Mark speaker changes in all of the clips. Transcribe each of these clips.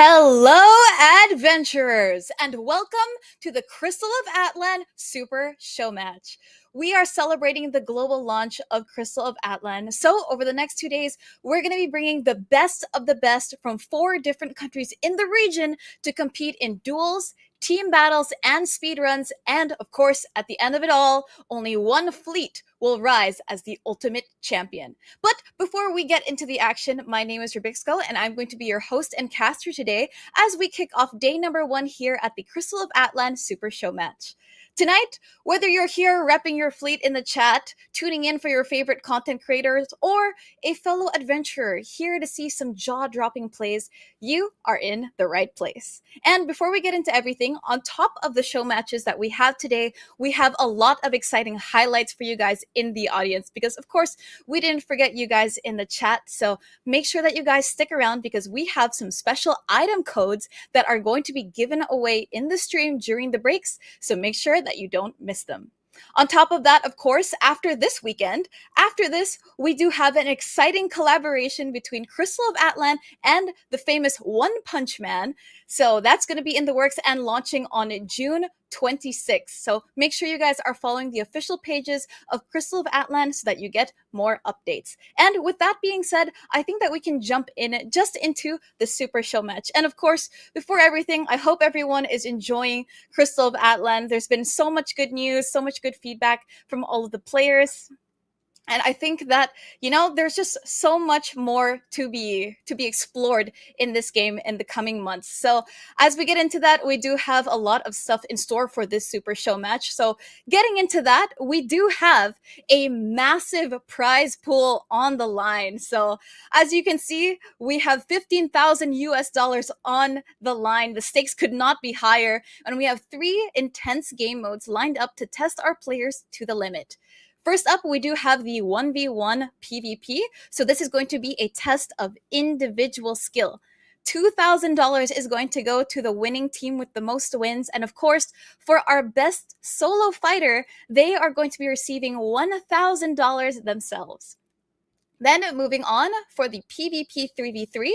Speaker 1: Hello, adventurers, and welcome to the Crystal of Atlan Super Showmatch. We are celebrating the global launch of Crystal of Atlan. So, over the next 2 days, we're going to be bringing the best of the best from 4 different countries in the region to compete in duels, team battles, and speedruns. And, of course, at the end of it all, only one fleet will rise as the ultimate champion. But before we get into the action, my name is Rubixco, and I'm going to be your host and caster today as we kick off day number 1 here at the Crystal of Atlan Super Showmatch. Tonight, whether you're here repping your fleet in the chat, tuning in for your favorite content creators, or a fellow adventurer here to see some jaw-dropping plays, you are in the right place. And before we get into everything, on top of the show matches that we have today, we have a lot of exciting highlights for you guys in the audience because, of course, we didn't forget you guys in the chat. So make sure that you guys stick around because we have some special item codes that are going to be given away in the stream during the breaks. So make sure that you don't miss them. On top of that, of course, after this, we do have an exciting collaboration between Crystal of Atlan and the famous One Punch Man. So that's going to be in the works and launching on June 26th. So make sure you guys are following the official pages of Crystal of Atlan so that you get more updates. And with that being said, I think that we can jump in just into the Super Show match. And of course, before everything, I hope everyone is enjoying Crystal of Atlan. There's been so much good news, so much good feedback from all of the players. And I think that, there's just so much more to be explored in this game in the coming months. So as we get into that, we do have a lot of stuff in store for this Super Show match. So getting into that, we do have a massive prize pool on the line. So as you can see, we have 15,000 US dollars on the line. The stakes could not be higher. And we have 3 intense game modes lined up to test our players to the limit. First up, we do have the 1v1 PvP. So this is going to be a test of individual skill. $2,000 is going to go to the winning team with the most wins. And of course, for our best solo fighter, they are going to be receiving $1,000 themselves. Then moving on for the PvP 3v3,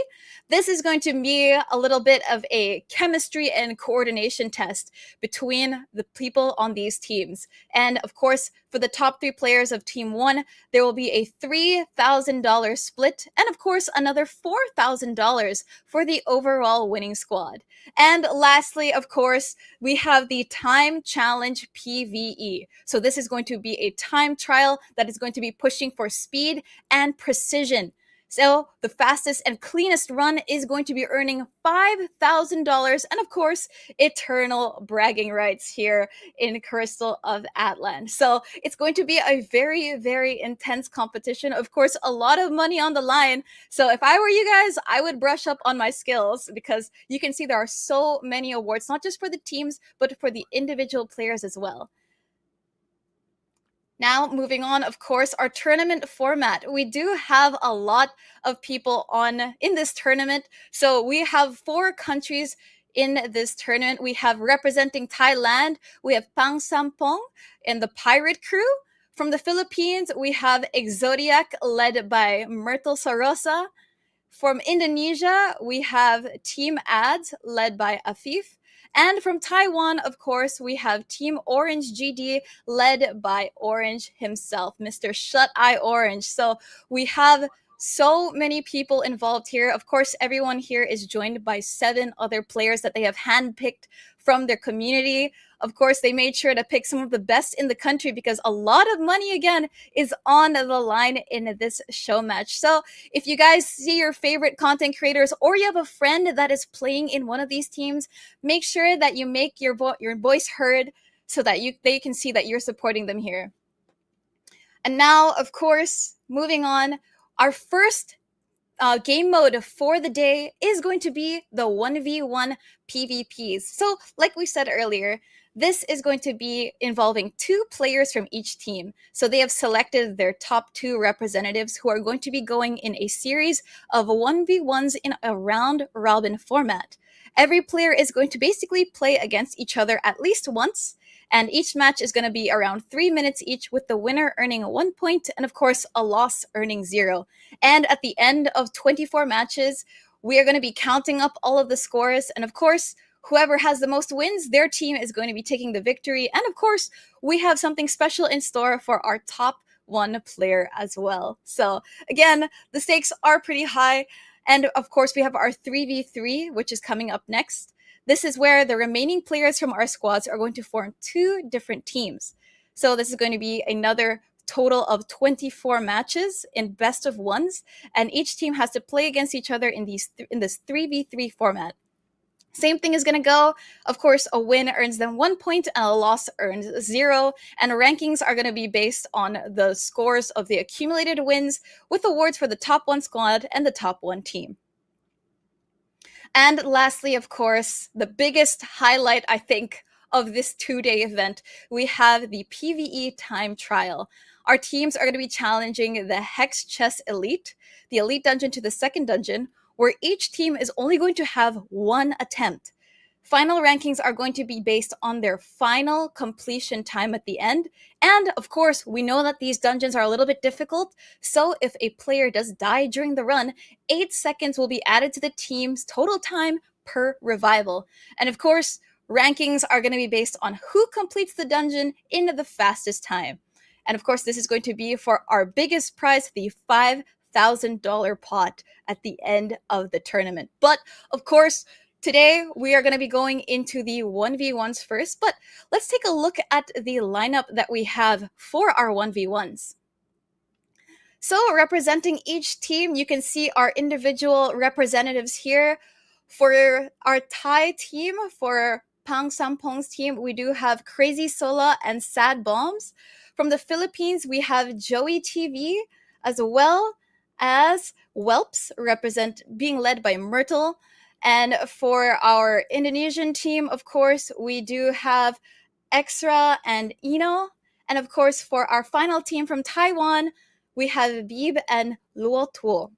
Speaker 1: this is going to be a little bit of a chemistry and coordination test between the people on these teams. And of course, for the top 3 players of Team 1, there will be a $3,000 split, and of course, another $4,000 for the overall winning squad. And lastly, of course, we have the Time Challenge PvE. So this is going to be a time trial that is going to be pushing for speed and precision. So the fastest and cleanest run is going to be earning $5,000 and of course, eternal bragging rights here in Crystal of Atlan. So it's going to be a very, very intense competition. Of course, a lot of money on the line. So if I were you guys, I would brush up on my skills because you can see there are so many awards, not just for the teams, but for the individual players as well. Now, moving on, of course, our tournament format. We do have a lot of people in this tournament. So we have 4 countries in this tournament. We have representing Thailand, we have Pang Sampong and the Pirate Crew. From the Philippines, we have Exodiac led by Myrtle Sarosa. From Indonesia, we have Team Ads led by Afif. And from Taiwan, of course, we have Team Orange GD led by Orange himself, Mr. Shut-Eye Orange. So we have so many people involved here. Of course, everyone here is joined by 7 other players that they have handpicked from their community. Of course, they made sure to pick some of the best in the country because a lot of money, again, is on the line in this show match. So if you guys see your favorite content creators or you have a friend that is playing in one of these teams, make sure that you make your voice heard so that they can see that you're supporting them here. And now, of course, moving on, our first game mode for the day is going to be the 1v1 PvPs. So like we said earlier, this is going to be involving 2 players from each team. So they have selected their top 2 representatives who are going to be going in a series of 1v1s in a round-robin format. Every player is going to basically play against each other at least once, and each match is going to be around 3 minutes each, with the winner earning 1 point and, of course, a loss earning 0. And at the end of 24 matches, we are going to be counting up all of the scores. And of course, whoever has the most wins, their team is going to be taking the victory. And of course, we have something special in store for our top one player as well. So again, the stakes are pretty high. And of course, we have our 3v3, which is coming up next. This is where the remaining players from our squads are going to form two different teams. So this is going to be another total of 24 matches in best of ones, and each team has to play against each other in this 3v3 format. Same thing is going to go. Of course, a win earns them 1 point and a loss earns 0. And rankings are going to be based on the scores of the accumulated wins, with awards for the top one squad and the top one team. And lastly, of course, the biggest highlight, I think, of this 2-day event, we have the PvE time trial. Our teams are going to be challenging the HexChess Elite, the Elite Dungeon, to the second dungeon, where each team is only going to have one attempt. Final rankings are going to be based on their final completion time at the end. And of course, we know that these dungeons are a little bit difficult. So if a player does die during the run, 8 seconds will be added to the team's total time per revival. And of course, rankings are going to be based on who completes the dungeon in the fastest time. And of course, this is going to be for our biggest prize, the $5,000 pot at the end of the tournament. But of course, today we are going to be going into the 1v1s first, but let's take a look at the lineup that we have for our 1v1s. So representing each team, you can see our individual representatives here. For our Thai team, for Pang Sampong's team, we do have Crazy Sola and Sad Bombs. From the Philippines, we have Joey TV, as well as Whelps, being led by Myrtle. And for our Indonesian team, of course, we do have Extra and Ino. And of course, for our final team from Taiwan, we have Bib and Luo Tuo.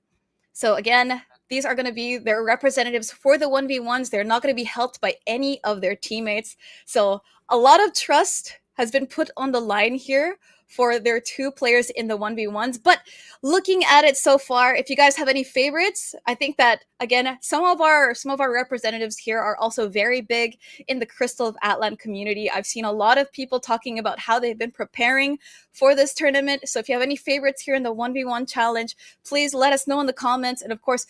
Speaker 1: So again, these are going to be their representatives for the 1v1s. They're not going to be helped by any of their teammates. So a lot of trust has been put on the line here for their two players in the 1v1s. But looking at it so far, if you guys have any favorites, I think that, again, some of our representatives here are also very big in the Crystal of Atlan community. I've seen a lot of people talking about how they've been preparing for this tournament. So if you have any favorites here in the 1v1 challenge, please let us know in the comments. And of course,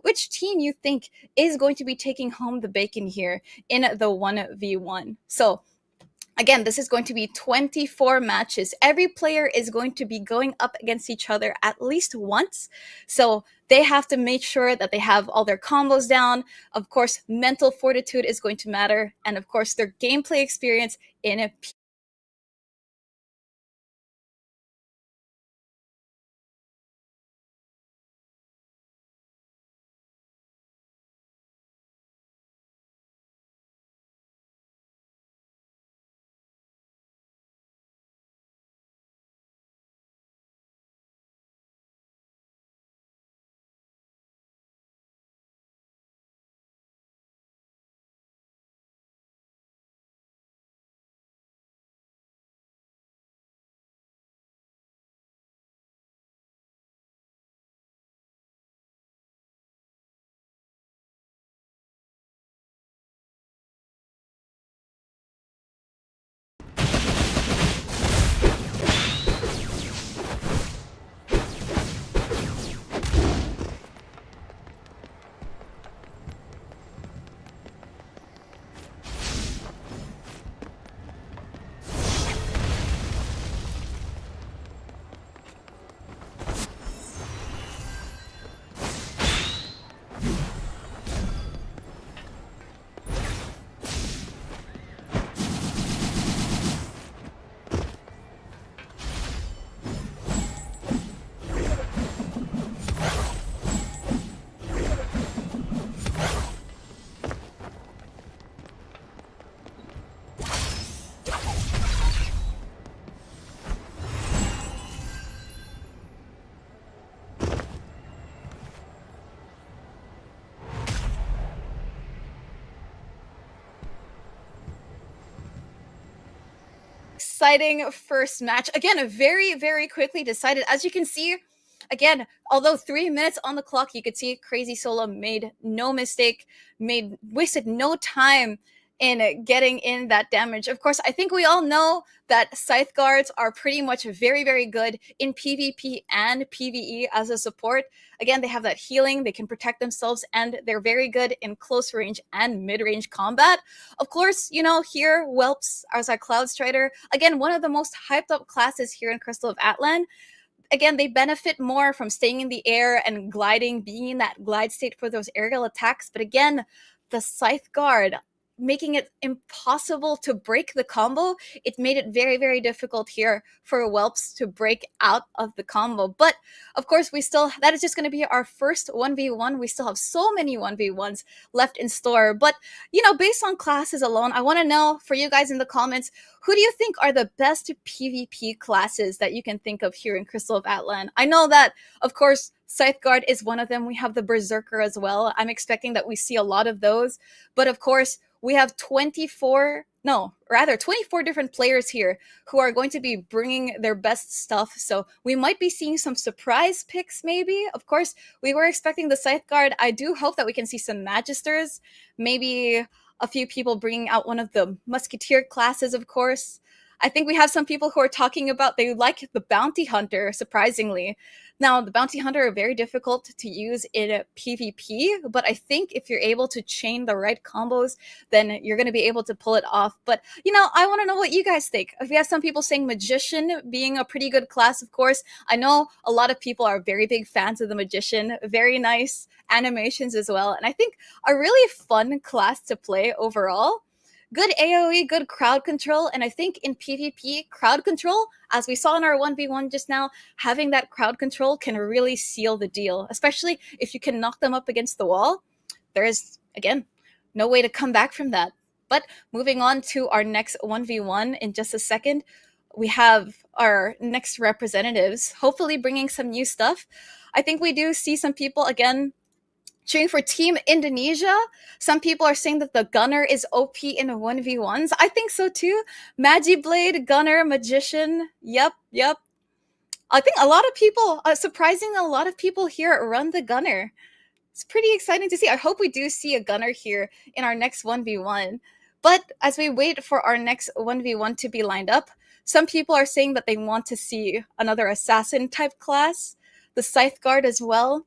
Speaker 1: which team you think is going to be taking home the bacon here in the 1v1. So again, this is going to be 24 matches. Every player is going to be going up against each other at least once. So they have to make sure that they have all their combos down. Of course, mental fortitude is going to matter. And of course, their gameplay experience in a exciting first match. Again, very, very quickly decided. As you can see, again, although 3 minutes on the clock, you could see Crazy Solo made no mistake, wasted no time in getting in that damage. Of course, I think we all know that Scythe Guards are pretty much very, very good in PvP and PvE as a support. Again, they have that healing, they can protect themselves, and they're very good in close range and mid-range combat. Of course, you know, here, Whelps as our Cloud Strider, again, one of the most hyped up classes here in Crystal of Atlan. Again, they benefit more from staying in the air and gliding, being in that glide state for those aerial attacks. But again, the Scythe Guard, making it impossible to break the combo. It made it very, very difficult here for Whelps to break out of the combo. But of course, that is just going to be our first 1v1. We still have so many 1v1s left in store. But, you know, based on classes alone, I want to know for you guys in the comments, who do you think are the best PvP classes that you can think of here in Crystal of Atlan? I know that, of course, Scythe Guard is one of them. We have the Berserker as well. I'm expecting that we see a lot of those. But of course, we have 24 different players here who are going to be bringing their best stuff. So we might be seeing some surprise picks, maybe. Of course, we were expecting the Scythe Guard. I do hope that we can see some Magisters, maybe a few people bringing out one of the Musketeer classes, of course. I think we have some people who are talking about they like the Bounty Hunter, surprisingly. Now, the Bounty Hunter are very difficult to use in PvP, but I think if you're able to chain the right combos, then you're going to be able to pull it off. But, you know, I want to know what you guys think. We have some people saying Magician being a pretty good class, of course. I know a lot of people are very big fans of the Magician. Very nice animations as well. And I think a really fun class to play overall. Good AoE, good crowd control, and I think in PvP, crowd control, as we saw in our 1v1 just now, having that crowd control can really seal the deal, especially if you can knock them up against the wall. There is, again, no way to come back from that. But moving on to our next 1v1 in just a second, we have our next representatives, hopefully bringing some new stuff. I think we do see some people, again, cheering for Team Indonesia. Some people are saying that the Gunner is OP in 1v1s. I think so too. Magiblade, Gunner, Magician. Yep. I think a lot of people, surprisingly, a lot of people here run the Gunner. It's pretty exciting to see. I hope we do see a Gunner here in our next 1v1. But as we wait for our next 1v1 to be lined up, some people are saying that they want to see another Assassin type class, the Scythe Guard as well.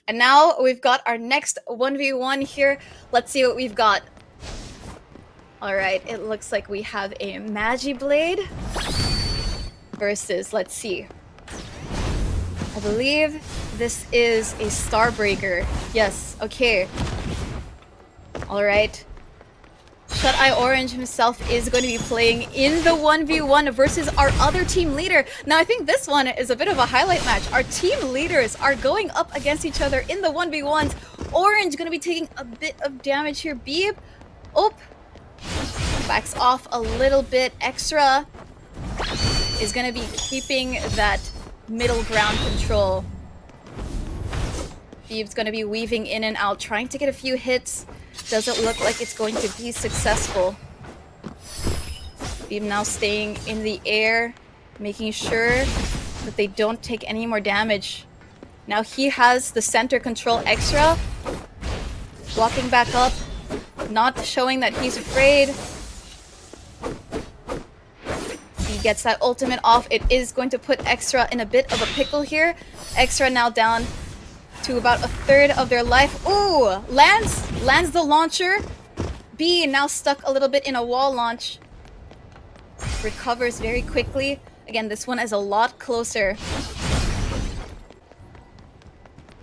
Speaker 1: And now we've got our next 1v1 here. Let's see what we've got. All right, it looks like we have a Magiblade versus, let's see. I believe this is a Starbreaker. Yes, okay. All right. Shut-Eye Orange himself is going to be playing in the 1v1 versus our other team leader. Now, I think this one is a bit of a highlight match. Our team leaders are going up against each other in the 1v1s. Orange going to be taking a bit of damage here. Beeb, backs off a little bit. Extra is going to be keeping that middle ground control. Beeb's going to be weaving in and out, trying to get a few hits. Doesn't look like it's going to be successful. Beeb now staying in the air, making sure that they don't take any more damage. Now he has the center control. Extra walking back up, not showing that he's afraid. He gets that ultimate off. It is going to put Extra in a bit of a pickle here. Extra now down to about a third of their life. Ooh, lands the launcher. B now stuck a little bit in a wall launch. Recovers very quickly. Again, this one is a lot closer.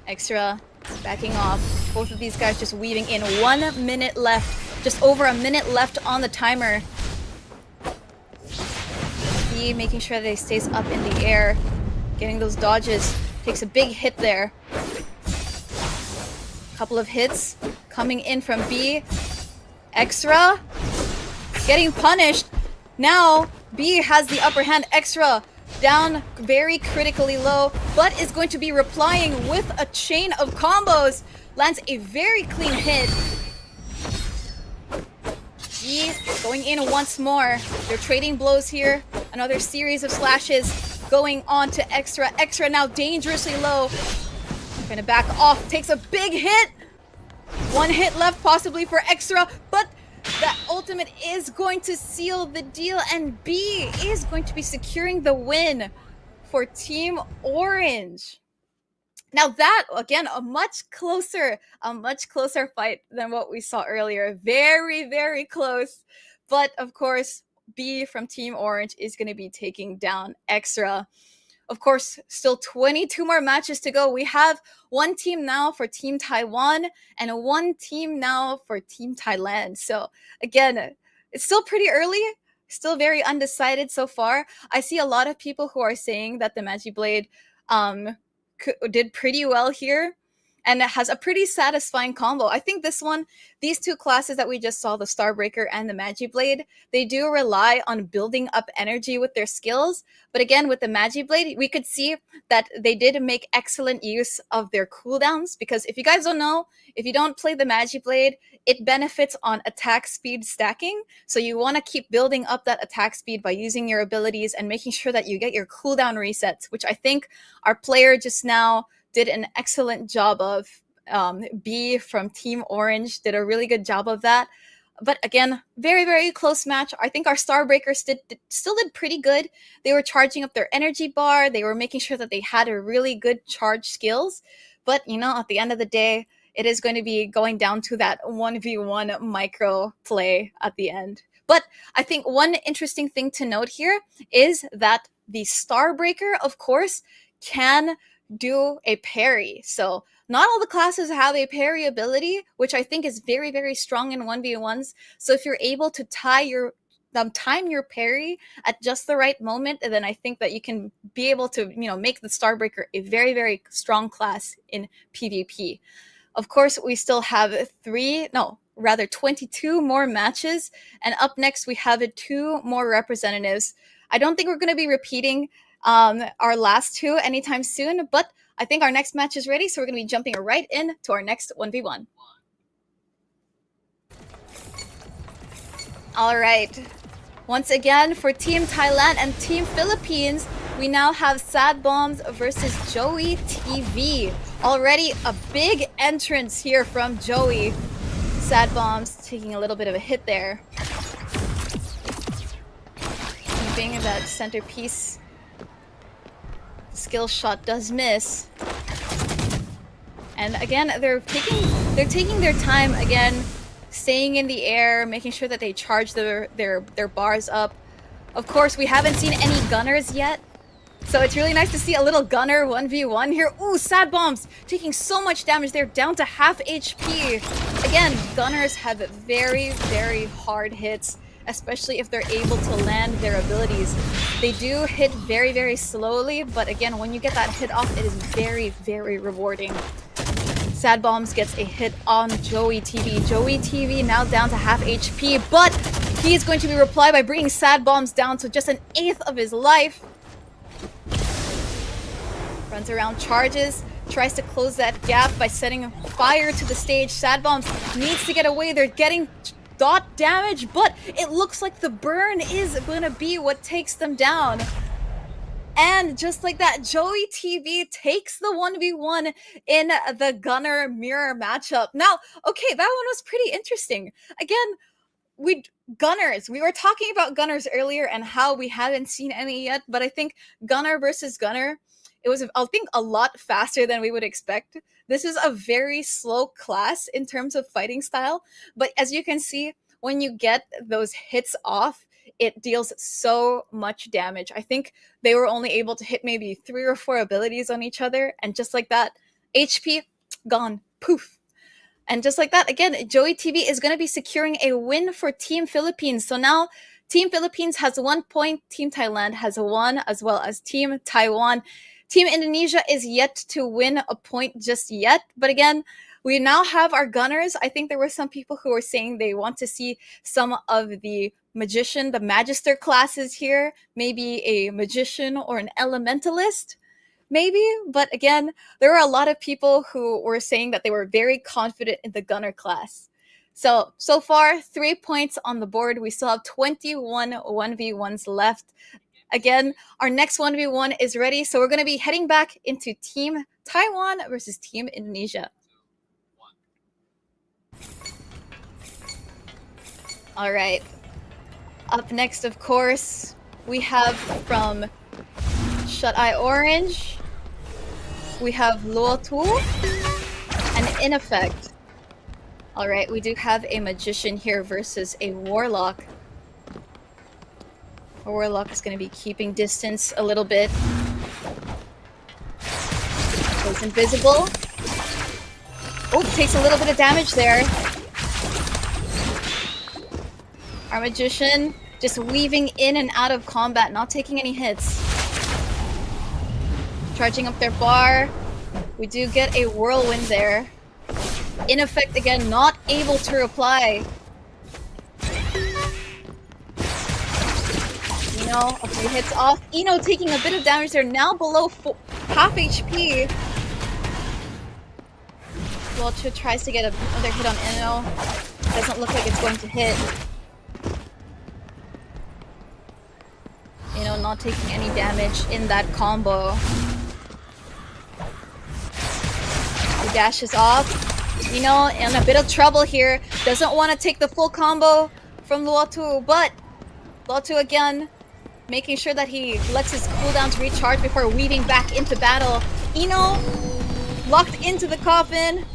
Speaker 1: Extra backing off. Both of these guys just weaving in. 1 minute left. Just over a minute left on the timer. B making sure that he stays up in the air. Getting those dodges. Takes a big hit there. Couple of hits coming in from B. Extra getting punished. Now B has the upper hand. Extra down very critically low, but is going to be replying with a chain of combos. Lands a very clean hit. B going in once more. They're trading blows here. Another series of slashes. going on to Extra. Extra now dangerously low. Gonna back off, takes a big hit. One hit left possibly for Extra, but that ultimate is going to seal the deal, and B is going to be securing the win for Team Orange. Now that, again, a much closer fight than what we saw earlier. Very, very close. But of course, B from Team Orange is going to be taking down Extra. Of course, still 22 more matches to go. We have one team now for Team Taiwan and one team now for Team Thailand. So again, it's still pretty early, still very undecided so far. I see a lot of people who are saying that the Magiblade did pretty well here, and it has a pretty satisfying combo. I think these two classes that we just saw, the Starbreaker and the Magiblade, they do rely on building up energy with their skills. But again, with the Magiblade, we could see that they did make excellent use of their cooldowns, because if you guys don't know, if you don't play the Magiblade, it benefits on attack speed stacking. So you want to keep building up that attack speed by using your abilities and making sure that you get your cooldown resets, which I think our player just now did an excellent job of. B from Team Orange did a really good job of that. But again, very, very close match. I think our Starbreakers still did pretty good. They were charging up their energy bar. They were making sure that they had a really good charge skills. But, at the end of the day, it is going to be going down to that 1v1 micro play at the end. But I think one interesting thing to note here is that the Starbreaker, of course, can do a parry. So not all the classes have a parry ability, which I think is very, very strong in 1v1s. So if you're able to time your parry at just the right moment, then I think that you can be able to, make the Starbreaker a very, very strong class in PvP. Of course, we still have 22 more matches. And up next, we have 2 more representatives. I don't think we're going to be repeating our last 2 anytime soon, but I think our next match is ready, so we're going to be jumping right in to our next 1v1. All right. Once again, for Team Thailand and Team Philippines, we now have Sad Bombs versus Joey TV. Already a big entrance here from Joey. Sad Bombs taking a little bit of a hit there. Keeping that centerpiece. Skill shot does miss. And again, they're taking their time, again, staying in the air, making sure that they charge their bars up. Of course, we haven't seen any gunners yet, so it's really nice to see a little gunner 1v1 here. Ooh, Sad Bombs taking so much damage. They're down to half HP. Again, gunners have very, very hard hits, especially if they're able to land their abilities. They do hit very, very slowly, but again, when you get that hit off, it is very, very rewarding. Sad Bombs gets a hit on Joey TV. Joey TV now down to half HP, but he is going to be replied by bringing Sad Bombs down to just 1/8 of his life. Runs around, charges, tries to close that gap by setting fire to the stage. Sad Bombs needs to get away. They're getting dot damage, but it looks like the burn is gonna be what takes them down. And just like that, Joey TV takes the 1v1 in the Gunner mirror matchup. Now, okay, that one was pretty interesting. Again, we were talking about Gunners earlier and how we haven't seen any yet, but I think Gunner versus Gunner, it was, I think, a lot faster than we would expect. This is a very slow class in terms of fighting style, but as you can see, when you get those hits off, it deals so much damage. I think they were only able to hit maybe 3 or 4 abilities on each other, and just like that, HP gone, poof. And just like that, again, Joey TV is going to be securing a win for Team Philippines. So now Team Philippines has 1 point, Team Thailand has 1, as well as Team Taiwan. Team Indonesia is yet to win a point just yet, but again, we now have our gunners. I think there were some people who were saying they want to see some of the magician, the magister classes here, maybe a magician or an elementalist, maybe. But again, there were a lot of people who were saying that they were very confident in the gunner class. So far, 3 points on the board. We still have 21 1v1s left. Again, our next 1v1 is ready, so we're going to be heading back into Team Taiwan versus Team Indonesia. All right. Up next, of course, we have from Shut Eye Orange, we have Luo Tu, and In Effect. All right, we do have a Magician here versus a Warlock. Our Warlock is going to be keeping distance a little bit. Goes invisible. Oh, takes a little bit of damage there. Our Magician just weaving in and out of combat, not taking any hits. Charging up their bar. We do get a Whirlwind there. In Effect again, not able to reply. Eno, a few hits off. Eno taking a bit of damage there, now below half HP. Welcher tries to get another hit on Eno. Doesn't look like it's going to hit. Eno not taking any damage in that combo. The dash is off. Eno in a bit of trouble here. Doesn't want to take the full combo from Luo Tu, but Luo Tu again making sure that he lets his cooldowns recharge before weaving back into battle. Eno locked into the coffin.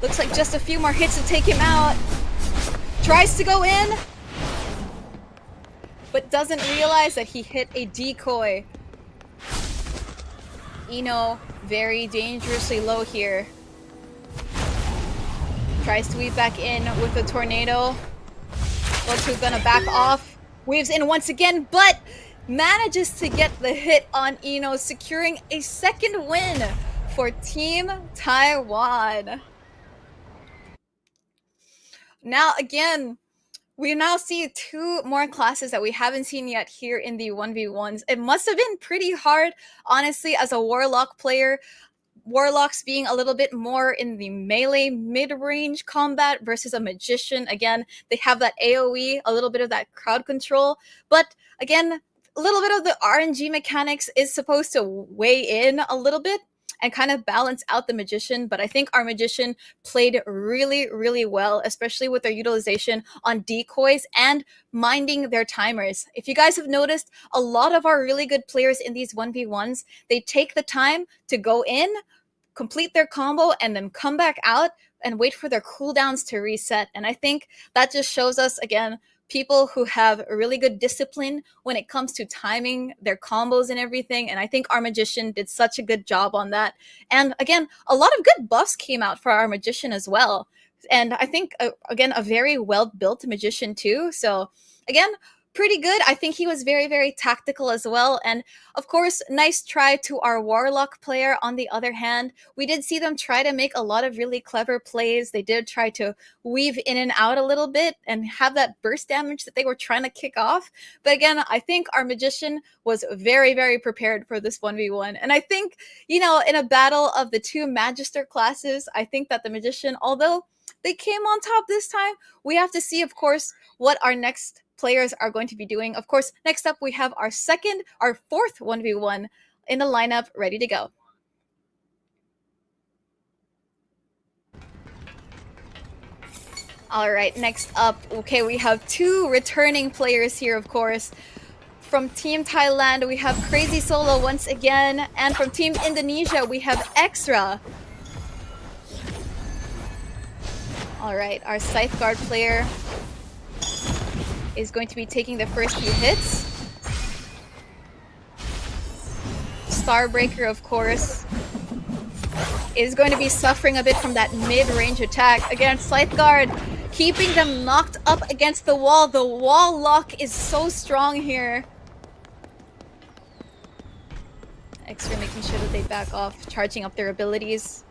Speaker 1: Looks like just a few more hits to take him out. Tries to go in, but doesn't realize that he hit a decoy. Eno very dangerously low here. Tries to weave back in with a tornado. Luo Tu gonna back off. Weaves in once again, but manages to get the hit on Eno, securing a second win for Team Taiwan. Now, again, we now see two more classes that we haven't seen yet here in the 1v1s. It must have been pretty hard, honestly, as a Warlock player. Warlocks being a little bit more in the melee mid-range combat versus a Magician. Again, they have that AoE, a little bit of that crowd control. But again, a little bit of the RNG mechanics is supposed to weigh in a little bit and kind of balance out the Magician. But I think our Magician played really, really well, especially with their utilization on decoys and minding their timers. If you guys have noticed, a lot of our really good players in these 1v1s, they take the time to go in, complete their combo, and then come back out and wait for their cooldowns to reset. And I think that just shows us, again, people who have a really good discipline when it comes to timing their combos and everything. And I think our Magician did such a good job on that. And again, a lot of good buffs came out for our Magician as well. And I think, again, a very well-built Magician too. So again, pretty good. I think he was very, very tactical as well. And of course, nice try to our Warlock player. On the other hand, we did see them try to make a lot of really clever plays. They did try to weave in and out a little bit and have that burst damage that they were trying to kick off. But again, I think our Magician was very, very prepared for this 1v1. And I think, you know, in a battle of the two Magister classes, I think that the Magician, although they came on top this time, we have to see, of course, what our next players are going to be doing. Of course, next up we have our fourth 1v1 in the lineup ready to go. All right, next up, okay, we have two returning players here, of course. From Team Thailand, we have Crazy Solo once again, and from Team Indonesia, we have Extra. All right, our Scytheguard player is going to be taking the first few hits. Starbreaker, of course, is going to be suffering a bit from that mid-range attack. Again, Scytheguard keeping them knocked up against the wall. The wall lock is so strong here. Extra making sure that they back off, charging up their abilities.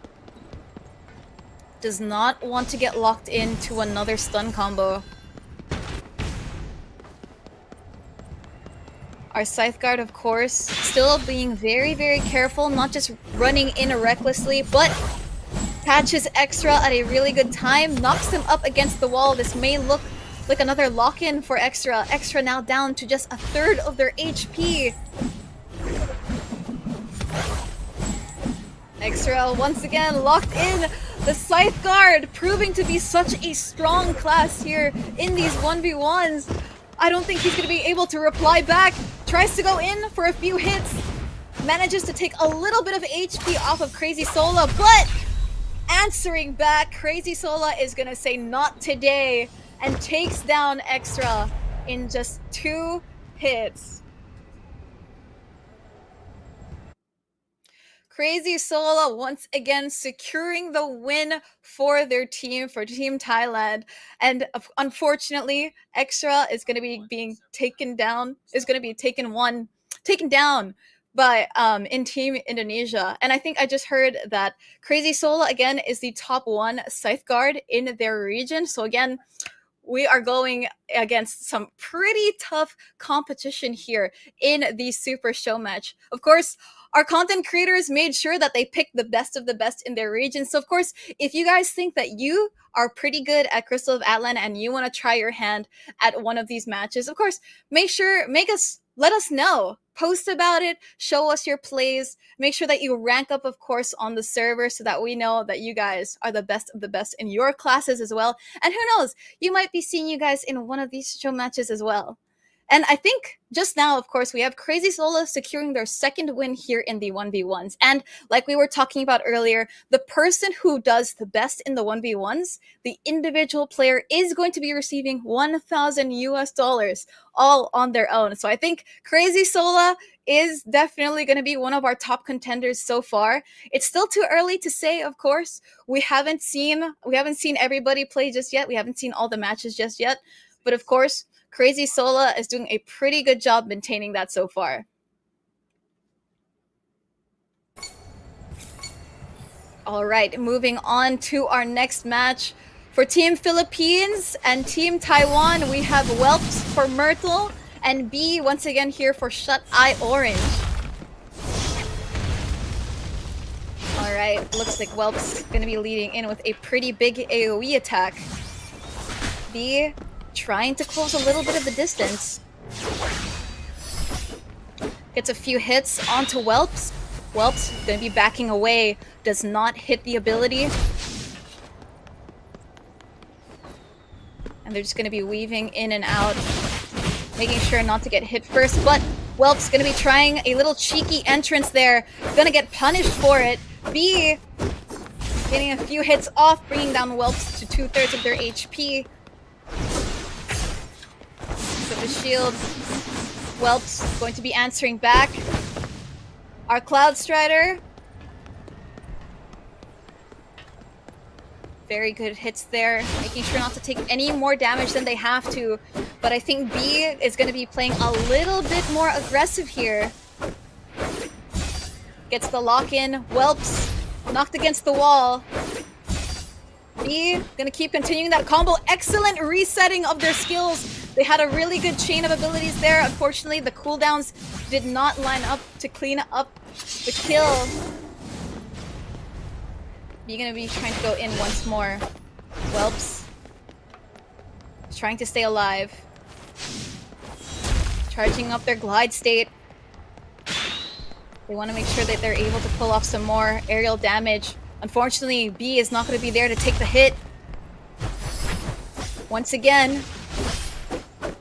Speaker 1: Does not want to get locked into another stun combo. Our Scytheguard, of course, still being very, very careful, not just running in recklessly, but catches Extra at a really good time, knocks him up against the wall. This may look like another lock-in for Extra. Extra now down to just a third of their HP. Extra once again locked in. The Scythe Guard proving to be such a strong class here in these 1v1s. I don't think he's going to be able to reply back. Tries to go in for a few hits. Manages to take a little bit of HP off of Crazy Sola, but answering back, Crazy Sola is going to say not today and takes down Extra in just 2 hits. Crazy Sola once again securing the win for their team, for Team Thailand. And unfortunately, Extra is going to be being taken down, taken down by in Team Indonesia. And I think I just heard that Crazy Sola again is the top 1 Scythe Guard in their region. So again, we are going against some pretty tough competition here in the Super Showmatch. Of course, our content creators made sure that they picked the best of the best in their region. So of course, if you guys think that you are pretty good at Crystal of Atlan and you want to try your hand at one of these matches, of course, let us know. Post about it, show us your plays, make sure that you rank up, of course, on the server so that we know that you guys are the best of the best in your classes as well. And who knows, you might be seeing you guys in one of these show matches as well. And I think just now, of course, we have Crazy Sola securing their second win here in the 1v1s. And like we were talking about earlier, the person who does the best in the 1v1s, the individual player is going to be receiving $1,000 all on their own. So I think Crazy Sola is definitely going to be one of our top contenders so far. It's still too early to say, of course. We haven't seen everybody play just yet. We haven't seen all the matches just yet. But of course, Crazy Sola is doing a pretty good job maintaining that so far. All right, moving on to our next match. For Team Philippines and Team Taiwan, we have Whelps for Myrtle and B once again here for Shut Eye Orange. All right, looks like Whelps going to be leading in with a pretty big AoE attack. B trying to close a little bit of the distance. Gets a few hits onto Whelps. Whelps going to be backing away. Does not hit the ability. And they're just going to be weaving in and out, making sure not to get hit first. But Whelps going to be trying a little cheeky entrance there. Going to get punished for it. B getting a few hits off, bringing down Whelps to 2/3 of their HP. With the shield, Whelps going to be answering back. Our Cloud Strider, very good hits there, making sure not to take any more damage than they have to. But I think B is going to be playing a little bit more aggressive here. Gets the lock-in. Whelps knocked against the wall. B gonna keep continuing that combo. Excellent resetting of their skills. They had a really good chain of abilities there. Unfortunately, the cooldowns did not line up to clean up the kill. B gonna be trying to go in once more. Whelps is trying to stay alive. Charging up their glide state. They want to make sure that they're able to pull off some more aerial damage. Unfortunately, B is not going to be there to take the hit. Once again,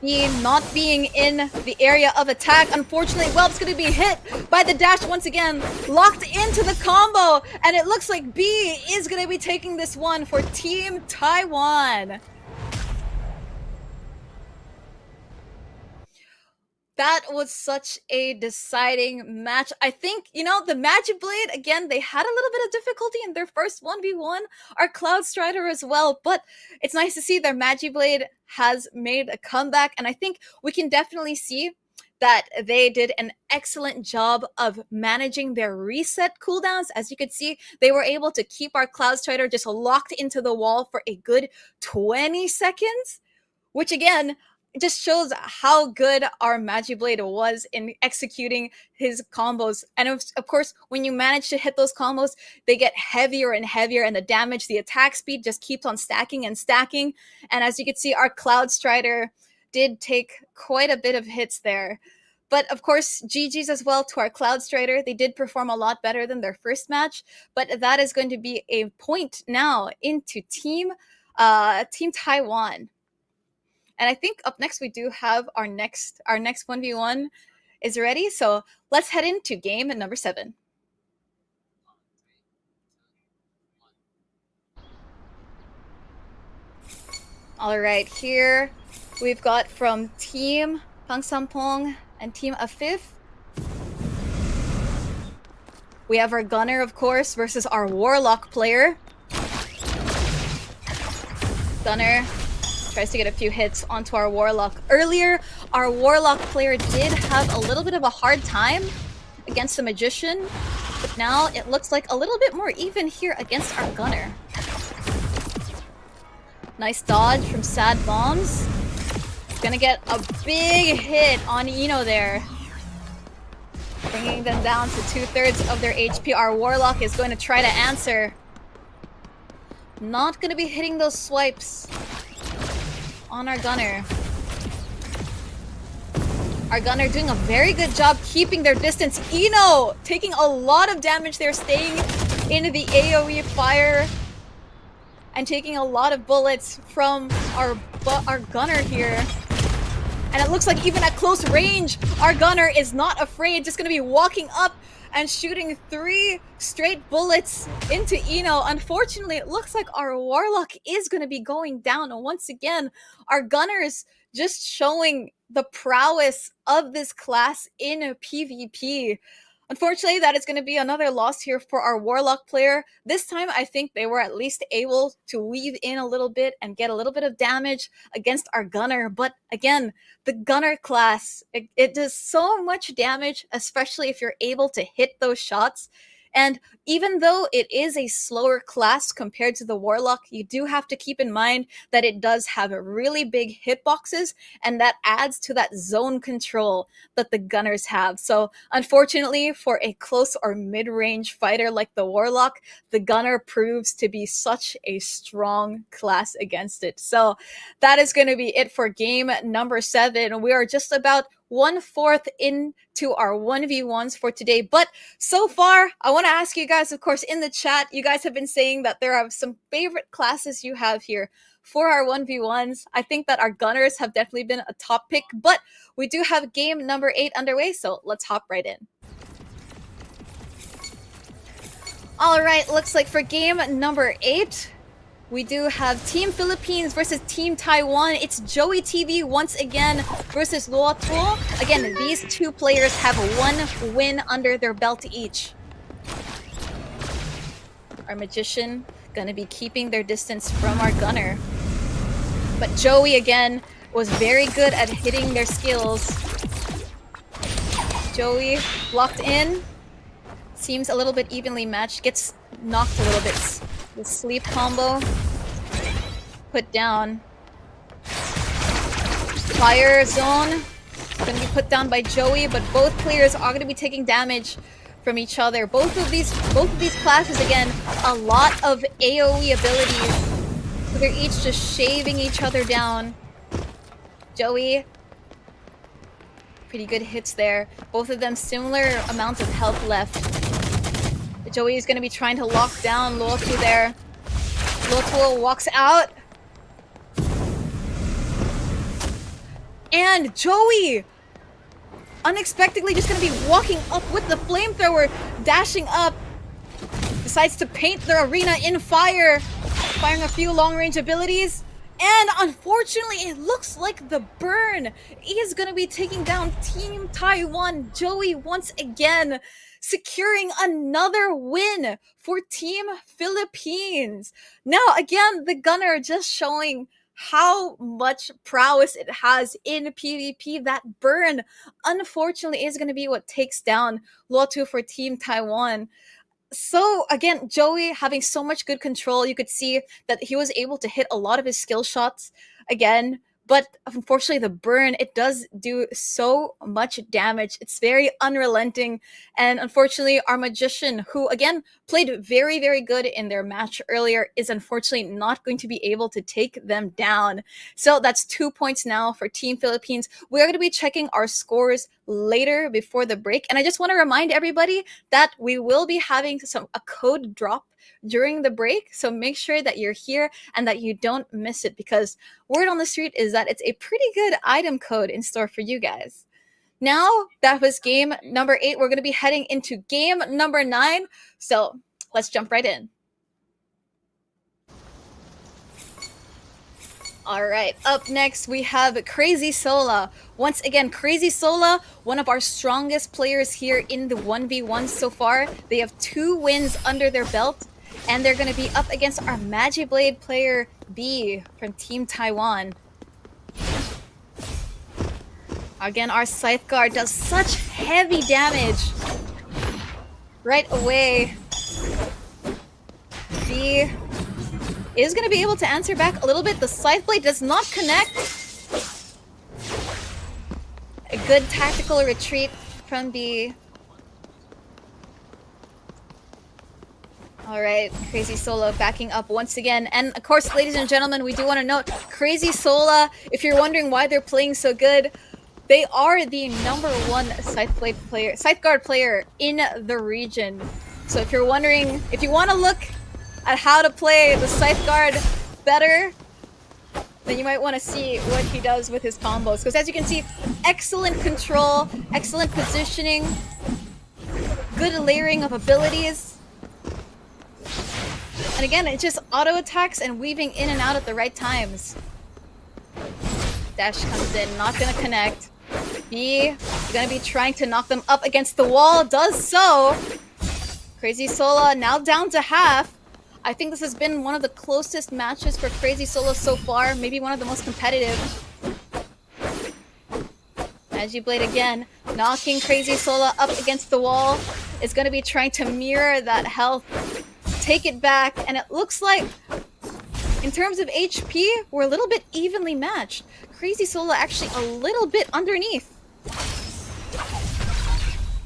Speaker 1: B not being in the area of attack. Unfortunately, Whelp's going to be hit by the dash once again. Locked into the combo. And it looks like B is going to be taking this one for Team Taiwan. That was such a deciding match. I think, the Magic Blade, again, they had a little bit of difficulty in their first 1v1. Our Cloud Strider as well. But it's nice to see their Magic Blade has made a comeback. And I think we can definitely see that they did an excellent job of managing their reset cooldowns. As you could see, they were able to keep our Cloud Strider just locked into the wall for a good 20 seconds. Which again, it just shows how good our Magiblade was in executing his combos. And of course, when you manage to hit those combos, they get heavier and heavier, and the damage, the attack speed just keeps on stacking and stacking. And as you can see, our Cloud Strider did take quite a bit of hits there. But of course, GG's as well to our Cloud Strider. They did perform a lot better than their first match, but that is going to be a point now into Team Taiwan. And I think up next we do have our next 1v1 is ready. So let's head into game number 7. All right, here we've got from Team Pangsampong and Team Afif. We have our Gunner, of course, versus our Warlock player. Gunner tries to get a few hits onto our Warlock. Earlier, our Warlock player did have a little bit of a hard time against the Magician, but now it looks like a little bit more even here against our Gunner. Nice dodge from Sad Bombs. Gonna get a big hit on Eno there, bringing them down to 2/3 of their HP. Our Warlock is going to try to answer. Not gonna be hitting those swipes on our Gunner. Our Gunner doing a very good job keeping their distance. Eno taking a lot of damage there, staying in the AoE fire and taking a lot of bullets from our Gunner here. And it looks like even at close range, our Gunner is not afraid, just gonna be walking up and shooting 3 straight bullets into Eno. Unfortunately, it looks like our Warlock is gonna be going down. And once again, our Gunners just showing the prowess of this class in PvP. Unfortunately, that is going to be another loss here for our Warlock player. This time, I think they were at least able to weave in a little bit and get a little bit of damage against our Gunner. But again, the Gunner class, it does so much damage, especially if you're able to hit those shots. And even though it is a slower class compared to the Warlock, you do have to keep in mind that it does have really big hitboxes, and that adds to that zone control that the Gunners have. So unfortunately, for a close or mid-range fighter like the Warlock, the Gunner proves to be such a strong class against it. So that is going to be it for game number 7. We are just about 1/4 into our 1v1s for today. But so far, I want to ask you guys, of course, in the chat, you guys have been saying that there are some favorite classes you have here for our 1v1s. I think that our Gunners have definitely been a top pick, but we do have game number 8 underway, so let's hop right in. All right, looks like for game number 8, we do have Team Philippines versus Team Taiwan. It's Joey TV once again versus Luotuo. Again, these two players have 1 win under their belt each. Our Magician gonna be keeping their distance from our Gunner. But Joey, again, was very good at hitting their skills. Joey locked in. Seems a little bit evenly matched. Gets knocked a little bit. The sleep combo put down. Fire zone gonna be put down by Joey, but both players are gonna be taking damage from each other. Both of these classes, again, a lot of AoE abilities. So they're each just shaving each other down. Joey, pretty good hits there. Both of them similar amounts of health left. Joey is going to be trying to lock down Luotuo there. Luotuo walks out. And Joey, unexpectedly just going to be walking up with the flamethrower, dashing up. Decides to paint the arena in fire, firing a few long-range abilities. And unfortunately, it looks like the burn is going to be taking down Team Taiwan. Joey once again securing another win for Team Philippines. Now, again, the Gunner just showing how much prowess it has in PvP. That burn, unfortunately, is going to be what takes down Luotuo for Team Taiwan. So again, Joey having so much good control. You could see that he was able to hit a lot of his skill shots again, but unfortunately the burn, it does do so much damage. It's very unrelenting, and unfortunately our magician, who again played very, very good in their match earlier, is unfortunately not going to be able to take them down. So that's 2 points now for Team Philippines. We're going to be checking our scores later before the break, and I just want to remind everybody that we will be having a code drop during the break, so make sure that you're here and that you don't miss it, because word on the street is that it's a pretty good item code in store for you guys. Now, that was game number 8. We're going to be heading into game number 9, so let's jump right in. All right, up next we have Crazy Sola. Once again, Crazy Sola, one of our strongest players here in the 1v1 so far. They have 2 wins under their belt, and they're going to be up against our Magiblade player B from Team Taiwan. Again, our Scythe Guard does such heavy damage right away. B is going to be able to answer back a little bit. The Scythe Blade does not connect. A good tactical retreat from B. All right, Crazy Sola backing up once again. And of course, ladies and gentlemen, we do want to note, Crazy Sola, if you're wondering why they're playing so good, they are the #1 Scythe Guard player in the region. So if you're wondering, if you want to look at how to play the Scythe Guard better, then you might want to see what he does with his combos. Because as you can see, excellent control, excellent positioning, good layering of abilities. And again, it just auto attacks and weaving in and out at the right times. Dash comes in, not gonna connect. B, gonna be trying to knock them up against the wall, does so. Crazy Sola now down to half. I think this has been one of the closest matches for Crazy Sola so far, maybe one of the most competitive. Magiblade again, knocking Crazy Sola up against the wall. Is gonna be trying to mirror that health, take it back, and it looks like in terms of HP, we're a little bit evenly matched. Crazy Sola actually a little bit underneath.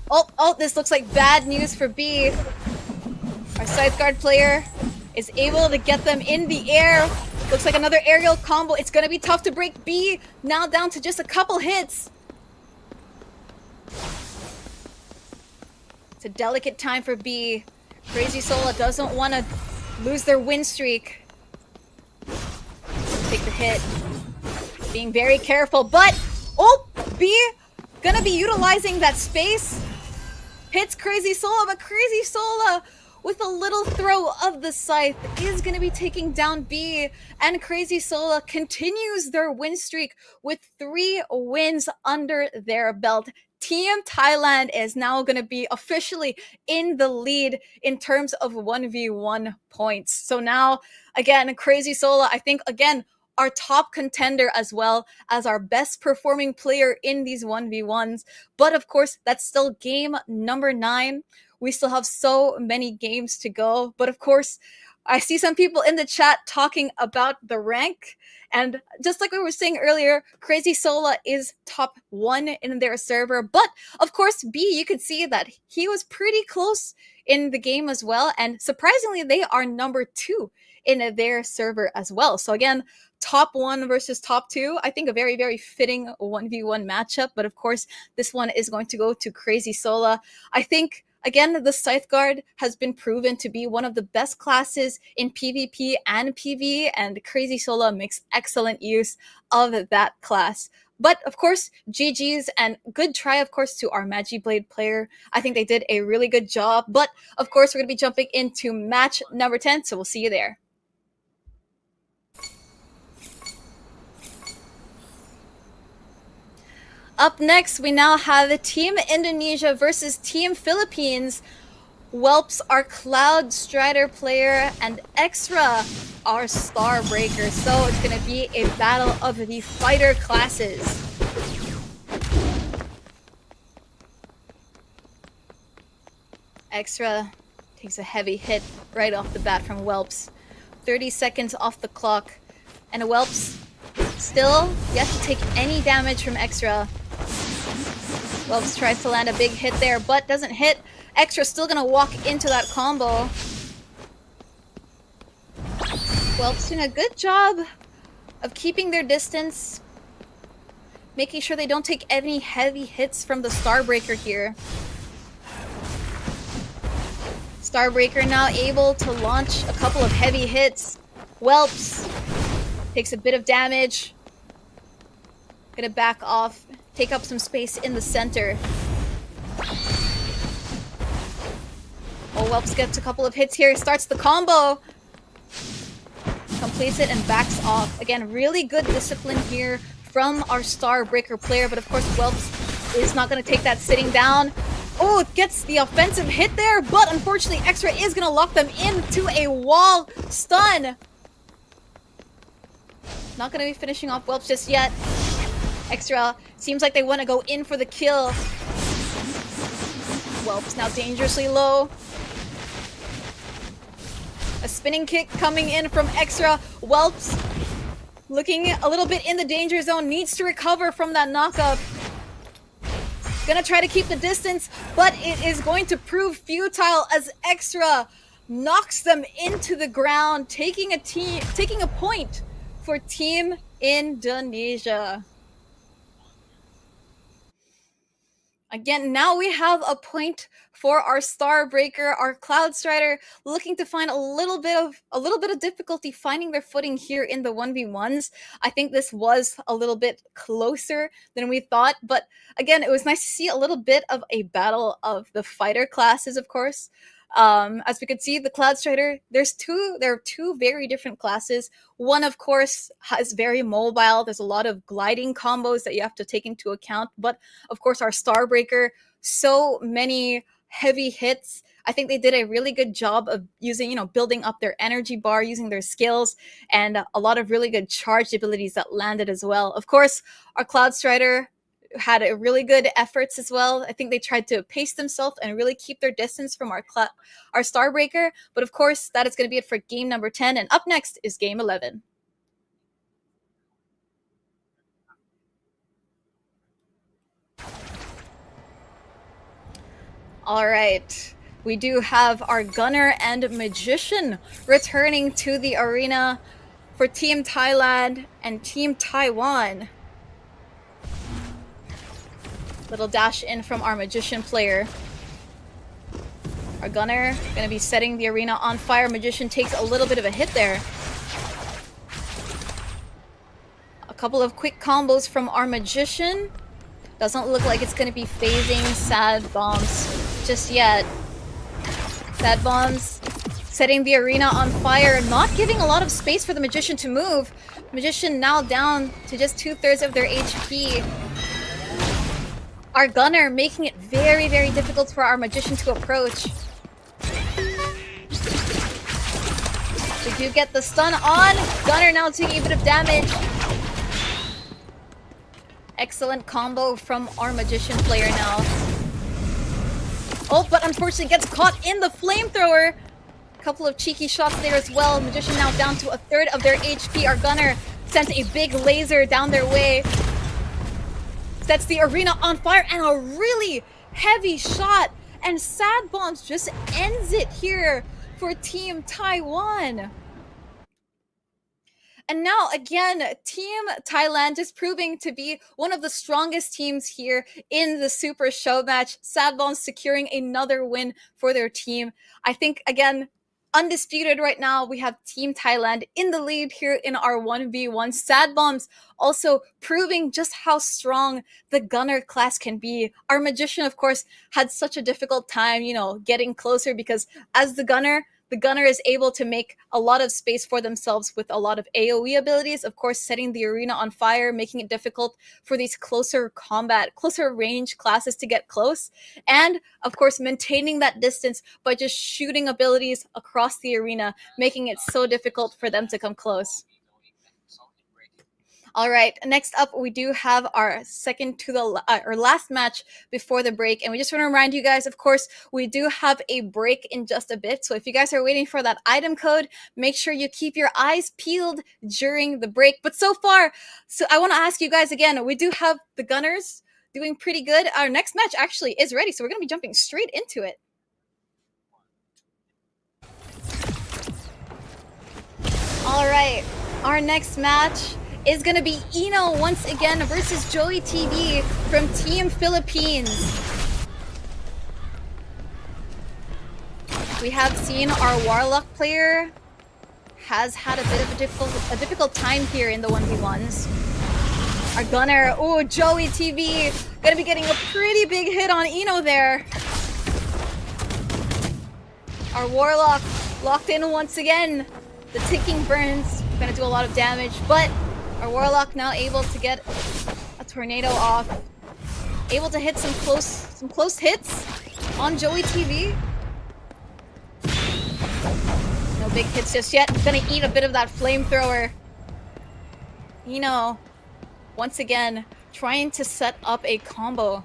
Speaker 1: Oh, this looks like bad news for B. Our Scythe Guard player is able to get them in the air. Looks like another aerial combo. It's gonna be tough to break. B now down to just a couple hits. It's a delicate time for B. Crazy Sola doesn't want to lose their win streak. Take the hit. Being very careful, but oh, B gonna be utilizing that space. Hits Crazy Sola, but Crazy Sola with a little throw of the scythe is gonna be taking down B, and Crazy Sola continues their win streak with 3 wins under their belt. Team Thailand is now going to be officially in the lead in terms of 1v1 points. So now, again, Crazy Sola, I think, again, our top contender as well as our best performing player in these 1v1s. But of course, that's still game number 9. We still have so many games to go. But of course, I see some people in the chat talking about the rank. And just like we were saying earlier, Crazy Sola is top 1 in their server. But of course, B, you could see that he was pretty close in the game as well. And surprisingly, they are number 2 in their server as well. So again, top 1 versus top 2. I think a very, very fitting 1v1 matchup. But of course, this one is going to go to Crazy Sola. I think, again, the Scythe Guard has been proven to be one of the best classes in PvP and PvE, and Crazy Sola makes excellent use of that class. But of course, GG's and good try, of course, to our Magiblade player. I think they did a really good job. But of course, we're going to be jumping into match number 10, so we'll see you there. Up next, we now have Team Indonesia versus Team Philippines. Whelps, our Cloud Strider player, and Extra, our Star Breaker. So it's going to be a battle of the fighter classes. Extra takes a heavy hit right off the bat from Whelps. 30 seconds off the clock. And Whelps Still yet to take any damage from Extra. Whelps tries to land a big hit there, but doesn't hit. Extra still gonna walk into that combo. Whelps doing a good job of keeping their distance, making sure they don't take any heavy hits from the Starbreaker here. Starbreaker now able to launch a couple of heavy hits. Whelps takes a bit of damage. Gonna back off, take up some space in the center. Oh, Whelps gets a couple of hits here, starts the combo. Completes it and backs off. Again, really good discipline here from our Starbreaker player, but of course Whelps is not going to take that sitting down. Oh, it gets the offensive hit there, but unfortunately Extra is going to lock them into a wall stun. Not going to be finishing off Whelps just yet. Extra seems like they want to go in for the kill. Whelps now dangerously low. A spinning kick coming in from Extra. Whelps looking a little bit in the danger zone, needs to recover from that knockup. Gonna try to keep the distance, but it is going to prove futile as Extra knocks them into the ground, taking a point for Team Indonesia. Again, now we have a point for our Starbreaker, our Cloud Strider, looking to find a little bit of difficulty finding their footing here in the 1v1s. I think this was a little bit closer than we thought, but again, it was nice to see a little bit of a battle of the fighter classes, of course. As we could see, the Cloud Strider, there are two very different classes. One, of course, is very mobile. There's a lot of gliding combos that you have to take into account. But, of course, our Starbreaker, so many heavy hits. I think they did a really good job of using, building up their energy bar, using their skills, and a lot of really good charged abilities that landed as well. Of course, our Cloud Strider had a really good efforts as well. I think they tried to pace themselves and really keep their distance from our Starbreaker. But of course, that is going to be it for game number 10. And up next is game 11. All right. We do have our Gunner and Magician returning to the arena for Team Thailand and Team Taiwan. Little dash in from our Magician player. Our Gunner going to be setting the arena on fire. Magician takes a little bit of a hit there. A couple of quick combos from our Magician. Doesn't look like it's going to be phasing Sad Bombs just yet. Sad Bombs setting the arena on fire, not giving a lot of space for the Magician to move. Magician now down to just 2/3 of their HP. Our Gunner making it very, very difficult for our Magician to approach. We do get the stun on. Gunner now taking a bit of damage. Excellent combo from our Magician player now. Oh, but unfortunately gets caught in the flamethrower. A couple of cheeky shots there as well. Magician now down to 1/3 of their HP. Our Gunner sends a big laser down their way. Sets the arena on fire, and a really heavy shot. And Sad Bombs just ends it here for Team Taiwan. And now, again, Team Thailand is proving to be one of the strongest teams here in the Super Showmatch. Sad Bombs securing another win for their team. I think, again, undisputed right now, we have Team Thailand in the lead here in our 1v1. Sad Bombs also proving just how strong the Gunner class can be. Our Magician, of course, had such a difficult time, getting closer because as the Gunner is able to make a lot of space for themselves with a lot of AoE abilities, of course, setting the arena on fire, making it difficult for these closer range classes to get close. And, of course, maintaining that distance by just shooting abilities across the arena, making it so difficult for them to come close. All right, next up, we do have our second to the our last match before the break. And we just want to remind you guys, of course, we do have a break in just a bit. So if you guys are waiting for that item code, make sure you keep your eyes peeled during the break. But so far, so I want to ask you guys again, we do have the Gunners doing pretty good. Our next match actually is ready, so we're going to be jumping straight into it. All right, our next match is going to be Eno once again versus Joey TV from Team Philippines. We have seen our Warlock player has had a bit of a difficult time here in the 1v1s. Our Gunner, oh, Joey TV, going to be getting a pretty big hit on Eno there. Our Warlock locked in once again. The ticking burns, going to do a lot of damage, but our Warlock now able to get a tornado off. Able to hit some close hits on Joey TV. No big hits just yet. Gonna eat a bit of that flamethrower. Eno, once again, trying to set up a combo.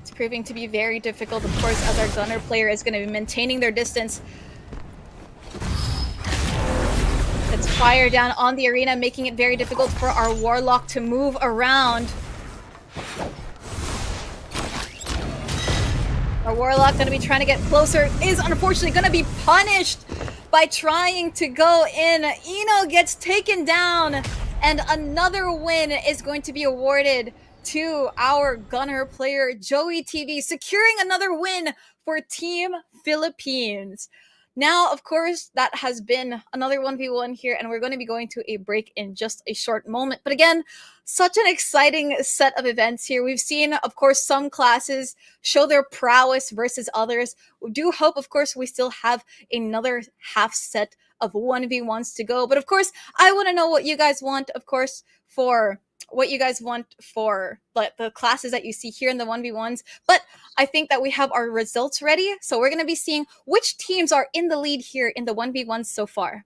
Speaker 1: It's proving to be very difficult, of course, as our Gunner player is going to be maintaining their distance. It's fire down on the arena, making it very difficult for our Warlock to move around. Our Warlock going to be trying to get closer, is unfortunately going to be punished by trying to go in. Eno gets taken down, and another win is going to be awarded to our Gunner player, Joey TV, securing another win for Team Philippines. Now, of course, that has been another 1v1 here, and we're going to be going to a break in just a short moment. But again, such an exciting set of events here. We've seen, of course, some classes show their prowess versus others. We do hope, of course, we still have another half set of 1v1s to go. But of course, I want to know what you guys want, of course, for the classes that you see here in the 1v1s. But I think that we have our results ready. So we're going to be seeing which teams are in the lead here in the 1v1s so far.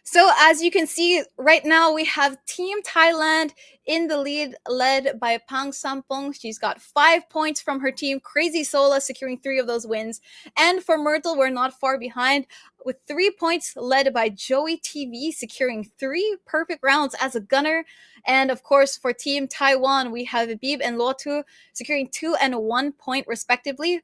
Speaker 1: So as you can see, right now we have Team Thailand in the lead, led by Pang Sampong. She's got 5 points from her team. Crazy Sola securing 3 of those wins. And for Myrtle, we're not far behind with 3 points, led by Joey TV, securing 3 perfect rounds as a Gunner. And of course, for Team Taiwan, we have Bib and Lotu securing 2 and 1 point respectively,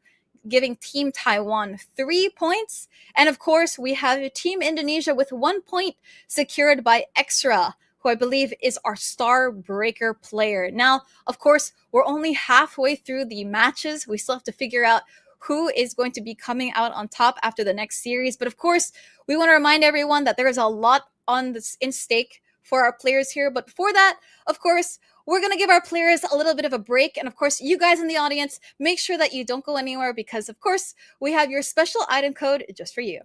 Speaker 1: giving Team Taiwan 3 points. And of course, we have Team Indonesia with 1 point secured by Extra, who I believe is our star breaker player. Now, of course, we're only halfway through the matches. We still have to figure out who is going to be coming out on top after the next series. But of course, we want to remind everyone that there is a lot on this in stake for our players here. But before that, of course, we're going to give our players a little bit of a break. And of course, you guys in the audience, make sure that you don't go anywhere because, of course, we have your special item code just for you.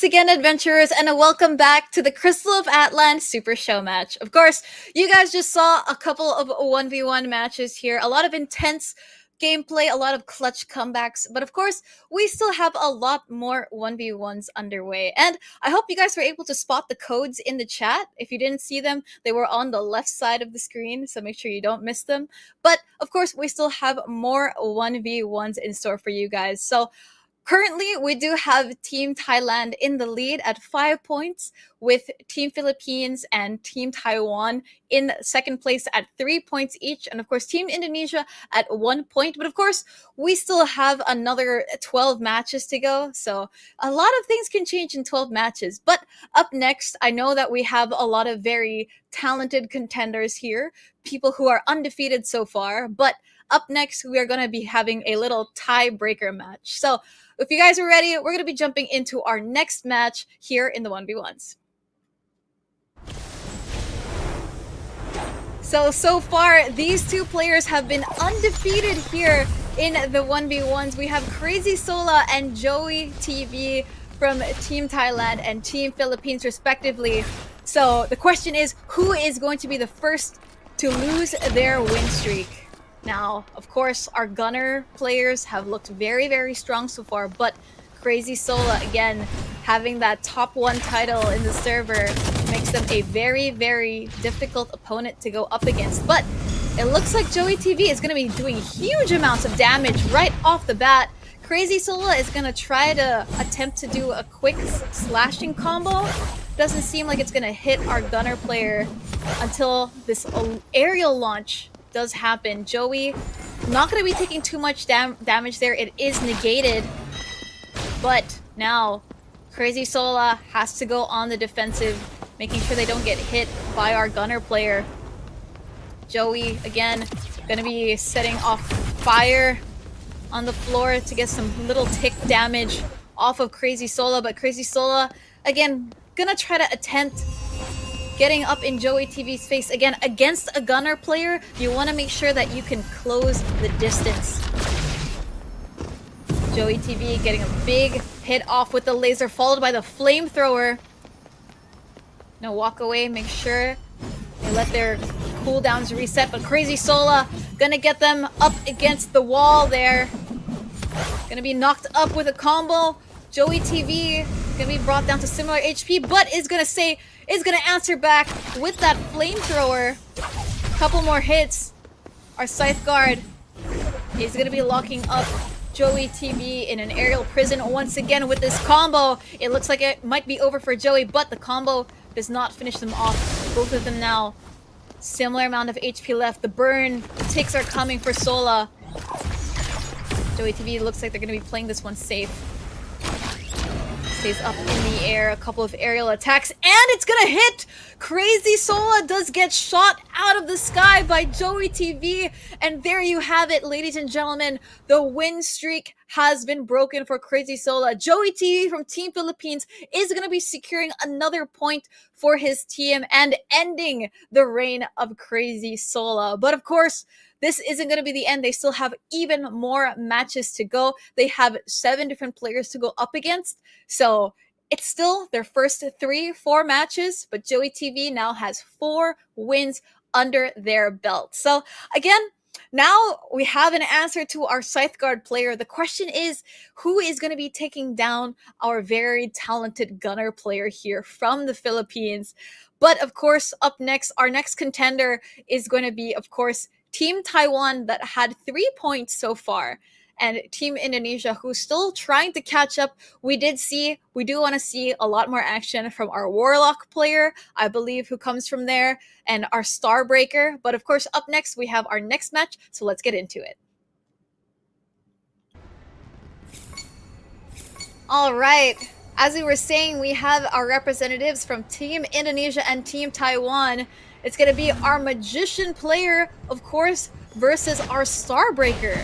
Speaker 1: once again, adventurers, and welcome back to the Crystal of Atlan Super Showmatch. Of course, you guys just saw a couple of 1v1 matches here, a lot of intense gameplay, a lot of clutch comebacks, but of course, we still have a lot more 1v1s underway. And I hope you guys were able to spot the codes in the chat. If you didn't see them, they were on the left side of the screen, so make sure you don't miss them. But of course, we still have more 1v1s in store for you guys. So currently, we do have Team Thailand in the lead at 5 points, with Team Philippines and Team Taiwan in second place at 3 points each, and of course Team Indonesia at 1 point. But of course, we still have another 12 matches to go, so a lot of things can change in 12 matches. But up next, I know that we have a lot of very talented contenders here, people who are undefeated so far, but up next, we are going to be having a little tiebreaker match. So if you guys are ready, we're going to be jumping into our next match here in the 1v1s. So far, these two players have been undefeated here in the 1v1s. We have Crazy Sola and Joey TV from Team Thailand and Team Philippines, respectively. So the question is, who is going to be the first to lose their win streak? Now, of course, our gunner players have looked very, very strong so far, but Crazy Sola, again, having that top 1 title in the server makes them a very, very difficult opponent to go up against. But it looks like Joey TV is going to be doing huge amounts of damage right off the bat. Crazy Sola is going to try to attempt to do a quick slashing combo. Doesn't seem like it's going to hit our gunner player until this aerial launch does happen. Joey not going to be taking too much damage there. It is negated, but now Crazy Sola has to go on the defensive, making sure they don't get hit by our gunner player. Joey, again, going to be setting off fire on the floor to get some little tick damage off of Crazy Sola, but Crazy Sola, again, going to try to attempt getting up in Joey TV's face. Again, against a gunner player, you want to make sure that you can close the distance. Joey TV getting a big hit off with the laser, followed by the flamethrower. Now walk away, make sure they let their cooldowns reset, but Crazy Sola gonna get them up against the wall there. Gonna be knocked up with a combo. Joey TV gonna be brought down to similar HP, but is gonna answer back with that flamethrower. Couple more hits. Our Scythe Guard is gonna be locking up Joey TV in an aerial prison once again with this combo. It looks like it might be over for Joey, but the combo does not finish them off. Both of them now, similar amount of HP left. The burn, the ticks are coming for Sola. Joey TV looks like they're gonna be playing this one safe. Stays up in the air, a couple of aerial attacks, and it's gonna hit! Crazy Sola does get shot out of the sky by Joey TV, and there you have it, ladies and gentlemen. The win streak has been broken for Crazy Sola. Joey TV from Team Philippines is gonna be securing another point for his team and ending the reign of Crazy Sola. But of course, this isn't going to be the end. They still have even more matches to go. They have 7 different players to go up against. So it's still their first 3-4 matches, but Joey TV now has 4 wins under their belt. So again, now we have an answer to our Scythe Guard player. The question is, who is going to be taking down our very talented gunner player here from the Philippines? But of course, up next, our next contender is going to be, of course, Team Taiwan, that had 3 points so far, and Team Indonesia, who's still trying to catch up. We do want to see a lot more action from our Warlock player, I believe, who comes from there, and our Starbreaker. But of course, up next, we have our next match, so let's get into it. All right. As we were saying, we have our representatives from Team Indonesia and Team Taiwan. It's going to be our Magician player, of course, versus our Starbreaker.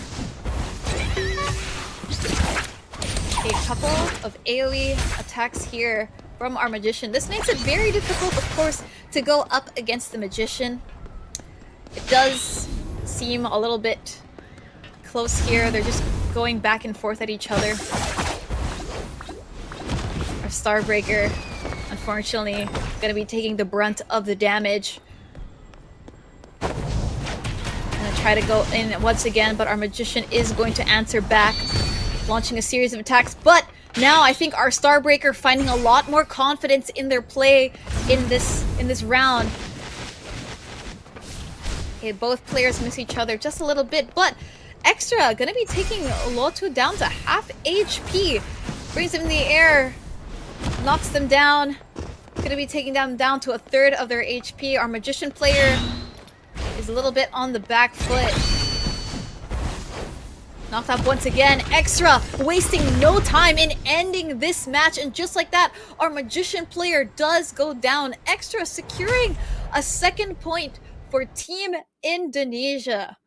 Speaker 1: A couple of AoE attacks here from our Magician. This makes it very difficult, of course, to go up against the Magician. It does seem a little bit close here. They're just going back and forth at each other. Our Our Starbreaker, unfortunately, gonna be taking the brunt of the damage. Gonna try to go in once again, but our Magician is going to answer back, launching a series of attacks. But now I think our Starbreaker finding a lot more confidence in their play in this round. Okay, both players miss each other just a little bit, but Extra gonna be taking Lotu down to half HP. Brings them in the air, knocks them down. Gonna be taking them down to a third of their HP. Our Magician player is a little bit on the back foot. Knocked up once again. Extra wasting no time in ending this match, and just like that, our Magician player does go down. Extra securing a second point for Team Indonesia.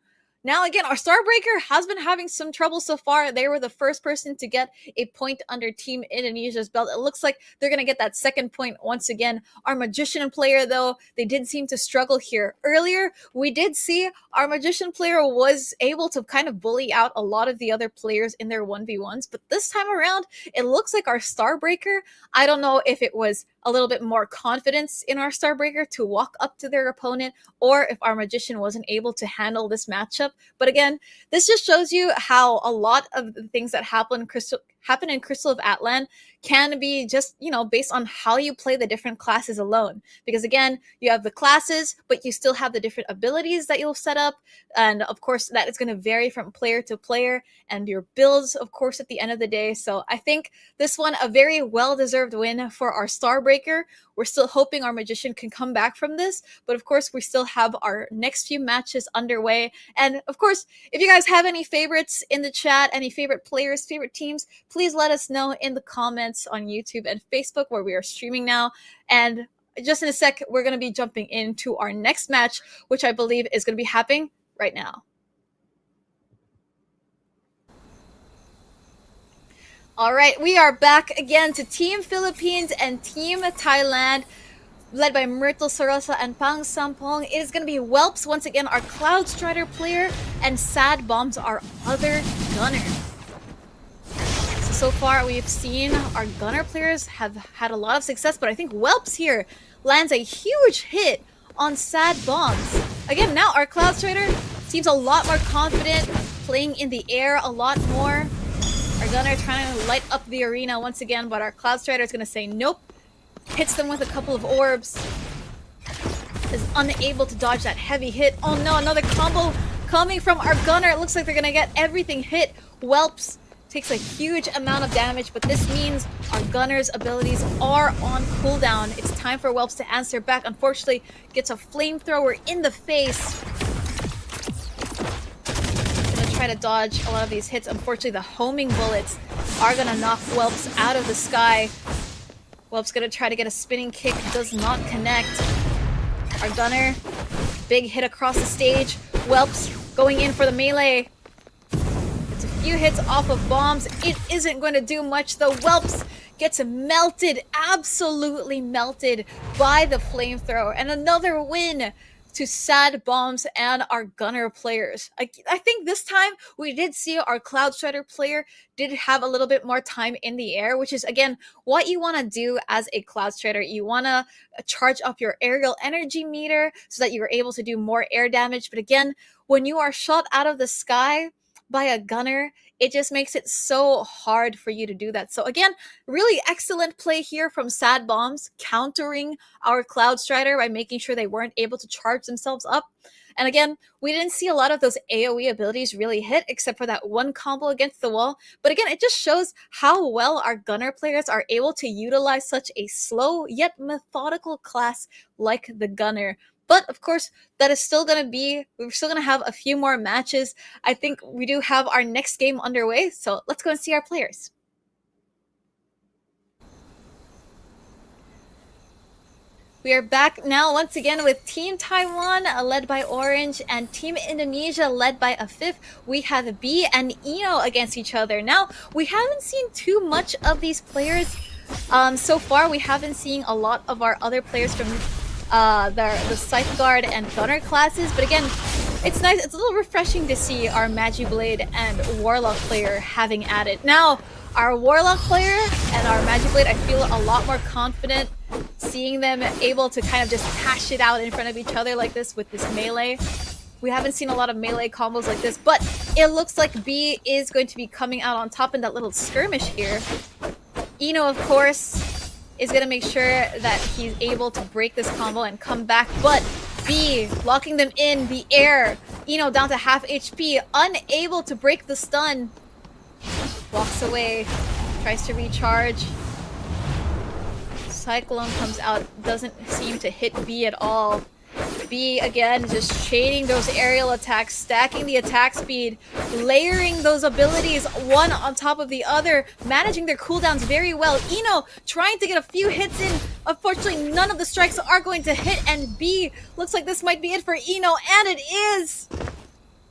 Speaker 1: Now again, our Starbreaker has been having some trouble so far. They were the first person to get a point under Team Indonesia's belt. It looks like they're going to get that second point once again. Our Magician player, though, they did seem to struggle here. Earlier, we did see our Magician player was able to kind of bully out a lot of the other players in their 1v1s, but this time around, it looks like our Starbreaker, I don't know if it was a little bit more confidence in our Starbreaker to walk up to their opponent, or if our Magician wasn't able to handle this matchup. But again, this just shows you how a lot of the things that happen in Crystal of Atlan can be just, based on how you play the different classes alone. Because again, you have the classes, but you still have the different abilities that you'll set up. And of course, that is going to vary from player to player, and your builds, of course, at the end of the day. So I think this one, a very well-deserved win for our Starbreaker. We're still hoping our Magician can come back from this, but of course, we still have our next few matches underway. And of course, if you guys have any favorites in the chat, any favorite players, favorite teams, please let us know in the comments on YouTube and Facebook, where we are streaming now. And just in a sec, we're going to be jumping into our next match, which I believe is going to be happening right now. All right, we are back again to Team Philippines and Team Thailand, led by Myrtle Sorosa and Pang Sampong. It is going to be Whelps, once again, our Cloud Strider player, and Sad Bombs, our other gunner. So far, we've seen our gunner players have had a lot of success, but I think Whelps here lands a huge hit on Sad Bombs. Again, now our Cloud Strider seems a lot more confident, playing in the air a lot more. Our gunner trying to light up the arena once again, but our Cloud Strider is going to say nope. Hits them with a couple of orbs. Is unable to dodge that heavy hit. Oh no, another combo coming from our gunner. It looks like they're going to get everything hit. Whelps takes a huge amount of damage, but this means our gunner's abilities are on cooldown. It's time for Whelps to answer back. Unfortunately, gets a flamethrower in the face. Try to dodge a lot of these hits. Unfortunately, the homing bullets are gonna knock Whelps out of the sky. Whelps gonna try to get a spinning kick, does not connect. Our gunner, big hit across the stage. Whelps going in for the melee. It's a few hits off of bombs. It isn't going to do much though. Whelps gets melted, absolutely melted by the flamethrower, and another win to Sad Bombs and our gunner players. I think this time we did see our Cloud Strider player did have a little bit more time in the air, which is, again, what you want to do as a Cloud Strider. You want to charge up your aerial energy meter so that you're able to do more air damage. But again, when you are shot out of the sky by a gunner, it just makes it so hard for you to do that. So again, really excellent play here from Sad Bombs, countering our Cloud Strider by making sure they weren't able to charge themselves up. And again, we didn't see a lot of those AoE abilities really hit, except for that one combo against the wall. But again, it just shows how well our gunner players are able to utilize such a slow yet methodical class like the gunner. But of course, that is still going to be, we're still going to have a few more matches. I think we do have our next game underway, so let's go and see our players. We are back now once again with Team Taiwan, led by Orange, and Team Indonesia, led by a fifth. We have B and Eno against each other. Now, we haven't seen too much of these players so far. We haven't seen a lot of our other players from the Scythe Guard and Gunner classes, but again, it's nice. It's a little refreshing to see our Magiblade and Warlock player having at it. Now, Our Warlock player and our Magic Blade, I feel a lot more confident seeing them able to kind of just cash it out in front of each other like this with this melee. We haven't seen a lot of melee combos like this, but it looks like B is going to be coming out on top in that little skirmish here. Eno, of course, is going to make sure that he's able to break this combo and come back, but B locking them in the air. Eno down to half HP, unable to break the stun. Walks away, tries to recharge. Cyclone comes out, doesn't seem to hit B at all. B, again, just chaining those aerial attacks, stacking the attack speed, layering those abilities one on top of the other, managing their cooldowns very well. Eno trying to get a few hits in. Unfortunately, none of the strikes are going to hit, and B looks like this might be it for Eno, and it is!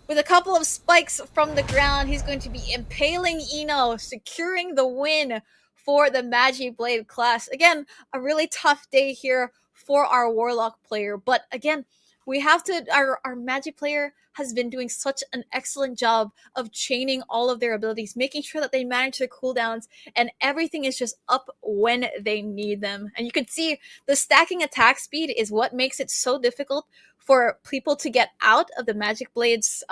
Speaker 1: With a couple of spikes from the ground, he's going to be impaling Eno, securing the win for the Magic Blade class. Again, a really tough day here for our Warlock player, but again, we have to, our Magic player has been doing such an excellent job of chaining all of their abilities, making sure that they manage their cooldowns, and everything is just up when they need them. And you can see the stacking attack speed is what makes it so difficult for people to get out of the Magic Blades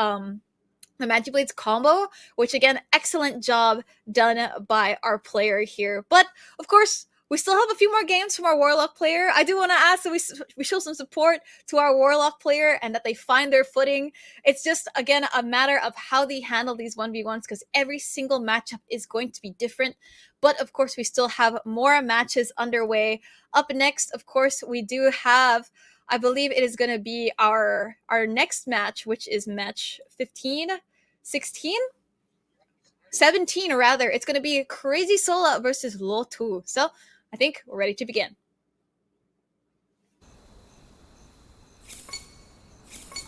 Speaker 1: combo, which again, excellent job done by our player here. But of course, we still have a few more games from our Warlock player. I do want to ask that we show some support to our Warlock player and that they find their footing. It's just, again, a matter of how they handle these 1v1s, because every single matchup is going to be different. But of course, we still have more matches underway. Up next, of course, we do have, I believe it is going to be our next match, which is match 15, 16? 17 rather. It's going to be Crazy Sola versus Lotu. So I think we're ready to begin.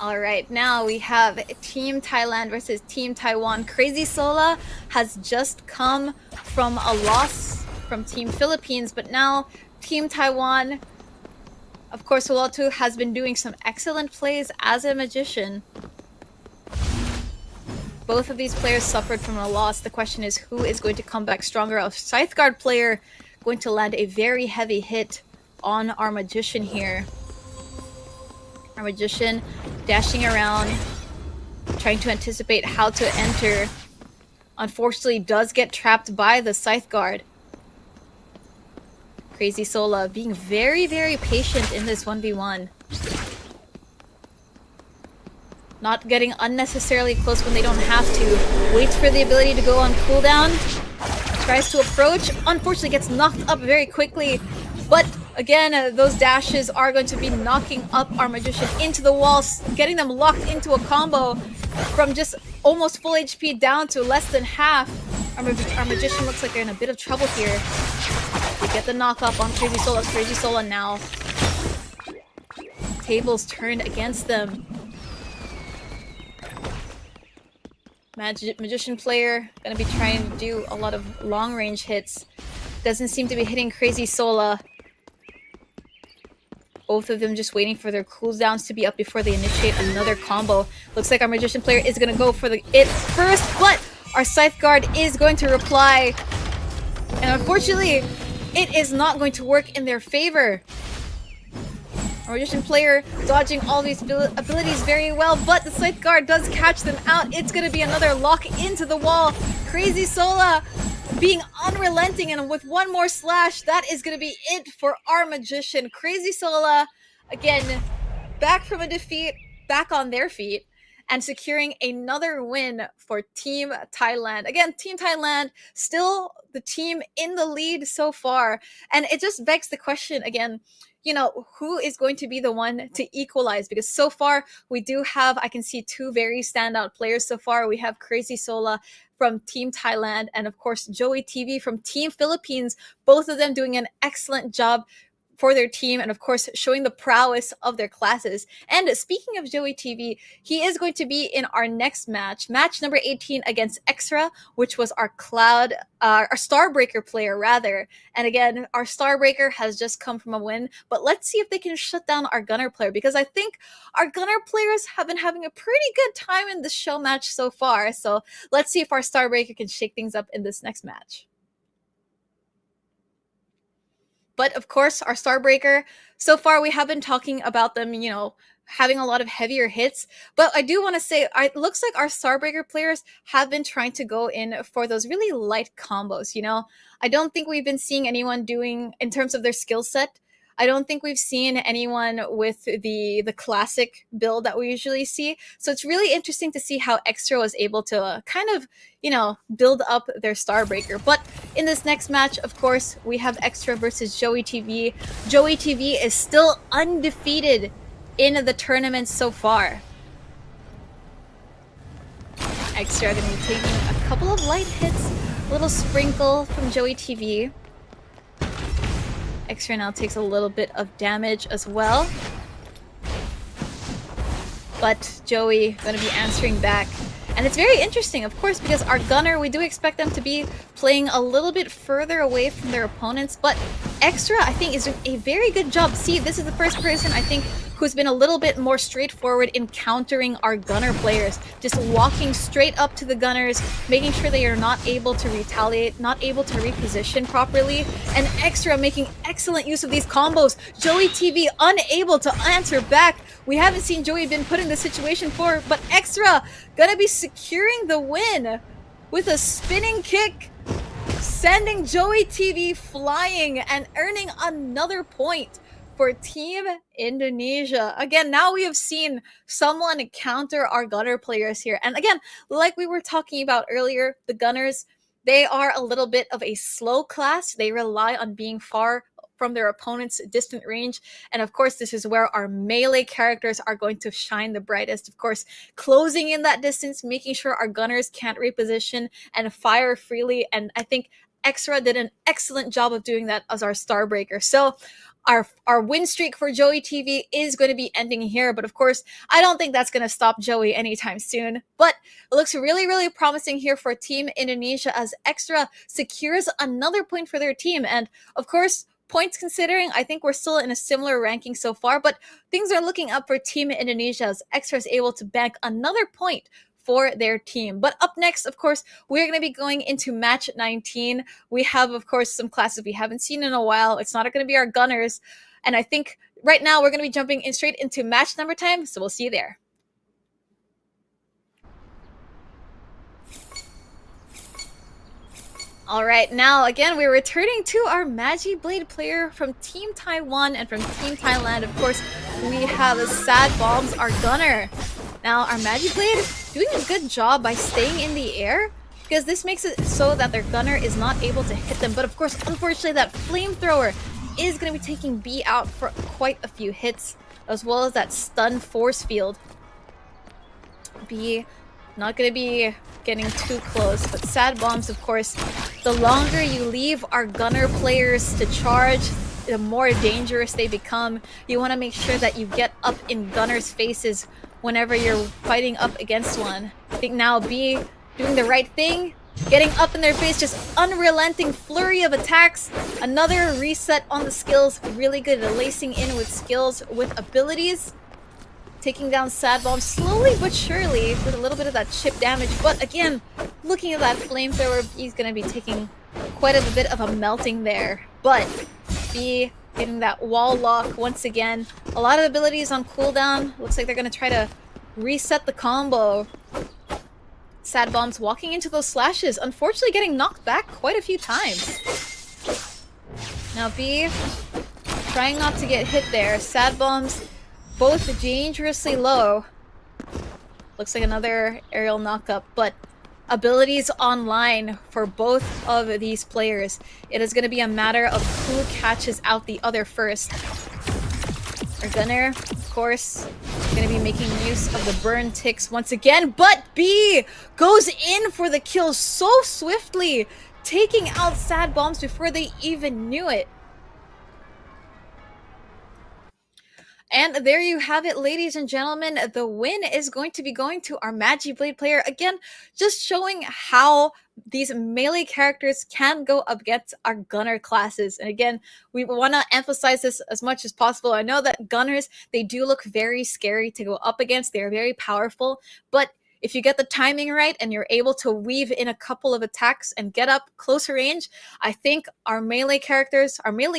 Speaker 1: All right, now we have Team Thailand versus Team Taiwan. Crazy Sola has just come from a loss from Team Philippines, but now Team Taiwan, of course, Lotu has been doing some excellent plays as a magician. Both of these players suffered from a loss. The question is, who is going to come back stronger? Our Scytheguard player going to land a very heavy hit on our Magician here. Our Magician dashing around, trying to anticipate how to enter. Unfortunately, does get trapped by the Scytheguard. Crazy Sola being very, very patient in this 1v1. Not getting unnecessarily close when they don't have to. Waits for the ability to go on cooldown. Tries to approach. Unfortunately gets knocked up very quickly. But again, those dashes are going to be knocking up our Magician into the walls, getting them locked into a combo from just almost full HP down to less than half. Our Magician looks like they're in a bit of trouble here. We get the knock up on Crazy Sola. Crazy Sola now. Tables turned against them. Magician player gonna be trying to do a lot of long range hits. Doesn't seem to be hitting Crazy Sola. Both of them just waiting for their cooldowns to be up before they initiate another combo. Looks like our Magician player is gonna go for it first, but our Scytheguard is going to reply. And unfortunately, it is not going to work in their favor. Our Magician player dodging all these abilities very well, but the Scytheguard does catch them out. It's going to be another lock into the wall. Crazy Sola being unrelenting, and with one more slash, that is going to be it for our Magician. Crazy Sola, again, back from a defeat, back on their feet, and securing another win for Team Thailand. Again, Team Thailand, still the team in the lead so far. And it just begs the question again, you know, who is going to be the one to equalize? Because so far we do have, I can see two very standout players so far. We have Crazy Sola from Team Thailand and of course Joey TV from Team Philippines. Both of them doing an excellent job for their team and of course showing the prowess of their classes. And speaking of Joey TV, he is going to be in our next match, match number 18 against Extra, which was our our Starbreaker player rather. And again, our Starbreaker has just come from a win, but let's see if they can shut down our Gunner player, because I think our Gunner players have been having a pretty good time in this show match so far. So let's see if our Starbreaker can shake things up in this next match. But of course, our Starbreaker, so far we have been talking about them, having a lot of heavier hits. But I do want to say, it looks like our Starbreaker players have been trying to go in for those really light combos. I don't think we've been seeing anyone doing, in terms of their skill set, I don't think we've seen anyone with the classic build that we usually see. So it's really interesting to see how Extra was able to kind of, build up their Starbreaker. But in this next match, of course, we have Extra versus Joey TV. Joey TV is still undefeated in the tournament so far. Extra going to be taking a couple of light hits, a little sprinkle from Joey TV. Extra now takes a little bit of damage as well. But Joey going to be answering back. And it's very interesting, of course, because our Gunner, we do expect them to be playing a little bit further away from their opponents. But Extra, I think, is doing a very good job. See, this is the first person, I think, who's been a little bit more straightforward in countering our Gunner players. Just walking straight up to the Gunners, making sure they are not able to retaliate, not able to reposition properly, and Extra making excellent use of these combos. Joey TV unable to answer back. We haven't seen Joey been put in this situation before, but Extra gonna be securing the win with a spinning kick, sending Joey TV flying and earning another point for Team Indonesia. Again, now we have seen someone counter our Gunner players here. And again, like we were talking about earlier, the Gunners, they are a little bit of a slow class. They rely on being far from their opponent's distant range. And of course, this is where our melee characters are going to shine the brightest. Of course, closing in that distance, making sure our Gunners can't reposition and fire freely. And I think Extra did an excellent job of doing that as our Starbreaker. So our win streak for Joey TV is going to be ending here, but of course, I don't think that's going to stop Joey anytime soon. But it looks really, really promising here for Team Indonesia as Extra secures another point for their team. And of course, points considering, I think we're still in a similar ranking so far, but things are looking up for Team Indonesia as Extra is able to bank another point for their team. But up next, of course, we're going to be going into match 19. We have, of course, some classes we haven't seen in a while. It's not going to be our Gunners. And I think right now we're going to be jumping in straight into match number time. So we'll see you there. All right, now again, we're returning to our Magi Blade player from Team Taiwan and from Team Thailand. Of course, we have Sad Bombs, our Gunner. Now, our Magi Blade doing a good job by staying in the air, because this makes it so that their Gunner is not able to hit them. But of course, unfortunately, that Flamethrower is going to be taking B out for quite a few hits, as well as that Stun Force Field. B not going to be getting too close, but Sad Bombs, of course, the longer you leave our Gunner players to charge, the more dangerous they become. You want to make sure that you get up in Gunners' faces whenever you're fighting up against one. I think now B doing the right thing, getting up in their face, just unrelenting flurry of attacks. Another reset on the skills, really good at lacing in with skills, with abilities. Taking down Sad Bomb slowly but surely with a little bit of that chip damage. But again, looking at that Flamethrower, he's going to be taking quite a bit of a melting there. But B getting that wall lock once again. A lot of abilities on cooldown. Looks like they're going to try to reset the combo. Sad Bombs walking into those slashes. Unfortunately getting knocked back quite a few times. Now B trying not to get hit there. Sad Bombs both dangerously low. Looks like another aerial knockup, but abilities online for both of these players. It is going to be a matter of who catches out the other first. Our Gunner, of course, going to be making use of the burn ticks once again, but B goes in for the kill so swiftly, taking out Sad Bombs before they even knew it. And there you have it, ladies and gentlemen. The win is going to be going to our Magi Blade player. Again, just showing how these melee characters can go up against our Gunner classes. And again, we want to emphasize this as much as possible. I know that Gunners, they do look very scary to go up against. They're very powerful. But if you get the timing right and you're able to weave in a couple of attacks and get up closer range, I think our melee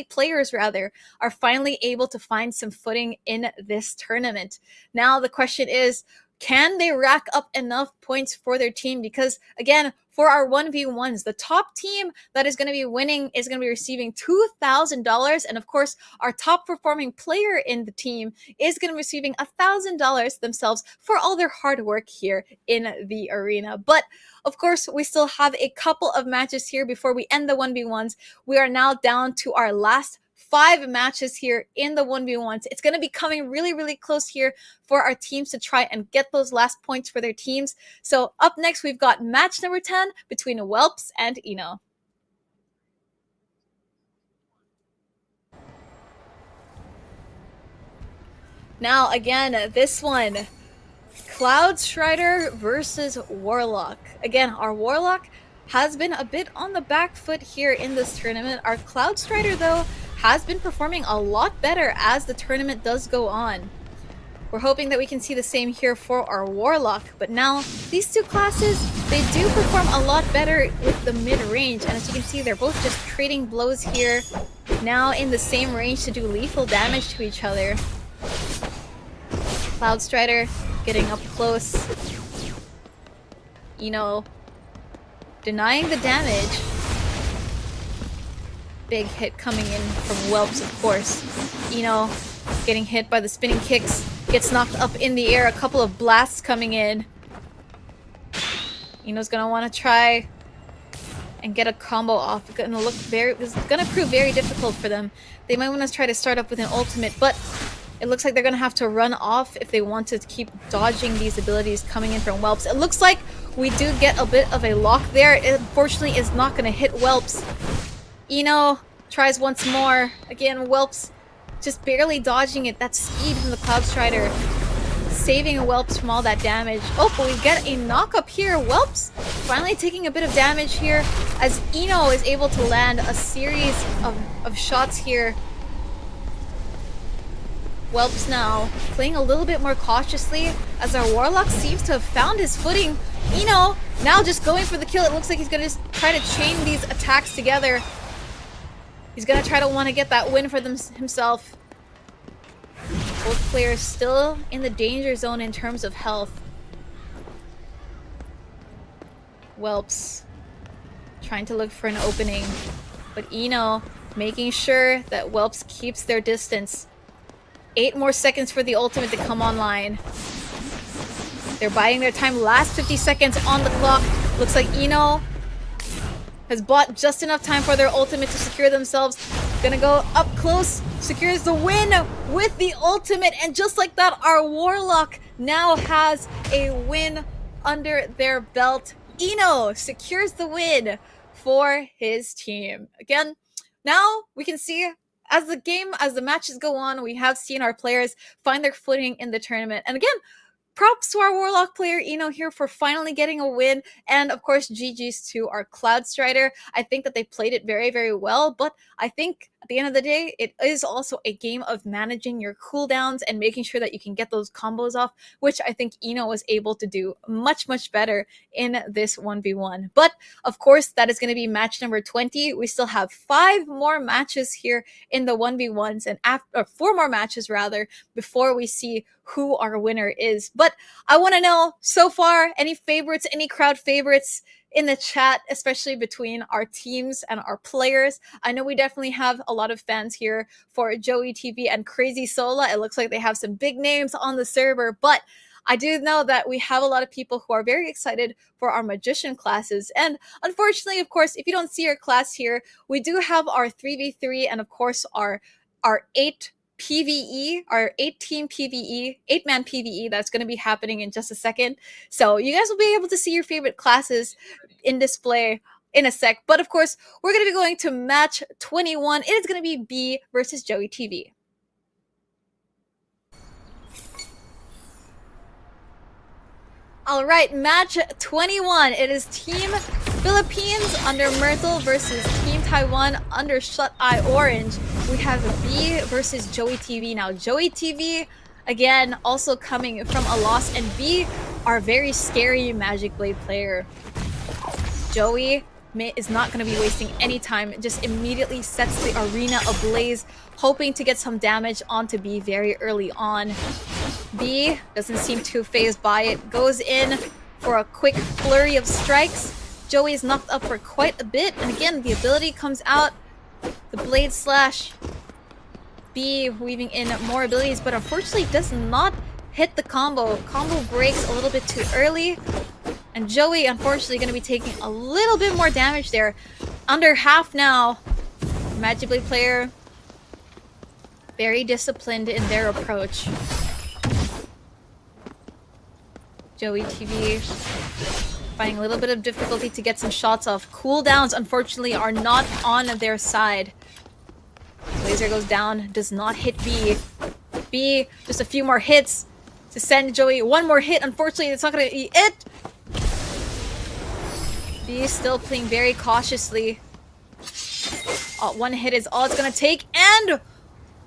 Speaker 1: players rather, are finally able to find some footing in this tournament. Now the question is, can they rack up enough points for their team? Because again, for our 1v1s, the top team that is going to be winning is going to be receiving $2,000. And of course, our top performing player in the team is going to be receiving $1,000 themselves for all their hard work here in the arena. But of course, we still have a couple of matches here before we end the 1v1s. We are now down to our last 5 matches here in the 1v1s. It's going to be coming really, really close here for our teams to try and get those last points for their teams. So up next, we've got match number 10 between Whelps and Eno. Now, again, this one, Cloud Strider versus Warlock. Again, our Warlock has been a bit on the back foot here in this tournament. Our Cloud Strider, though, has been performing a lot better as the tournament does go on. We're hoping that we can see the same here for our Warlock, but now these two classes, they do perform a lot better with the mid-range, and as you can see, they're both just trading blows here, now in the same range to do lethal damage to each other. Cloud Strider getting up close, denying the damage. Big hit coming in from Whelps, of course. Getting hit by the spinning kicks, gets knocked up in the air, a couple of blasts coming in. Eno's gonna want to try and get a combo off. It's gonna prove very difficult for them. They might want to try to start up with an ultimate, but it looks like they're gonna have to run off if they want to keep dodging these abilities coming in from Whelps. It looks like we do get a bit of a lock there. It unfortunately is not gonna hit Whelps. Eno tries once more. Again, Whelps just barely dodging it. That speed from the Cloud Strider saving Whelps from all that damage. Oh, but we get a knock up here. Whelps finally taking a bit of damage here as Eno is able to land a series of shots here. Whelps now playing a little bit more cautiously as our Warlock seems to have found his footing. Eno now just going for the kill. It looks like he's going to just try to chain these attacks together. He's going to try to want to get that win for himself. Both players still in the danger zone in terms of health. Whelps trying to look for an opening, but Eno making sure that Whelps keeps their distance. 8 more seconds for the ultimate to come online. They're biding their time. Last 50 seconds on the clock. Looks like Eno has bought just enough time for their ultimate to secure themselves. Gonna go up close, secures the win with the ultimate, and just like that, our Warlock now has a win under their belt. Eno secures the win for his team. Again, now we can see as the matches go on, we have seen our players find their footing in the tournament. And again, props to our Warlock player Eno here for finally getting a win, and of course GG's to our Cloud Strider. I think that they played it very, very well, but I think at the end of the day, it is also a game of managing your cooldowns and making sure that you can get those combos off, which I think Eno was able to do much, much better in this 1v1. But of course, that is going to be match number 20. We still have 5 more matches here in the 1v1s, and 4 more matches rather, before we see who our winner is. But I want to know, so far, any favorites, any crowd favorites in the chat, especially between our teams and our players. I know we definitely have a lot of fans here for Joey TV and Crazy Sola. It looks like they have some big names on the server, but I do know that we have a lot of people who are very excited for our Magician classes. And unfortunately, of course, if you don't see our class here, we do have our 3v3 and of course our 8 PvE, our 8-team PvE, 8-man PvE that's going to be happening in just a second. So you guys will be able to see your favorite classes in display in a sec. But of course, we're going to be going to match 21. It is going to be B versus Joey TV. All right, match 21. It is Team Philippines under Myrtle versus Team Taiwan under Shut Eye Orange. We have B versus Joey TV. Now, Joey TV, again, also coming from a loss, and B our very scary Magic Blade player. Joey is not going to be wasting any time. It just immediately sets the arena ablaze, hoping to get some damage onto B very early on. B doesn't seem too phased by it. Goes in for a quick flurry of strikes. Joey is knocked up for quite a bit. And again, the ability comes out. The Blade Slash. B weaving in more abilities, but unfortunately does not hit the combo. Combo breaks a little bit too early. And Joey, unfortunately, going to be taking a little bit more damage there. Under half now. Magic Blade player, very disciplined in their approach. Joey TV finding a little bit of difficulty to get some shots off. Cooldowns, unfortunately, are not on their side. Laser goes down, does not hit B. B, just a few more hits to send Joey one more hit. Unfortunately, it's not going to be it. B is still playing very cautiously. One hit is all it's going to take. And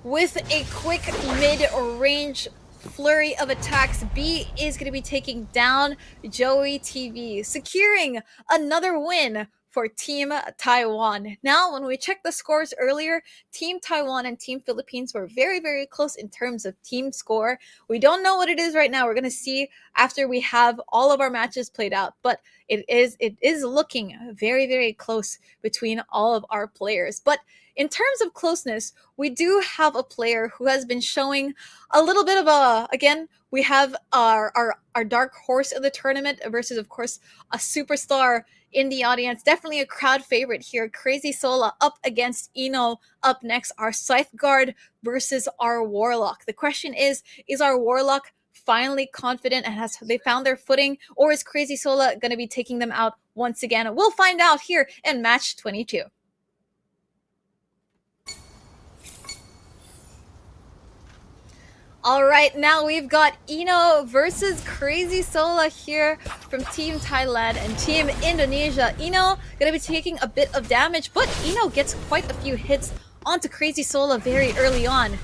Speaker 1: with a quick mid-range flurry of attacks, B is going to be taking down Joey TV, securing another win for Team Taiwan. Now, when we checked the scores earlier, Team Taiwan and Team Philippines were very, very close in terms of team score. We don't know what it is right now. We're going to see after we have all of our matches played out, but it is looking very, very close between all of our players. But in terms of closeness, we do have a player who has been showing a little bit of a, again, we have our dark horse in the tournament versus, of course, a superstar in the audience. Definitely a crowd favorite here. Crazy Sola up against Ino. Up next, our Scythe Guard versus our Warlock. The question is our Warlock finally confident and has they found their footing, or is Crazy Sola going to be taking them out once again? We'll find out here in match 22. All right, now we've got Ino versus Crazy Sola here from Team Thailand and Team Indonesia. Ino gonna be taking a bit of damage, but Ino gets quite a few hits onto Crazy Sola very early on.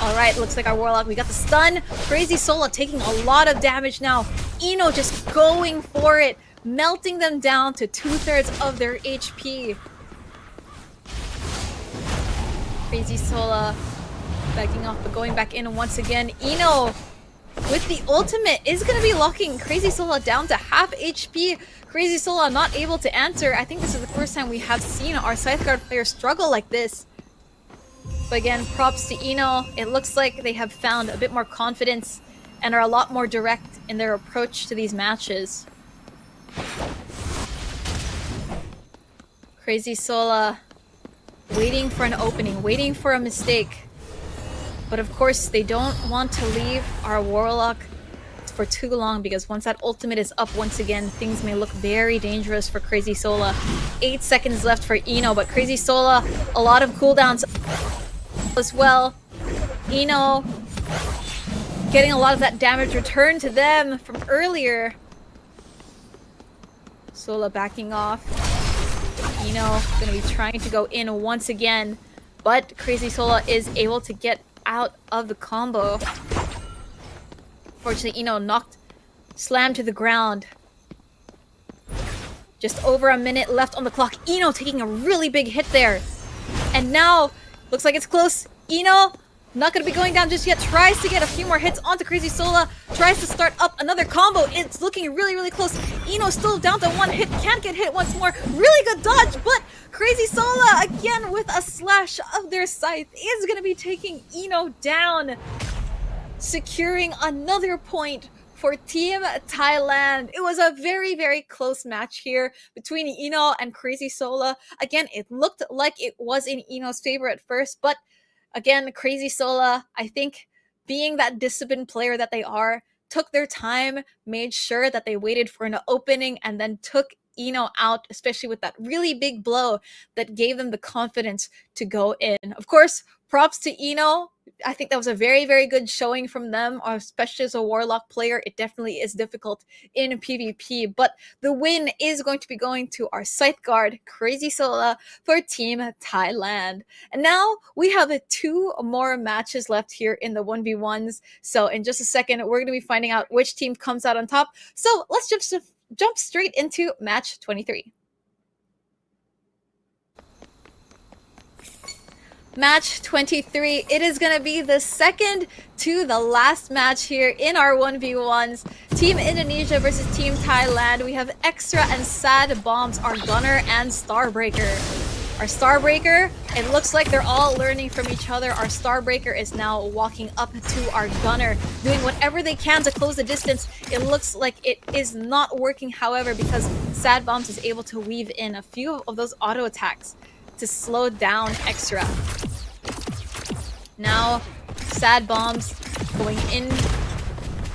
Speaker 1: All right, looks like our Warlock, we got the stun. Crazy Sola taking a lot of damage now. Ino just going for it, melting them down to 2/3 of their HP. Crazy Sola backing off, but going back in once again. Ino, with the ultimate, is going to be locking Crazy Sola down to half HP. Crazy Sola not able to answer. I think this is the first time we have seen our Scythe Guard player struggle like this. But again, props to Ino. It looks like they have found a bit more confidence and are a lot more direct in their approach to these matches. Crazy Sola waiting for an opening, waiting for a mistake. But of course, they don't want to leave our Warlock for too long, because once that ultimate is up once again, things may look very dangerous for Crazy Sola. 8 seconds left for Ino, but Crazy Sola, a lot of cooldowns as well. Ino getting a lot of that damage returned to them from earlier. Sola backing off. Ino gonna be trying to go in once again, but Crazy Sola is able to get out of the combo. Fortunately, Ino slammed to the ground. Just over a minute left on the clock. Ino taking a really big hit there. And now, looks like it's close. Ino, not going to be going down just yet. Tries to get a few more hits onto Crazy Sola. Tries to start up another combo. It's looking really, really close. Ino still down to one hit. Can't get hit once more. Really good dodge, but Crazy Sola, again with a slash of their scythe, is going to be taking Ino down. Securing another point for Team Thailand. It was a very, very close match here between Ino and Crazy Sola. Again, it looked like it was in Ino's favor at first, but again, Crazy Sola, I think, being that disciplined player that they are, took their time, made sure that they waited for an opening, and then took Ino out, especially with that really big blow that gave them the confidence to go in. Of course, props to Ino, I think that was a very, very good showing from them, especially as a Warlock player. It definitely is difficult in PvP, but the win is going to be going to our Scythe Guard, Crazy Sola, for Team Thailand. And now we have 2 more matches left here in the 1v1s. So in just a second, we're going to be finding out which team comes out on top. So let's just jump straight into match 23. Match 23, it is going to be the second to the last match here in our 1v1s. Team Indonesia versus Team Thailand. We have Extra and Sad Bombs, our Gunner and Starbreaker. Our Starbreaker, it looks like they're all learning from each other. Our Starbreaker is now walking up to our Gunner, doing whatever they can to close the distance. It looks like it is not working, however, because Sad Bombs is able to weave in a few of those auto attacks to slow down Extra. Now, Sad Bombs going in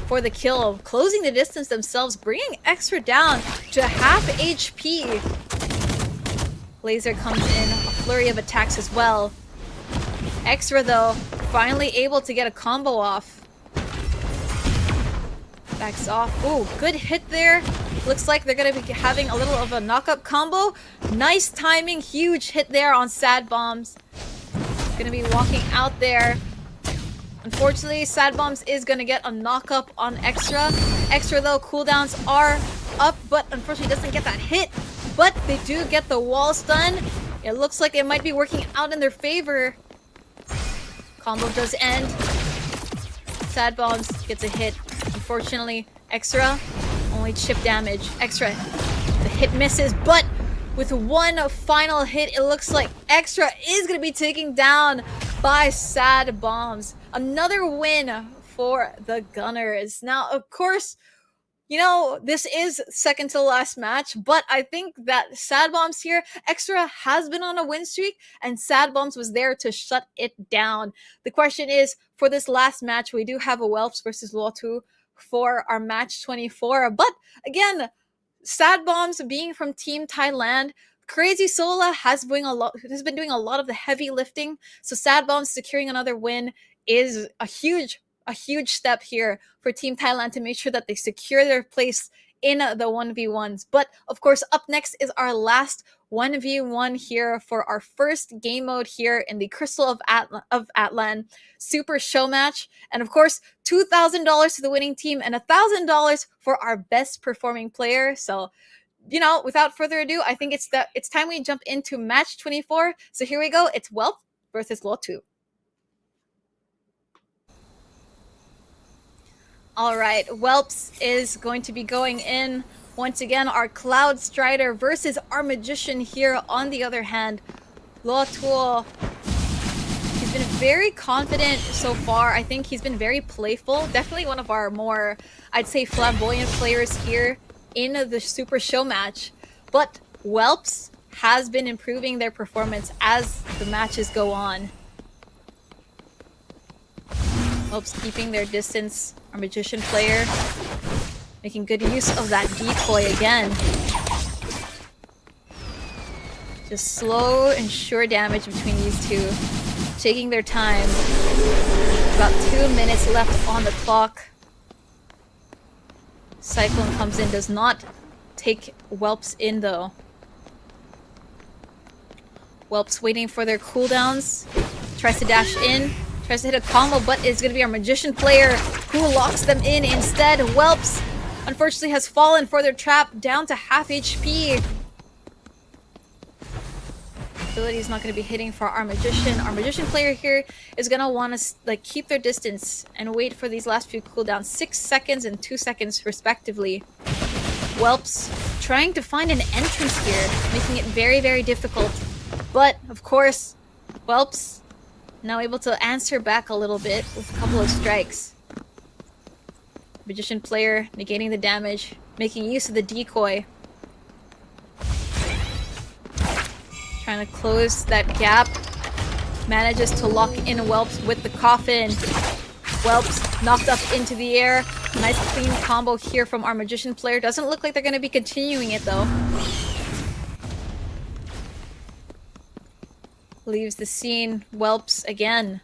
Speaker 1: for the kill, closing the distance themselves, bringing Extra down to half HP. Laser comes in, a flurry of attacks as well. Extra, though, finally able to get a combo off. Backs off. Ooh, good hit there. Looks like they're going to be having a little of a knock-up combo. Nice timing, huge hit there on Sad Bombs. Going to be walking out there. Unfortunately, Sad Bombs is going to get a knock-up on Extra. Extra, though, cooldowns are up, but unfortunately doesn't get that hit. But they do get the wall stun. It looks like it might be working out in their favor. Combo does end. Sad Bombs gets a hit. Unfortunately, Extra only chip damage. Extra, the hit misses, but with one final hit, it looks like Extra is going to be taken down by Sad Bombs. Another win for the Gunners. Now, of course, you know, this is second to last match, but I think that Sad Bombs here, Extra has been on a win streak, and Sad Bombs was there to shut it down. The question is, for this last match, we do have a Whelps versus Lotu for our match 24, but again, Sad Bombs being from Team Thailand, Crazy Sola has been doing a lot of the heavy lifting, so Sad Bombs securing another win is a huge step here for Team Thailand to make sure that they secure their place in the 1v1s. But of course, up next is our last 1v1 here for our first game mode here in the Crystal of Atlan Super Showmatch. And of course, $2,000 to the winning team and $1,000 for our best performing player. So, you know, without further ado, I think it's time we jump into match 24. So here we go. It's Whelp versus Lotu. All right, Whelps is going to be going in. Once again, our Cloud Strider versus our Magician here. On the other hand, Lotu, he's been very confident so far. I think he's been very playful. Definitely one of our more, I'd say, flamboyant players here in the Super Showmatch. But Whelps has been improving their performance as the matches go on. Whelps keeping their distance. Our Magician player making good use of that decoy again. Just slow and sure damage between these two. Taking their time. About 2 minutes left on the clock. Cyclone comes in, does not take Whelps in though. Whelps waiting for their cooldowns. Tries to dash in. Tries to hit a combo, but it's going to be our Magician player who locks them in instead. Whelps, unfortunately, has fallen for their trap, down to half HP. Ability is not going to be hitting for our Magician. Our Magician player here is going to want to keep their distance and wait for these last few cooldowns. 6 seconds and 2 seconds, respectively. Whelps trying to find an entrance here, making it very, very difficult. But, of course, Whelps now able to answer back a little bit with a couple of strikes. Magician player negating the damage, making use of the decoy. Trying to close that gap. Manages to lock in Whelps with the coffin. Whelps knocked up into the air. Nice clean combo here from our Magician player. Doesn't look like they're going to be continuing it though. Leaves the scene. Whelps again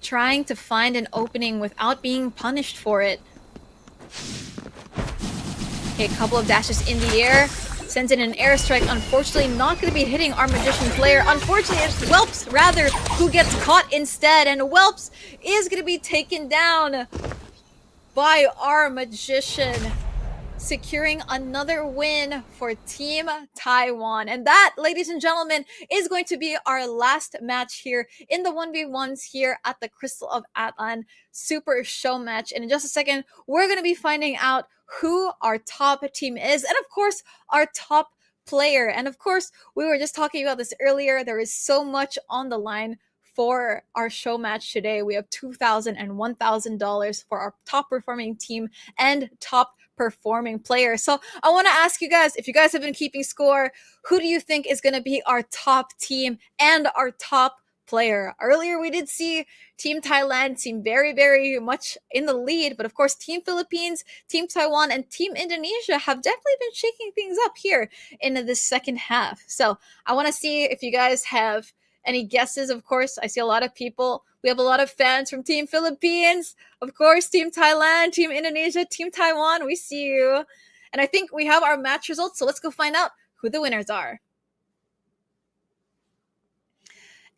Speaker 1: trying to find an opening without being punished for it. Okay, a couple of dashes in the air. Sends in an airstrike. Unfortunately, not going to be hitting our Magician player. Unfortunately, it's Whelps, rather, who gets caught instead. And Whelps is going to be taken down by our Magician, securing another win for Team Taiwan. And that, ladies and gentlemen, is going to be our last match here in the 1v1s here at the Crystal of Atlan Super Showmatch. And in just a second, we're going to be finding out who our top team is, and of course, our top player. And of course, we were just talking about this earlier. There is so much on the line for our show match today. We have $2,000 and $1,000 for our top performing team and top performing player. So I want to ask you guys, if you guys have been keeping score, who do you think is going to be our top team and our top player? Earlier, we did see Team Thailand seem very, very much in the lead, but of course, Team Philippines, Team Taiwan, and Team Indonesia have definitely been shaking things up here in the second half. So I want to see if you guys have any guesses. Of course, I see a lot of people. We have a lot of fans from Team Philippines, of course, Team Thailand, Team Indonesia, Team Taiwan. We see you. And I think we have our match results, so let's go find out who the winners are.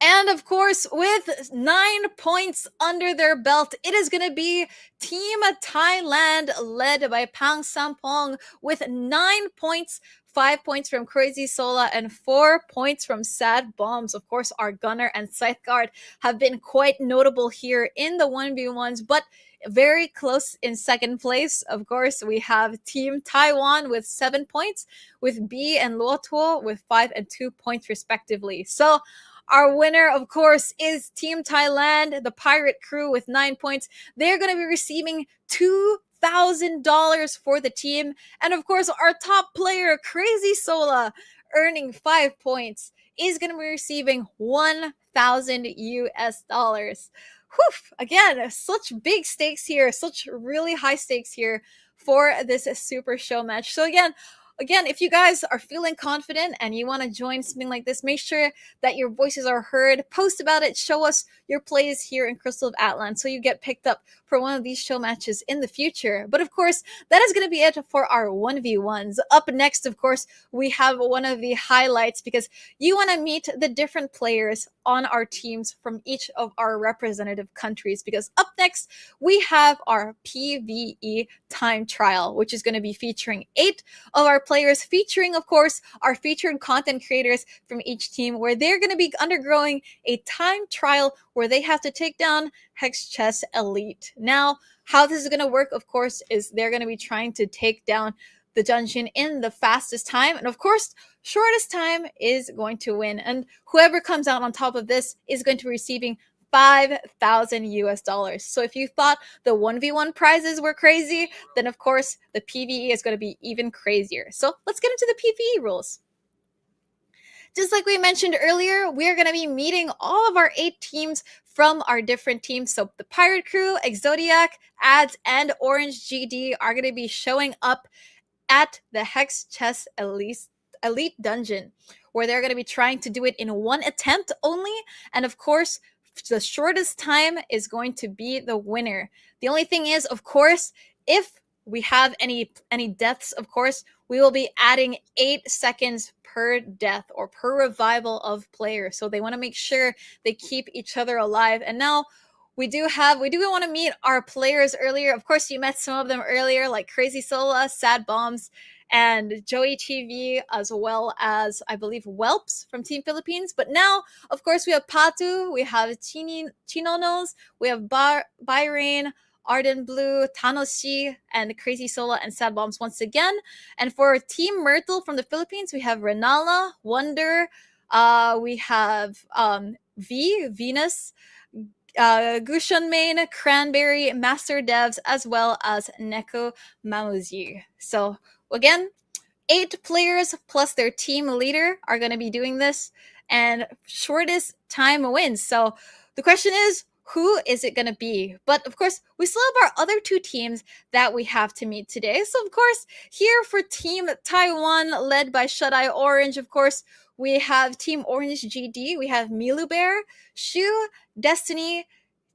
Speaker 1: And of course, with 9 points under their belt, it is going to be Team Thailand, led by Pang Sampong, with 9 points. 5 points from Crazy Sola and 4 points from Sad Bombs. Of course, our Gunner and Scythe Guard have been quite notable here in the 1v1s, but very close in second place. Of course, we have Team Taiwan with 7 points, with B and Luotuo with 5 and 2 points respectively. So our winner, of course, is Team Thailand, the Pirate Crew, with 9 points. They're going to be receiving $2,000 for the team. And of course, our top player, Crazy Sola, earning 5 points, is going to be receiving $1,000. Whew! Again, such big stakes here, such really high stakes here for this super show match. So again, if you guys are feeling confident and you want to join something like this, make sure that your voices are heard. Post about it. Show us your plays here in Crystal of Atlan so you get picked up for one of these show matches in the future. But of course, that is going to be it for our 1v1s. Up next, of course, we have one of the highlights, because you want to meet the different players on our teams from each of our representative countries. Because up next, we have our PvE time trial, which is going to be featuring 8 of our players, featuring, of course, our featured content creators from each team, where they're going to be undergoing a time trial where they have to take down HexChess Elite. Now, how this is going to work, of course, is they're going to be trying to take down the dungeon in the fastest time. And of course, shortest time is going to win. And whoever comes out on top of this is going to be receiving $5,000. So if you thought the 1v1 prizes were crazy, then of course the PvE is going to be even crazier. So let's get into the PvE rules. Just like we mentioned earlier, we're going to be meeting all of our 8 teams from our different teams. So the Pirate Crew, Exodiac, Ads, and Orange GD are going to be showing up at the HexChess Elite Dungeon, where they're going to be trying to do it in one attempt only. And of course, the shortest time is going to be the winner. The only thing is, of course, if we have any deaths, of course, we will be adding 8 seconds per death or per revival of players. So they want to make sure they keep each other alive. And now we do want to meet our players earlier. Of course, you met some of them earlier, like Crazy Sola, Sad Bombs, and Joey TV, as well as, I believe, Whelps from Team Philippines. But now, of course, we have Patu, we have Chinonos, we have Byrain, Arden Blue, Tanoshi, and Crazy Sola and Sad Bombs once again. And for Team Myrtle from the Philippines, we have Renala, Wonder, we have Venus, Gushun Main, Cranberry, Master Devs, as well as Neko Mamuji. So again, 8 players plus their team leader are going to be doing this, and shortest time wins. So the question is, who is it going to be? But of course, we still have our other 2 teams that we have to meet today. So of course, here for Team Taiwan, led by Shut-Eye Orange, of course, we have Team Orange GD. We have Milu Bear, Shu, Destiny,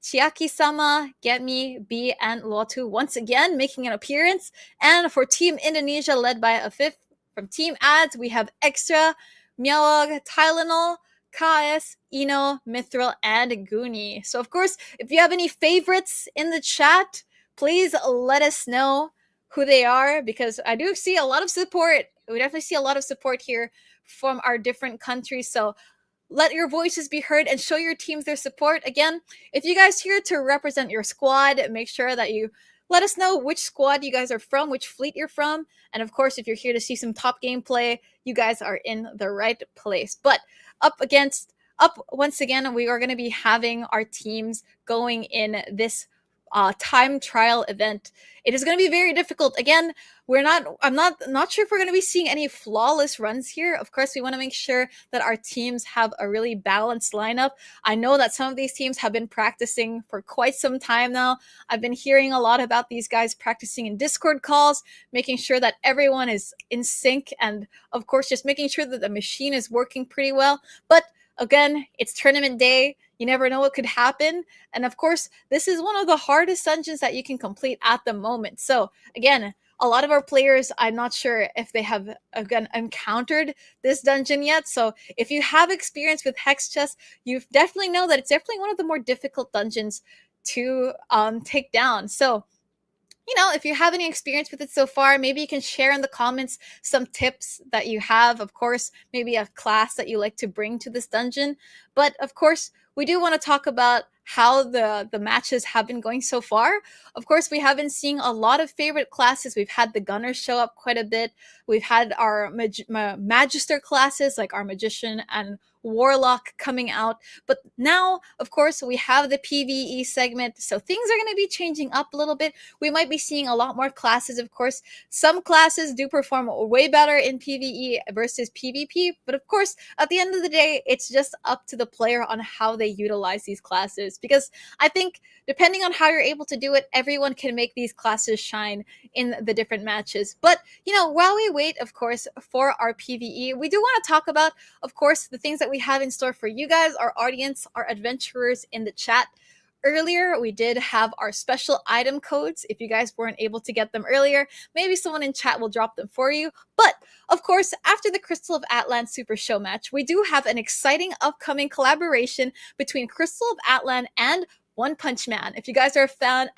Speaker 1: Chiaki-sama, Get Me, B, and Lotu once again making an appearance. And for Team Indonesia, led by a fifth from Team Ads, we have Extra, Myawag, Tylenol, KS, Ino, Mithril, and Goonie. So, of course, if you have any favorites in the chat, please let us know who they are, because I do see a lot of support. We definitely see a lot of support here from our different countries. So let your voices be heard and show your teams their support. Again, if you guys here to represent your squad, make sure that you let us know which squad you guys are from, which fleet you're from. And of course, if you're here to see some top gameplay, you guys are in the right place. But up once again, we are going to be having our teams going in this time trial event. It is going to be very difficult. Again, I'm not sure if we're going to be seeing any flawless runs here. Of course, we want to make sure that our teams have a really balanced lineup. I know that some of these teams have been practicing for quite some time now. I've been hearing a lot about these guys practicing in Discord calls, making sure that everyone is in sync, and of course, just making sure that the machine is working pretty well. But again, it's tournament day. You never know what could happen. And of course, this is one of the hardest dungeons that you can complete at the moment. So again, a lot of our players, I'm not sure if they have, again, encountered this dungeon yet. So if you have experience with HexChess, you definitely know that it's definitely one of the more difficult dungeons to take down. So, you know, if you have any experience with it so far, maybe you can share in the comments some tips that you have. Of course, maybe a class that you like to bring to this dungeon. But of course, we do want to talk about how the matches have been going so far. Of course, we have been seeing a lot of favorite classes. We've had the gunners show up quite a bit. We've had our magister classes like our magician and warlock coming out. But now, of course, we have the PvE segment. So things are going to be changing up a little bit. We might be seeing a lot more classes, of course. Some classes do perform way better in PvE versus PvP. But of course, at the end of the day, it's just up to the player on how they utilize these classes. Because I think depending on how you're able to do it, everyone can make these classes shine in the different matches. But, you know, while we wait, of course, for our PvE, we do want to talk about, of course, the things that we have in store for you guys, our audience, our adventurers in the chat. Earlier, we did have our special item codes. If you guys weren't able to get them earlier, maybe someone in chat will drop them for you. But, of course, after the Crystal of Atlan Super Showmatch, we do have an exciting upcoming collaboration between Crystal of Atlan and One Punch Man. If you guys are a fan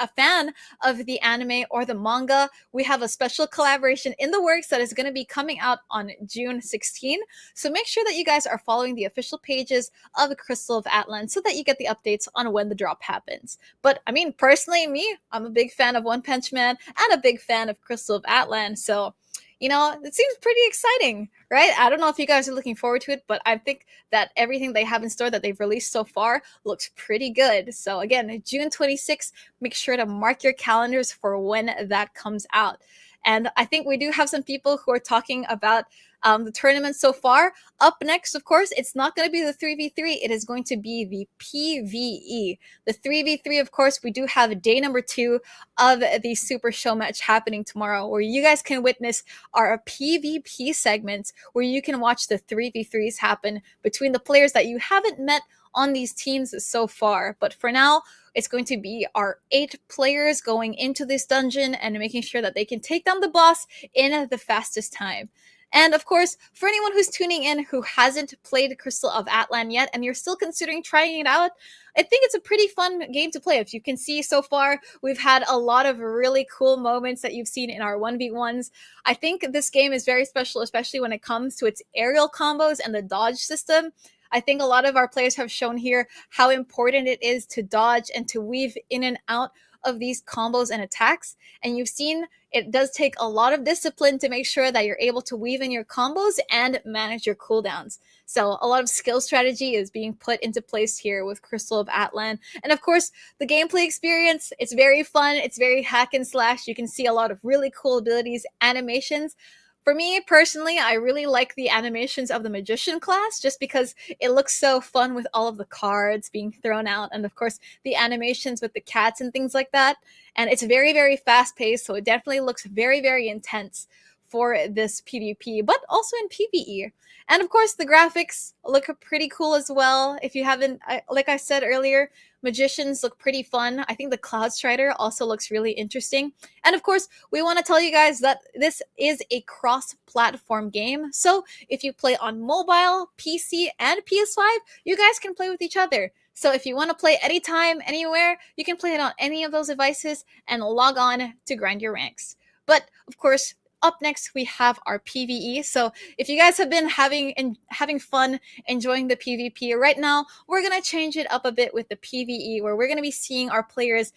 Speaker 1: of the anime or the manga, we have a special collaboration in the works that is going to be coming out on June 16. So make sure that you guys are following the official pages of Crystal of Atlan so that you get the updates on when the drop happens. But I mean, personally, I'm a big fan of One Punch Man and a big fan of Crystal of Atlan. So, you know, it seems pretty exciting, right? I don't know if you guys are looking forward to it, but I think that everything they have in store that they've released so far looks pretty good. So again, June 26th, make sure to mark your calendars for when that comes out. And I think we do have some people who are talking about the tournament so far. Up next, of course, it's not going to be the 3v3. It is going to be the PvE. The 3v3, of course, we do have day number 2 of the Super Showmatch happening tomorrow, where you guys can witness our PvP segments, where you can watch the 3v3s happen between the players that you haven't met on these teams so far. But for now, it's going to be our 8 players going into this dungeon and making sure that they can take down the boss in the fastest time. And of course, for anyone who's tuning in who hasn't played Crystal of Atlan yet and you're still considering trying it out, I think it's a pretty fun game to play. If you can see so far, we've had a lot of really cool moments that you've seen in our 1v1s. I think this game is very special, especially when it comes to its aerial combos and the dodge system. I think a lot of our players have shown here how important it is to dodge and to weave in and out of these combos and attacks. And you've seen it does take a lot of discipline to make sure that you're able to weave in your combos and manage your cooldowns. So a lot of skill strategy is being put into place here with Crystal of Atlan. And of course, the gameplay experience, it's very fun. It's very hack and slash. You can see a lot of really cool abilities, animations. For me, personally, I really like the animations of the Magician class just because it looks so fun with all of the cards being thrown out and, of course, the animations with the cats and things like that. And it's very, very fast-paced, so it definitely looks very, very intense for this PvP, but also in PvE. And, of course, the graphics look pretty cool as well. If you haven't, like I said earlier, Magicians look pretty fun. I think the Cloud Strider also looks really interesting. And of course, we want to tell you guys that this is a cross-platform game. So if you play on mobile, PC, and PS5, you guys can play with each other. So if you want to play anytime, anywhere, you can play it on any of those devices and log on to grind your ranks. But of course, up next we have our PvE. So if you guys have been having fun enjoying the PvP, right now we're gonna change it up a bit with the PvE, where we're gonna be seeing our players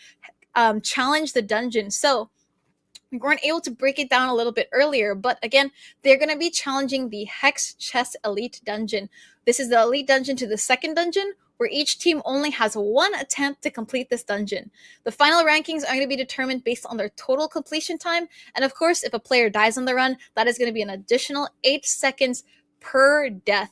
Speaker 1: challenge the dungeon. So we weren't able to break it down a little bit earlier, but again, they're going to be challenging the HexChess Elite Dungeon. This is the Elite Dungeon to the second dungeon, where each team only has one attempt to complete this dungeon. The final rankings are going to be determined based on their total completion time, and of course, if a player dies on the run, that is going to be an additional 8 seconds per death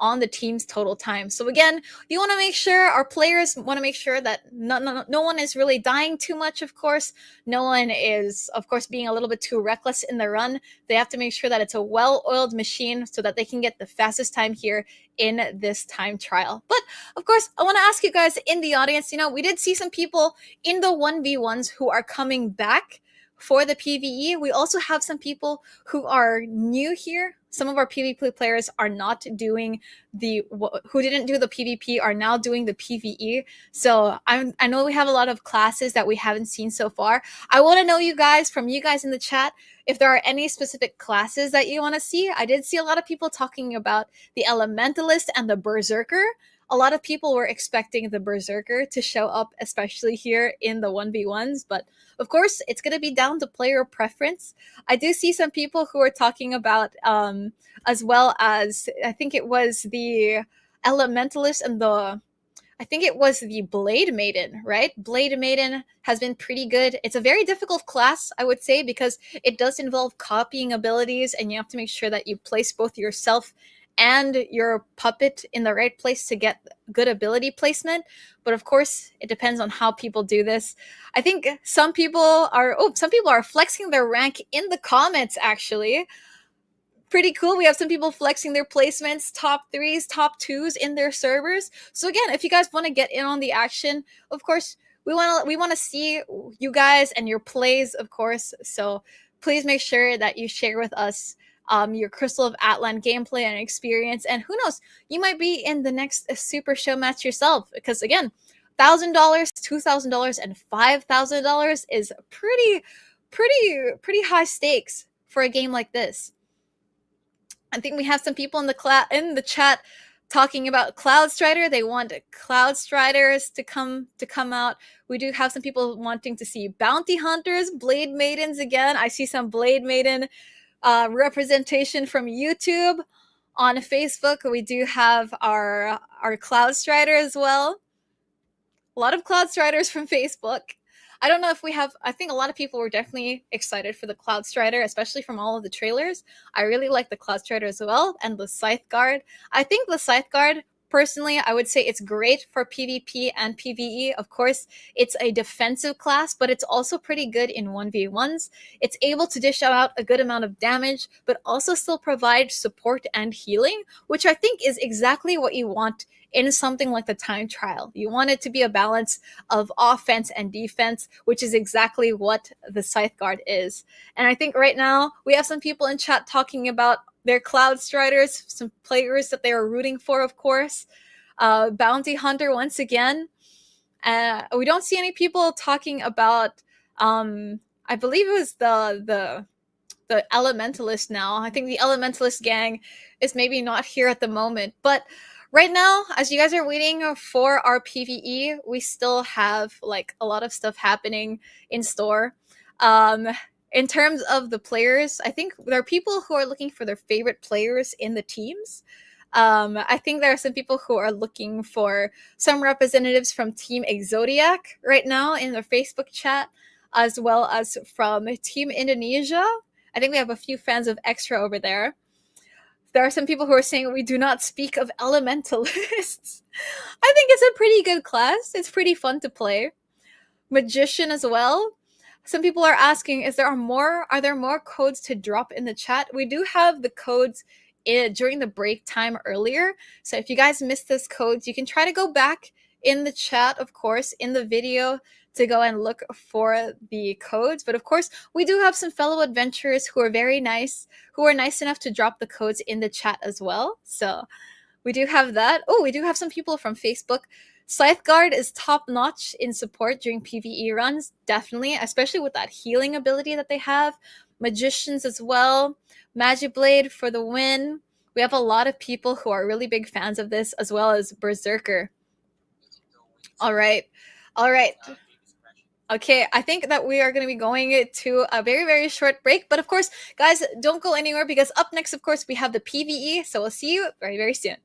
Speaker 1: on the team's total time. So again, you want to make sure, our players want to make sure that no one is really dying too much, of course. No one is, of course, being a little bit too reckless in the run. They have to make sure that it's a well-oiled machine so that they can get the fastest time here in this time trial. But of course, I want to ask you guys in the audience, we did see some people in the 1v1s who are coming back for the PvE. We also have some people who are new here. Some of our PvP players are not doing who didn't do the PvP are now doing the PvE. So I know we have a lot of classes that we haven't seen so far. I want to know from you guys in the chat, if there are any specific classes that you want to see. I did see a lot of people talking about the Elementalist and the Berserker. A lot of people were expecting the Berserker to show up, especially here in the 1v1s, but of course, it's going to be down to player preference. I do see some people who are talking about, as well as, I think it was the Elementalist and I think it was the Blade Maiden, right? Blade Maiden has been pretty good. It's a very difficult class, I would say, because it does involve copying abilities, and you have to make sure that you place both yourself and your puppet in the right place to get good ability placement. But of course, it depends on how people do this. I think some people are flexing their rank in the comments, actually. Pretty cool. We have some people flexing their placements, top 3s, top 2s in their servers. So again, if you guys want to get in on the action, of course, we want to see you guys and your plays, of course. So please make sure that you share with us your Crystal of Atlan gameplay and experience. And who knows, you might be in the next Super Show match yourself. Because again, $1,000, $2,000, and $5,000 is pretty high stakes for a game like this. I think we have some people in the chat talking about Cloud Strider. They want Cloud Striders to come out. We do have some people wanting to see Bounty Hunters, Blade Maidens again. I see some Blade Maiden representation from YouTube. On Facebook, we do have our Cloud Strider as well. A lot of Cloud Striders from Facebook. I don't know if I think a lot of people were definitely excited for the Cloud Strider, especially from all of the trailers. I really like the Cloud Strider as well, and the Scythe Guard. I think the Scythe Guard, personally, I would say it's great for PvP and PvE. Of course, it's a defensive class, but it's also pretty good in 1v1s. It's able to dish out a good amount of damage, but also still provide support and healing, which I think is exactly what you want in something like the time trial. You want it to be a balance of offense and defense, which is exactly what the Scythe Guard is. And I think right now we have some people in chat talking about their Cloud Striders, some players that they are rooting for, of course. Bounty Hunter once again. We don't see any people talking about, I believe it was the Elementalist now. I think the Elementalist gang is maybe not here at the moment, but right now, as you guys are waiting for our PvE, we still have like a lot of stuff happening in store. In terms of the players, I think there are people who are looking for their favorite players in the teams. I think there are some people who are looking for some representatives from Team Exodiac right now in their Facebook chat, as well as from Team Indonesia. I think we have a few fans of Extra over there. There are some people who are saying we do not speak of Elementalists. I think it's a pretty good class. It's pretty fun to play. Magician as well. Some people are asking, are there more codes to drop in the chat? We do have the codes during the break time earlier. So if you guys missed those codes, you can try to go back in the chat, of course, in the video to go and look for the codes. But of course, we do have some fellow adventurers who are very nice, who are nice enough to drop the codes in the chat as well. So we do have that. Oh, we do have some people from Facebook. Scytheguard is top notch in support during PvE runs, definitely, especially with that healing ability that they have. Magicians as well. Magiblade for the win. We have a lot of people who are really big fans of this, as well as Berserker. All right. All right. Okay, I think that we are going to be going to a very, very short break. But of course, guys, don't go anywhere because up next, of course, we have the PvE. So we'll see you very, very soon.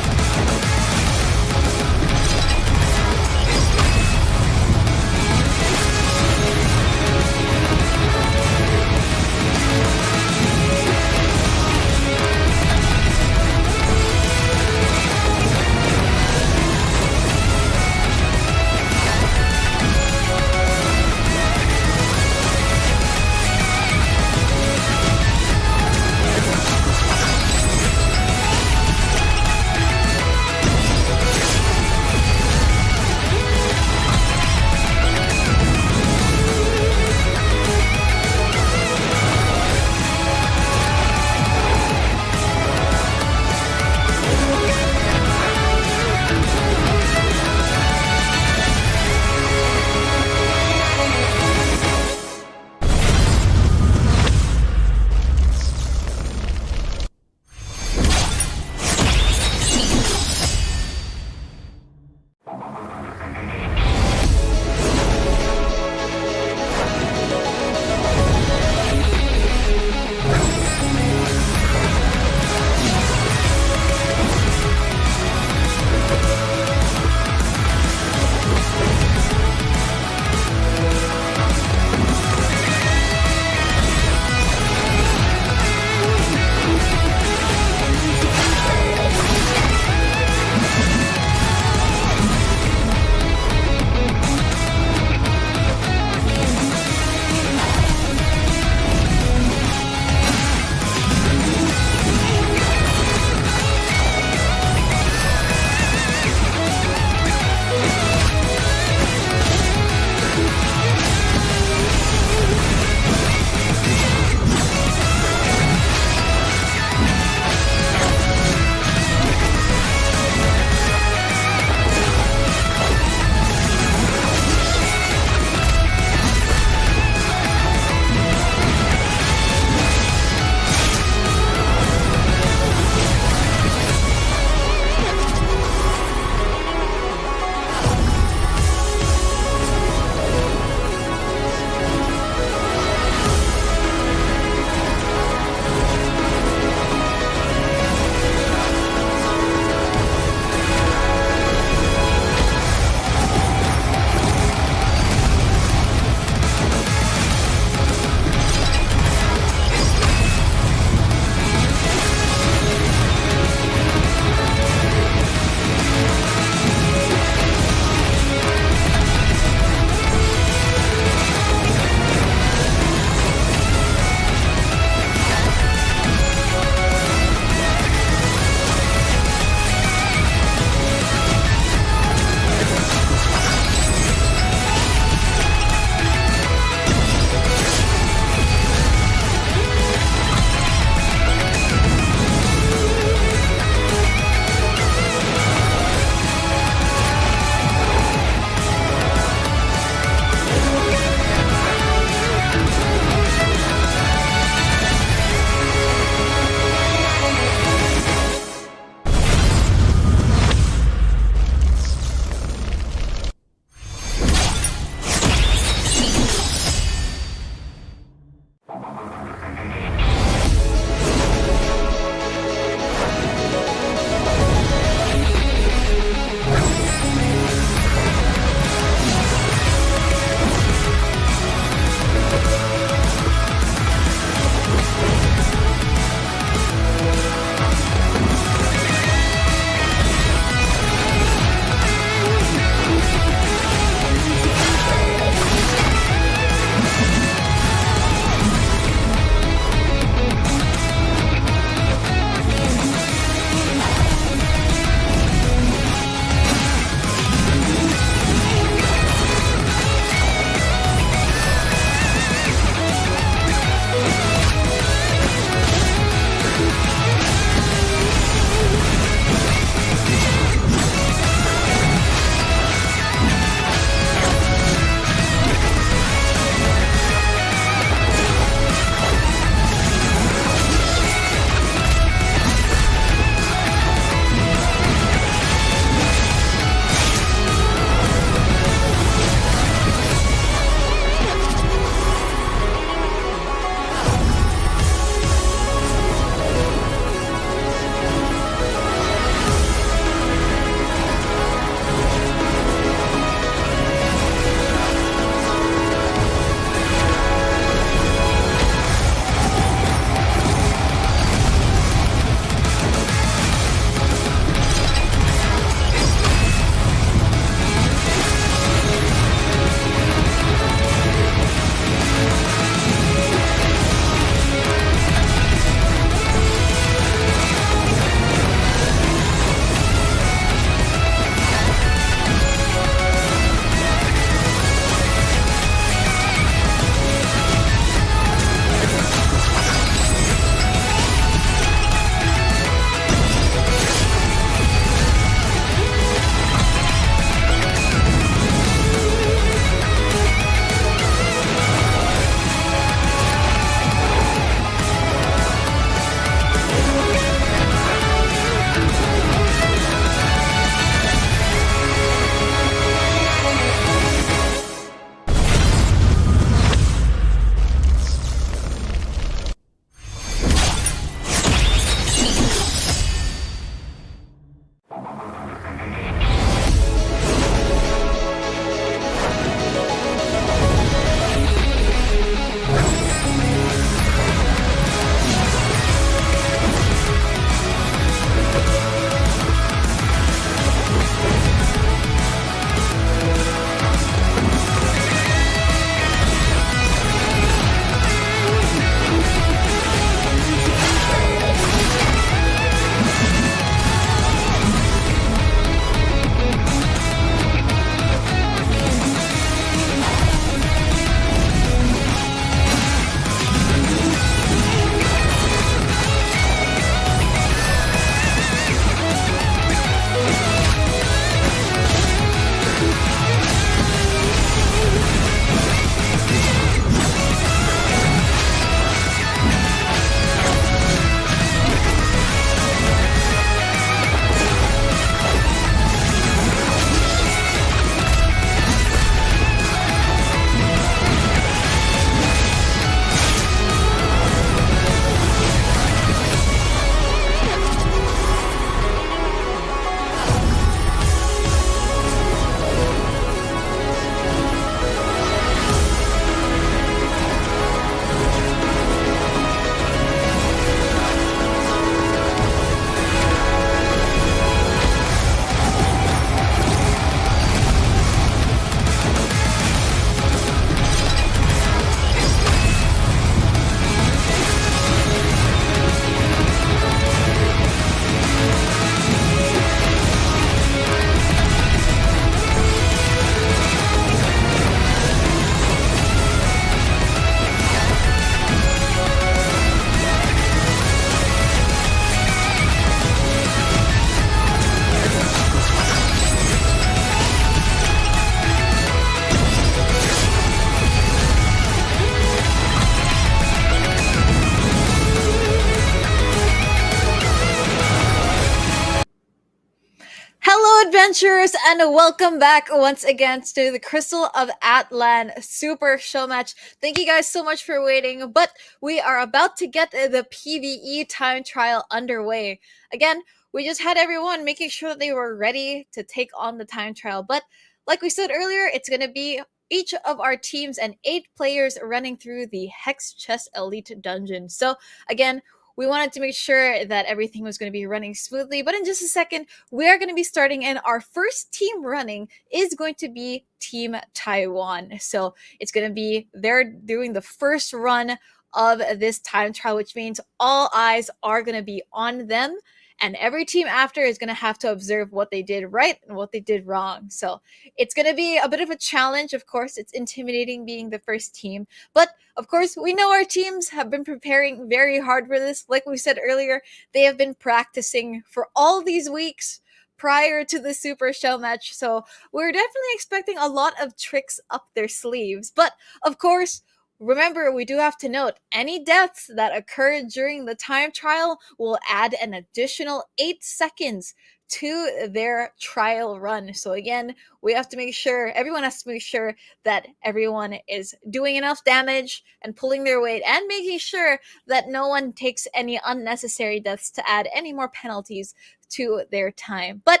Speaker 1: adventurers, and welcome back once again to the Crystal of Atlan Super Showmatch. Thank you guys so much for waiting, but we are about to get the PvE time trial underway. Again, we just had everyone making sure that they were ready to take on the time trial, but like we said earlier, it's going to be each of our teams and 8 players running through the HexChess Elite Dungeon. So again, we wanted to make sure that everything was going to be running smoothly, but in just a second, we are going to be starting, and our first team running is going to be Team Taiwan. So it's going to be, they're doing the first run of this time trial, which means all eyes are going to be on them. And every team after is going to have to observe what they did right and what they did wrong. So it's going to be a bit of a challenge. Of course, it's intimidating being the first team. But of course, we know our teams have been preparing very hard for this. Like we said earlier, they have been practicing for all these weeks prior to the Super Show match. So we're definitely expecting a lot of tricks up their sleeves. But of course, remember, we do have to note, any deaths that occur during the time trial will add an additional 8 seconds to their trial run. So again, we have to make sure, everyone has to make sure that everyone is doing enough damage and pulling their weight and making sure that no one takes any unnecessary deaths to add any more penalties to their time. But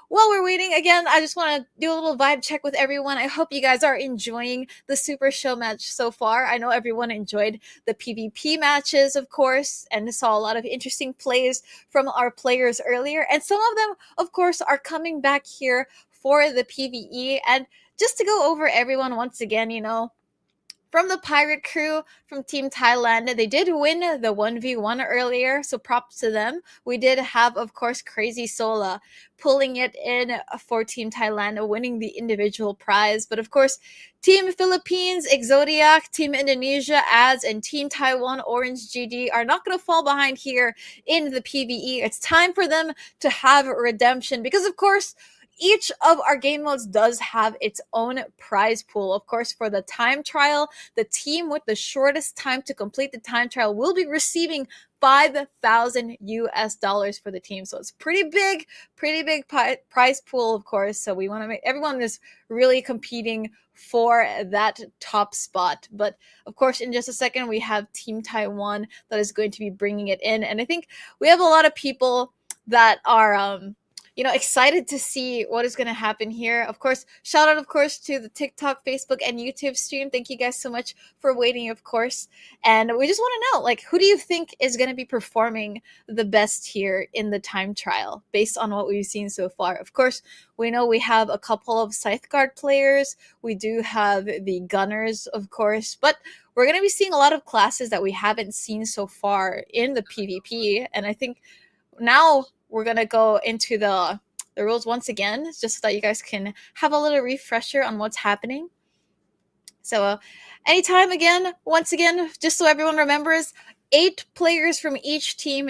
Speaker 1: while we're waiting, again, I just want to do a little vibe check with everyone. I hope you guys are enjoying the Super Show match so far. I know everyone enjoyed the PvP matches, of course, and saw a lot of interesting plays from our players earlier. And some of them, of course, are coming back here for the PvE. And just to go over everyone once again, from the pirate crew from Team Thailand, they did win the 1v1 earlier, so props to them. We did have, of course, Crazy Sola pulling it in for Team Thailand, winning the individual prize. But of course, Team Philippines, Exodiac, Team Indonesia, Ads, and Team Taiwan, Orange GD, are not going to fall behind here in the PvE. It's time for them to have redemption because, of course, each of our game modes does have its own prize pool. Of course, for the time trial, the team with the shortest time to complete the time trial will be receiving $5,000 for the team. So it's pretty big prize pool, of course. So we want to make everyone is really competing for that top spot. But of course, in just a second, we have Team Taiwan that is going to be bringing it in. And I think we have a lot of people that are, excited to see what is going to happen here. Of course, shout out, of course, to the TikTok, Facebook, and YouTube stream. Thank you guys so much for waiting, of course. And we just want to know, who do you think is going to be performing the best here in the time trial based on what we've seen so far? Of course, we know we have a couple of Scytheguard players. We do have the Gunners, of course, but we're going to be seeing a lot of classes that we haven't seen so far in the PvP. And I think now we're going to go into the rules once again, just so that you guys can have a little refresher on what's happening. So anytime again, once again, just so everyone remembers, 8 players from each team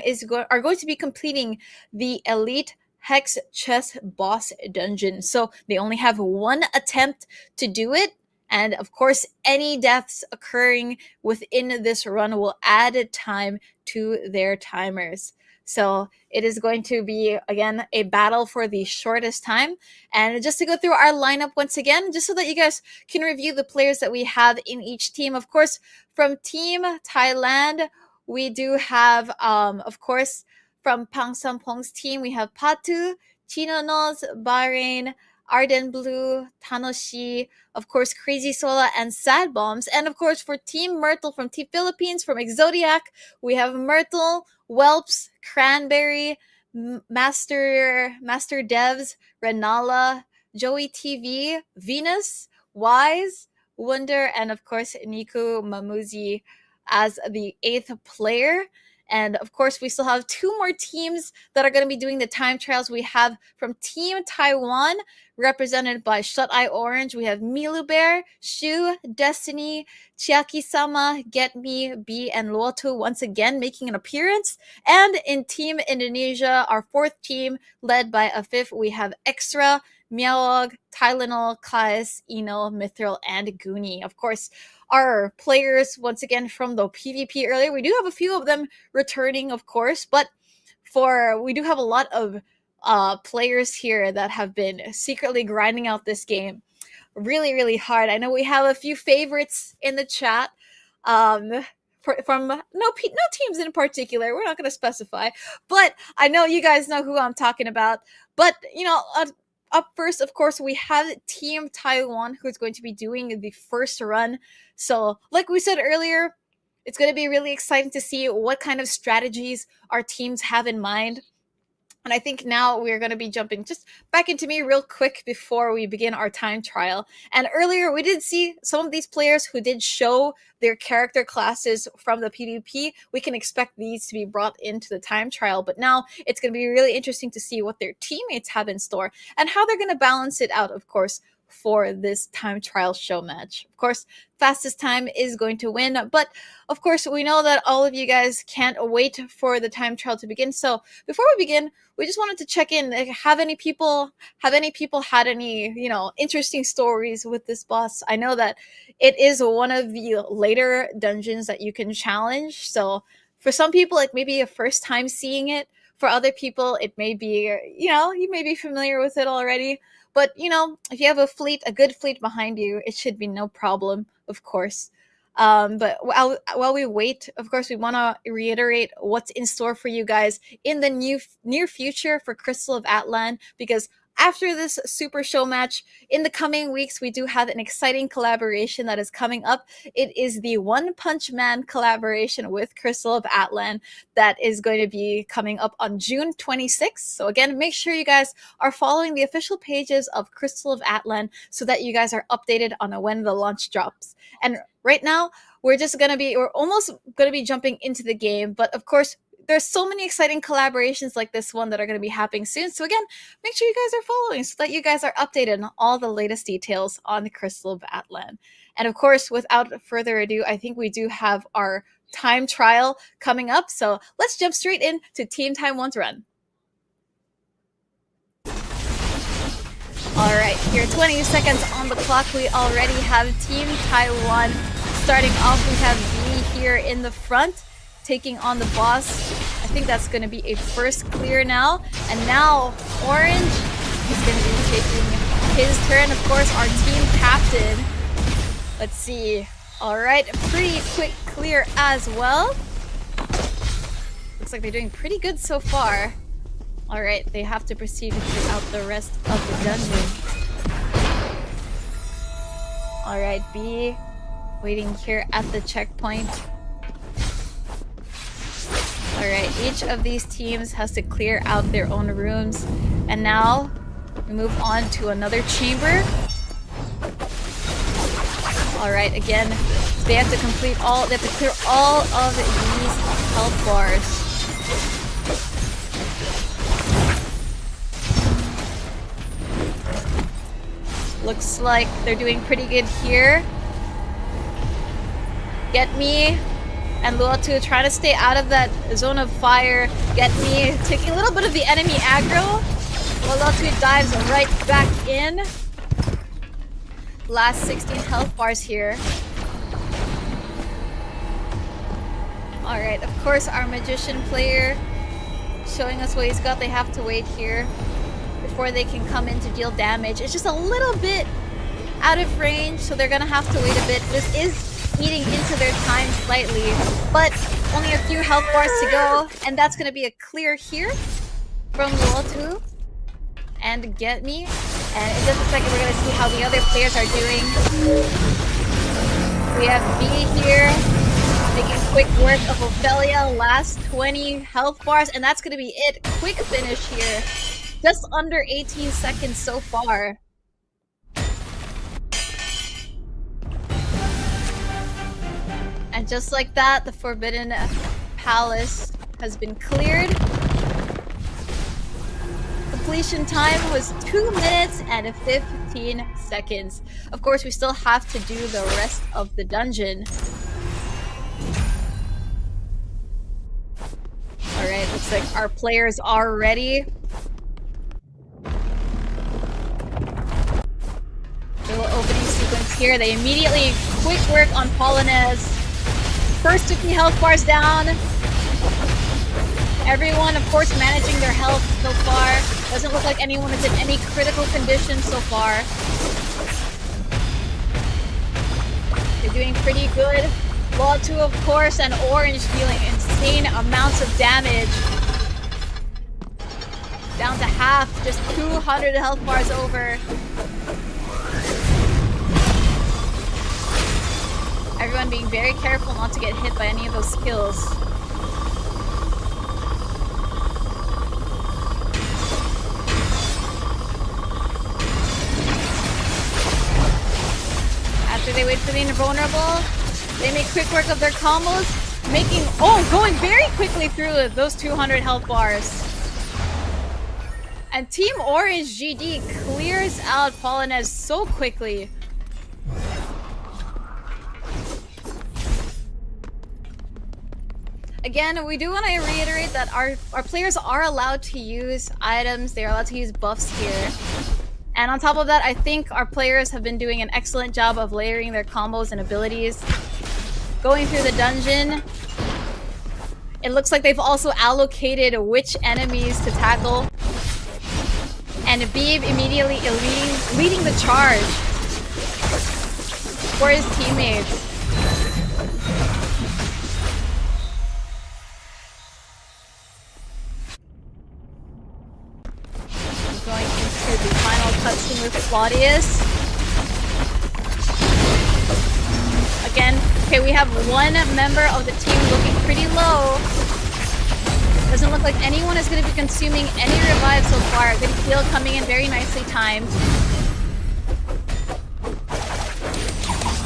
Speaker 1: are going to be completing the Elite HexChess Boss Dungeon. So they only have 1 attempt to do it. And of course, any deaths occurring within this run will add time to their timers. So it is going to be, again, a battle for the shortest time. And just to go through our lineup once again, just so that you guys can review the players that we have in each team. Of course, from Team Thailand, we do have, of course, from Pang Sampong's team, we have Patu, Chinonos, Bahrain, Arden Blue, Tanoshi, of course, Crazy Sola, and Sad Bombs. And of course, for Team Myrtle from Team Philippines, from Exodiac, we have Myrtle, Whelps, Cranberry, Master Devs, Renala, Joey TV, Venus, Wise, Wonder, and of course, Niku Mamuzi as the 8th player. And of course, we still have 2 more teams that are going to be doing the time trials. We have from Team Taiwan, represented by Shut Eye Orange, we have Milu Bear, Shu, Destiny, Chiaki-sama, Get Me, B, and Luotu once again making an appearance. And in Team Indonesia, our 4th team, led by a 5th, we have Extra, Miaog, Tylenol, Kais, Ino, Mithril, and Goonie. Of course, our players, once again, from the PvP earlier, we do have a few of them returning, of course, but we do have a lot of players here that have been secretly grinding out this game really hard. I know we have a few favorites in the chat. From no teams in particular. We're not going to specify, but I know you guys know who I'm talking about. But you know, up first, of course, we have Team Taiwan, who's going to be doing the first run. So, like we said earlier, it's going to be really exciting to see what kind of strategies our teams have in mind. And I think now we're going to be jumping just back into me real quick before we begin our time trial. And earlier we did see some of these players who did show their character classes from the PvP. We can expect these to be brought into the time trial. But now it's going to be really interesting to see what their teammates have in store and how they're going to balance it out, of course, for this time trial show match. Of course, fastest time is going to win, but of course we know that all of you guys can't wait for the time trial to begin. So before we begin, we just wanted to check in. Have any people had any, you know, interesting stories with this boss? I know that it is one of the later dungeons that you can challenge. So for some people, it may be a first time seeing it. For other people, it may be, you know, you may be familiar with it already. But, you know, if you have a good fleet behind you, it should be no problem, of course. But while we wait, of course, we want to reiterate what's in store for you guys in the near future for Crystal of Atlan, because after this Super Show match, in the coming weeks, we do have an exciting collaboration that is coming up. It is the One Punch Man collaboration with Crystal of Atlan that is going to be coming up on June 26th. So again, make sure you guys are following the official pages of Crystal of Atlan so that you guys are updated on when the launch drops. And right now, we're almost going to be jumping into the game, but of course, there's so many exciting collaborations like this one that are going to be happening soon. So again, make sure you guys are following so that you guys are updated on all the latest details on the Crystal of Atlan. And of course, without further ado, I think we do have our time trial coming up. So let's jump straight into Team Taiwan's run. All right, here 20 seconds on the clock. We already have Team Taiwan starting off. We have V here in the front, taking on the boss. I think that's going to be a first clear now. And now Orange is going to be taking his turn. Of course, our team captain. Let's see. All right, pretty quick clear as well. Looks like they're doing pretty good so far. All right, they have to proceed to clear out the rest of the dungeon. All right, B waiting here at the checkpoint. Alright, each of these teams has to clear out their own rooms. And now, we move on to another chamber. Alright, again, they have to clear all of these health bars. Looks like they're doing pretty good here. Get Me and Luotu trying to stay out of that zone of fire. Get Me taking a little bit of the enemy aggro. Luotu dives right back in. Last 16 health bars here. Alright, of course our magician player showing us what he's got. They have to wait here before they can come in to deal damage. It's just a little bit out of range, so they're gonna have to wait a bit. This is eating into their time slightly, but only a few health bars to go, and that's going to be a clear here from Luotu and Get Me. And it does look like we're going to see how the other players are doing. We have B here making quick work of Ophelia, last 20 health bars, and that's going to be it. Quick finish here, just under 18 seconds so far. And just like that, the Forbidden Palace has been cleared. Completion time was 2 minutes and 15 seconds. Of course, we still have to do the rest of the dungeon. Alright, looks like our players are ready. Little opening sequence here. They immediately quick work on Polonaise. First 50 health bars down. Everyone, of course, managing their health so far. Doesn't look like anyone is in any critical condition so far. They're doing pretty good. Law 2, of course, and Orange dealing insane amounts of damage. Down to half, just 200 health bars over. Everyone being very careful not to get hit by any of those skills. After they wait for the invulnerable, they make quick work of their combos, going very quickly through those 200 health bars. And Team Orange GD clears out Polonez so quickly. Again, we do want to reiterate that our players are allowed to use items, they're allowed to use buffs here. And on top of that, I think our players have been doing an excellent job of layering their combos and abilities. Going through the dungeon, it looks like they've also allocated which enemies to tackle. And Beeb immediately leading the charge for his teammates. Going into the final cutscene with Claudius. Again, okay, we have one member of the team looking pretty low. Doesn't look like anyone is going to be consuming any revives so far. Good heal coming in, very nicely timed.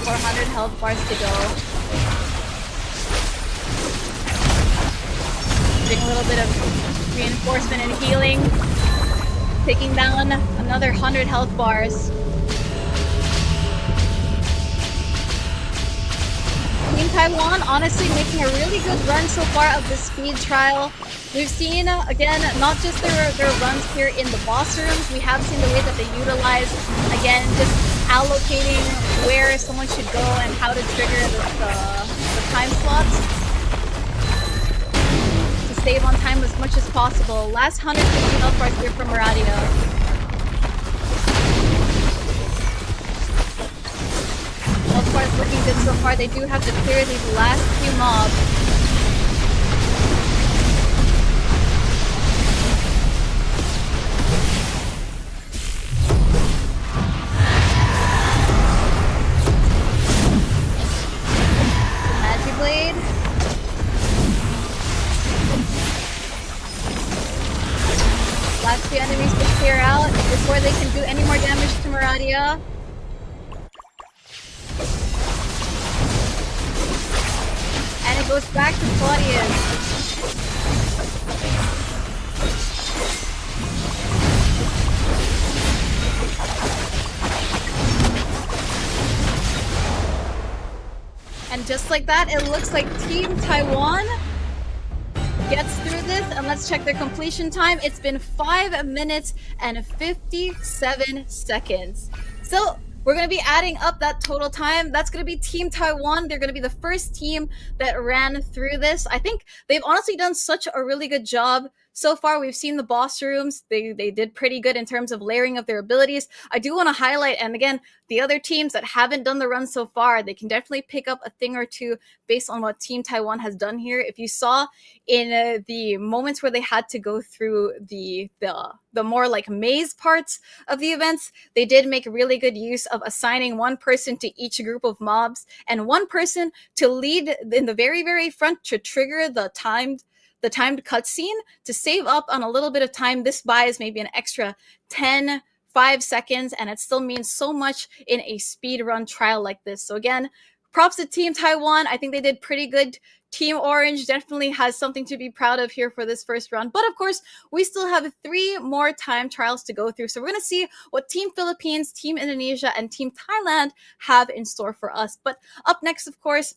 Speaker 1: 400 health bars to go. Doing a little bit of reinforcement and healing. Taking down another 100 health bars. Team Taiwan honestly making a really good run so far of the speed trial. We've seen, again, not just their runs here in the boss rooms, we have seen the way that they utilize, again, just allocating where someone should go and how to trigger the time slots to save on time as much as possible. Last 150 health bars here from Maradia. Health bars looking good so far. They do have to clear these last few mobs. Blade. Last few enemies to clear out before they can do any more damage to Maradia. And it goes back to Claudius. And just like that, it looks like Team Taiwan gets through this. And let's check their completion time. It's been 5 minutes and 57 seconds. So we're going to be adding up that total time. That's going to be Team Taiwan. They're going to be the first team that ran through this. I think they've honestly done such a really good job. So far, we've seen the boss rooms. They did pretty good in terms of layering of their abilities. I do want to highlight, and again, the other teams that haven't done the run so far, they can definitely pick up a thing or two based on what Team Taiwan has done here. If you saw in the moments where they had to go through the more like maze parts of the events, they did make really good use of assigning one person to each group of mobs and one person to lead in the very, very front to trigger the timed cutscene to save up on a little bit of time. This buys maybe an extra 5 seconds, and it still means so much in a speed run trial like this. So again, props to Team Taiwan. I think they did pretty good. Team Orange definitely has something to be proud of here for this first run. But of course, we still have 3 more time trials to go through. So we're going to see what Team Philippines, Team Indonesia, and Team Thailand have in store for us. But up next, of course,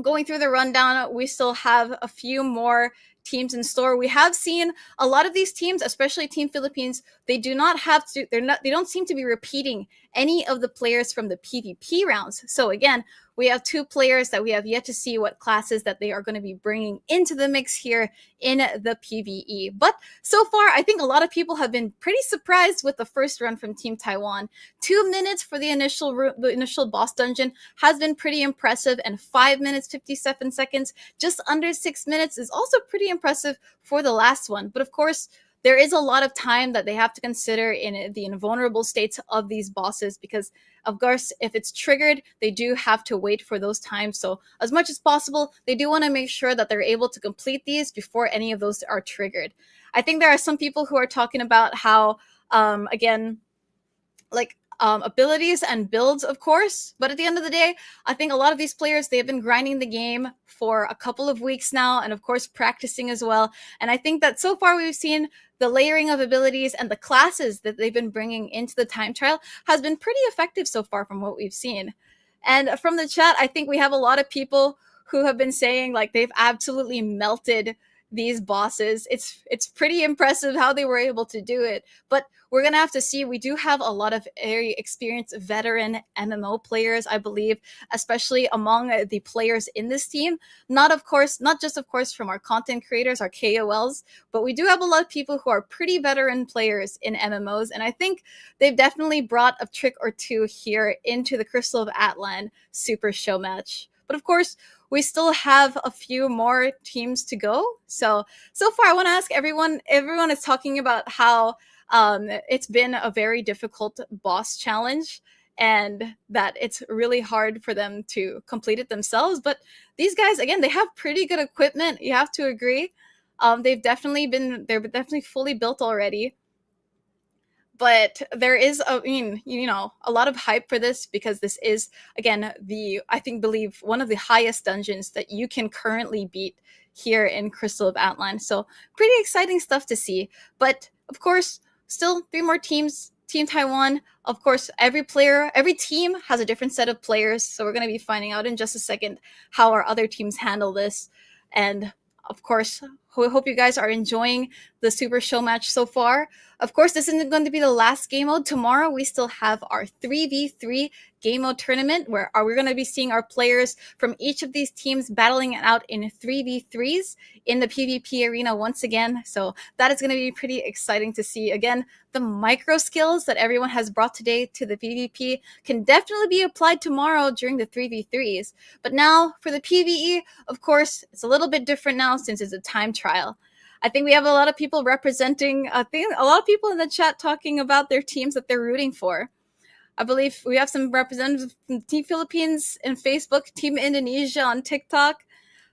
Speaker 1: going through the rundown, we still have a few more teams in store. We have seen a lot of these teams, especially Team Philippines, they don't seem to be repeating any of the players from the PvP rounds. So again, we have 2 players that we have yet to see what classes that they are going to be bringing into the mix here in the PvE. But so far, I think a lot of people have been pretty surprised with the first run from Team Taiwan. 2 minutes for the initial boss dungeon has been pretty impressive, and 5 minutes 57 seconds, just under 6 minutes, is also pretty impressive for the last one. But of course, there is a lot of time that they have to consider in the invulnerable states of these bosses, because of course, if it's triggered, they do have to wait for those times. So as much as possible, they do want to make sure that they're able to complete these before any of those are triggered. I think there are some people who are talking about how, again, like abilities and builds, of course. But at the end of the day, I think a lot of these players, they have been grinding the game for a couple of weeks now, and of course practicing as well. And I think that so far we've seen the layering of abilities and the classes that they've been bringing into the time trial has been pretty effective so far from what we've seen. And from the chat, I think we have a lot of people who have been saying like they've absolutely melted these bosses. It's pretty impressive how they were able to do it. But we're going to have to see. We do have a lot of very experienced veteran MMO players, I believe, especially among the players in this team. Not just of course from our content creators, our KOLs, but we do have a lot of people who are pretty veteran players in MMOs. And I think they've definitely brought a trick or two here into the Crystal of Atlan Super Showmatch. But of course, we still have a few more teams to go. So far, I want to ask everyone is talking about how it's been a very difficult boss challenge and that it's really hard for them to complete it themselves. But these guys, again, they have pretty good equipment. You have to agree. They're definitely fully built already. But there is a lot of hype for this, because this is, again, believe one of the highest dungeons that you can currently beat here in Crystal of Atlan. So pretty exciting stuff to see. But of course, still 3 more teams. Team Taiwan, of course, every team has a different set of players. So we're going to be finding out in just a second how our other teams handle this. And of course, I hope you guys are enjoying the Super Show match so far. Of course, this isn't going to be the last game mode. Tomorrow, we still have our 3v3 game mode tournament, where we're going to be seeing our players from each of these teams battling it out in 3v3s in the PvP arena once again. So that is going to be pretty exciting to see. Again, the micro skills that everyone has brought today to the PvP can definitely be applied tomorrow during the 3v3s. But now for the PvE, of course, it's a little bit different now since it's a time trial. I think we have a lot of people representing, a lot of people in the chat talking about their teams that they're rooting for. I believe we have some representatives from Team Philippines in Facebook, Team Indonesia on TikTok.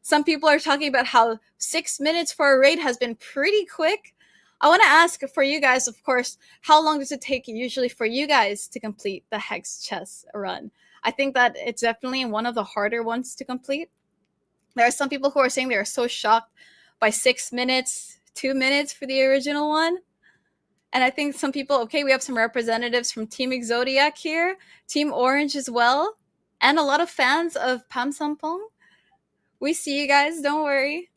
Speaker 1: Some people are talking about how 6 minutes for a raid has been pretty quick. I want to ask for you guys, of course, how long does it take usually for you guys to complete the HexChess run? I think that it's definitely one of the harder ones to complete. There are some people who are saying they are so shocked by 6 minutes, 2 minutes for the original one. And I think some people, we have some representatives from Team Exodiac here, Team Orange as well, and a lot of fans of Pam Sampong. We see you guys, don't worry.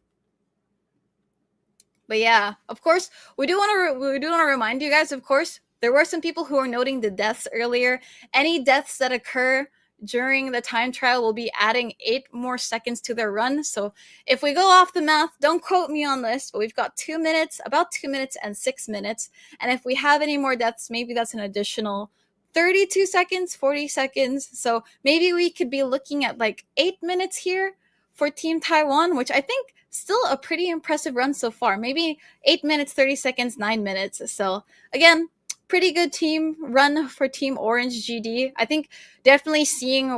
Speaker 1: But yeah, of course, we do want to remind you guys, of course, there were some people who were noting the deaths earlier. Any deaths that occur during the time trial will be adding 8 more seconds to their run. So if we go off the math, don't quote me on this, but we've got 2 minutes, about 2 minutes and 6 minutes. And if we have any more deaths, maybe that's an additional 32 seconds, 40 seconds. So maybe we could be looking at like 8 minutes here for Team Taiwan, which I think still a pretty impressive run so far. Maybe 8 minutes, 30 seconds, 9 minutes. So again, pretty good team run for Team Orange GD. I think definitely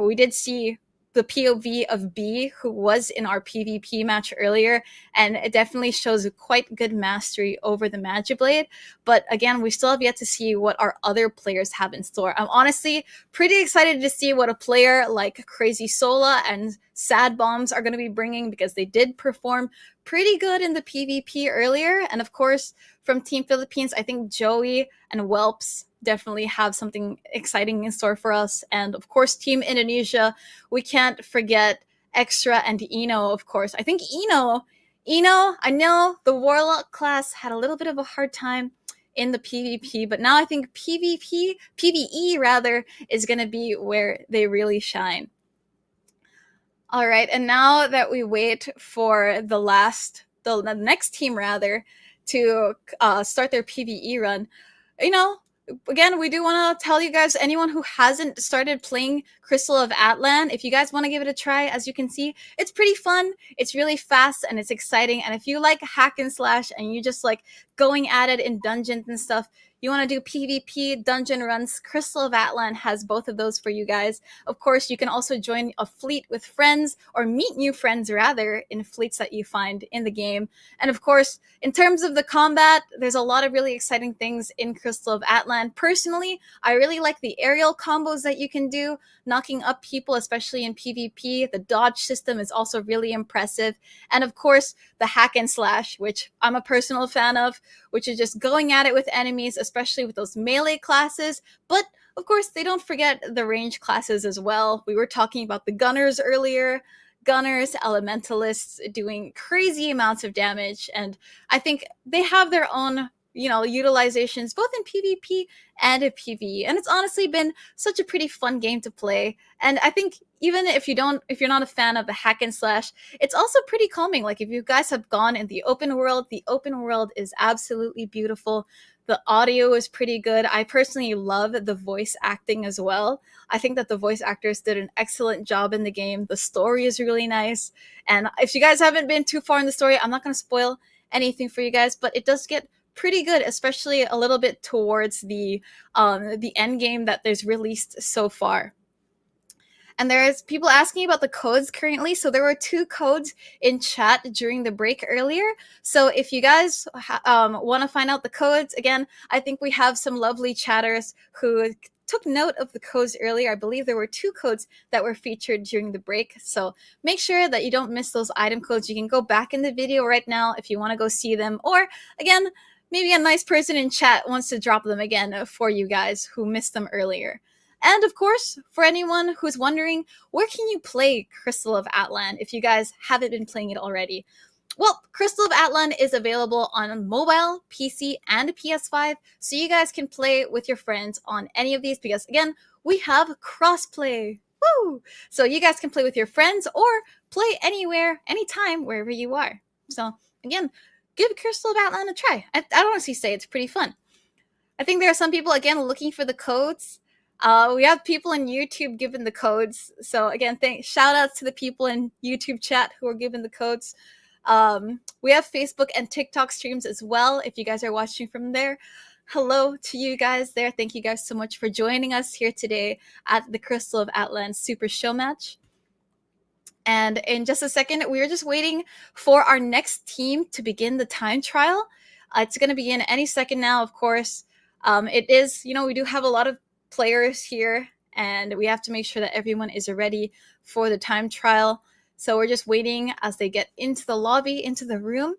Speaker 1: we did see the POV of B, who was in our PvP match earlier, and it definitely shows quite good mastery over the Magiblade. But again, we still have yet to see what our other players have in store. I'm honestly pretty excited to see what a player like Crazy Sola and Sad Bombs are going to be bringing, because they did perform pretty good in the PvP earlier. And of course, from Team Philippines, I think Joey and Whelps definitely have something exciting in store for us. And of course, Team Indonesia, we can't forget Extra and Eno, of course. I think Eno, I know the Warlock class had a little bit of a hard time in the PvP, but now I think PvE rather, is going to be where they really shine. All right, and now that we wait for the next team rather, to start their PvE run, you know, again, we do want to tell you guys, anyone who hasn't started playing Crystal of Atlan, if you guys want to give it a try, as you can see, it's pretty fun, it's really fast, and it's exciting. And if you like hack and slash and you just like going at it in dungeons and stuff, you want to do PvP dungeon runs, Crystal of Atlan has both of those for you guys. Of course, you can also join a fleet with friends, or meet new friends rather, in fleets that you find in the game. And of course, in terms of the combat, there's a lot of really exciting things in Crystal of Atlan. Personally, I really like the aerial combos that you can do, knocking up people, especially in PvP. The dodge system is also really impressive. And of course, the hack and slash, which I'm a personal fan of, which is just going at it with enemies, especially with those melee classes. But of course, they don't forget the range classes as well. We were talking about the gunners earlier. Gunners, elementalists doing crazy amounts of damage. And I think they have their own, utilizations both in PvP and in PvE. And it's honestly been such a pretty fun game to play. And I think even if you're not a fan of the hack and slash, it's also pretty calming. Like if you guys have gone in the open world is absolutely beautiful. The audio is pretty good. I personally love the voice acting as well. I think that the voice actors did an excellent job in the game. The story is really nice. And if you guys haven't been too far in the story, I'm not going to spoil anything for you guys, but it does get pretty good, especially a little bit towards the end game that there's released so far. And there's people asking about the codes currently. So there were 2 codes in chat during the break earlier. So if you guys want to find out the codes, again, I think we have some lovely chatters who took note of the codes earlier. I believe there were 2 codes that were featured during the break. So make sure that you don't miss those item codes. You can go back in the video right now if you want to go see them. Or again, maybe a nice person in chat wants to drop them again for you guys who missed them earlier. And of course, for anyone who's wondering, where can you play Crystal of Atlan if you guys haven't been playing it already? Well, Crystal of Atlan is available on mobile, PC, and PS5, so you guys can play with your friends on any of these because, again, we have crossplay. Woo! So you guys can play with your friends or play anywhere, anytime, wherever you are. So, again, give Crystal of Atlan a try. I'd honestly say it's pretty fun. I think there are some people, again, looking for the codes. We have people in YouTube giving the codes. So again, shout outs to the people in YouTube chat who are giving the codes. We have Facebook and TikTok streams as well. If you guys are watching from there, hello to you guys there. Thank you guys so much for joining us here today at the Crystal of Atlan Super Showmatch. And in just a second, we are just waiting for our next team to begin the time trial. It's going to begin any second now, of course. It is, we do have a lot of players here, and we have to make sure that everyone is ready for the time trial. So we're just waiting as they get into the lobby, into the room,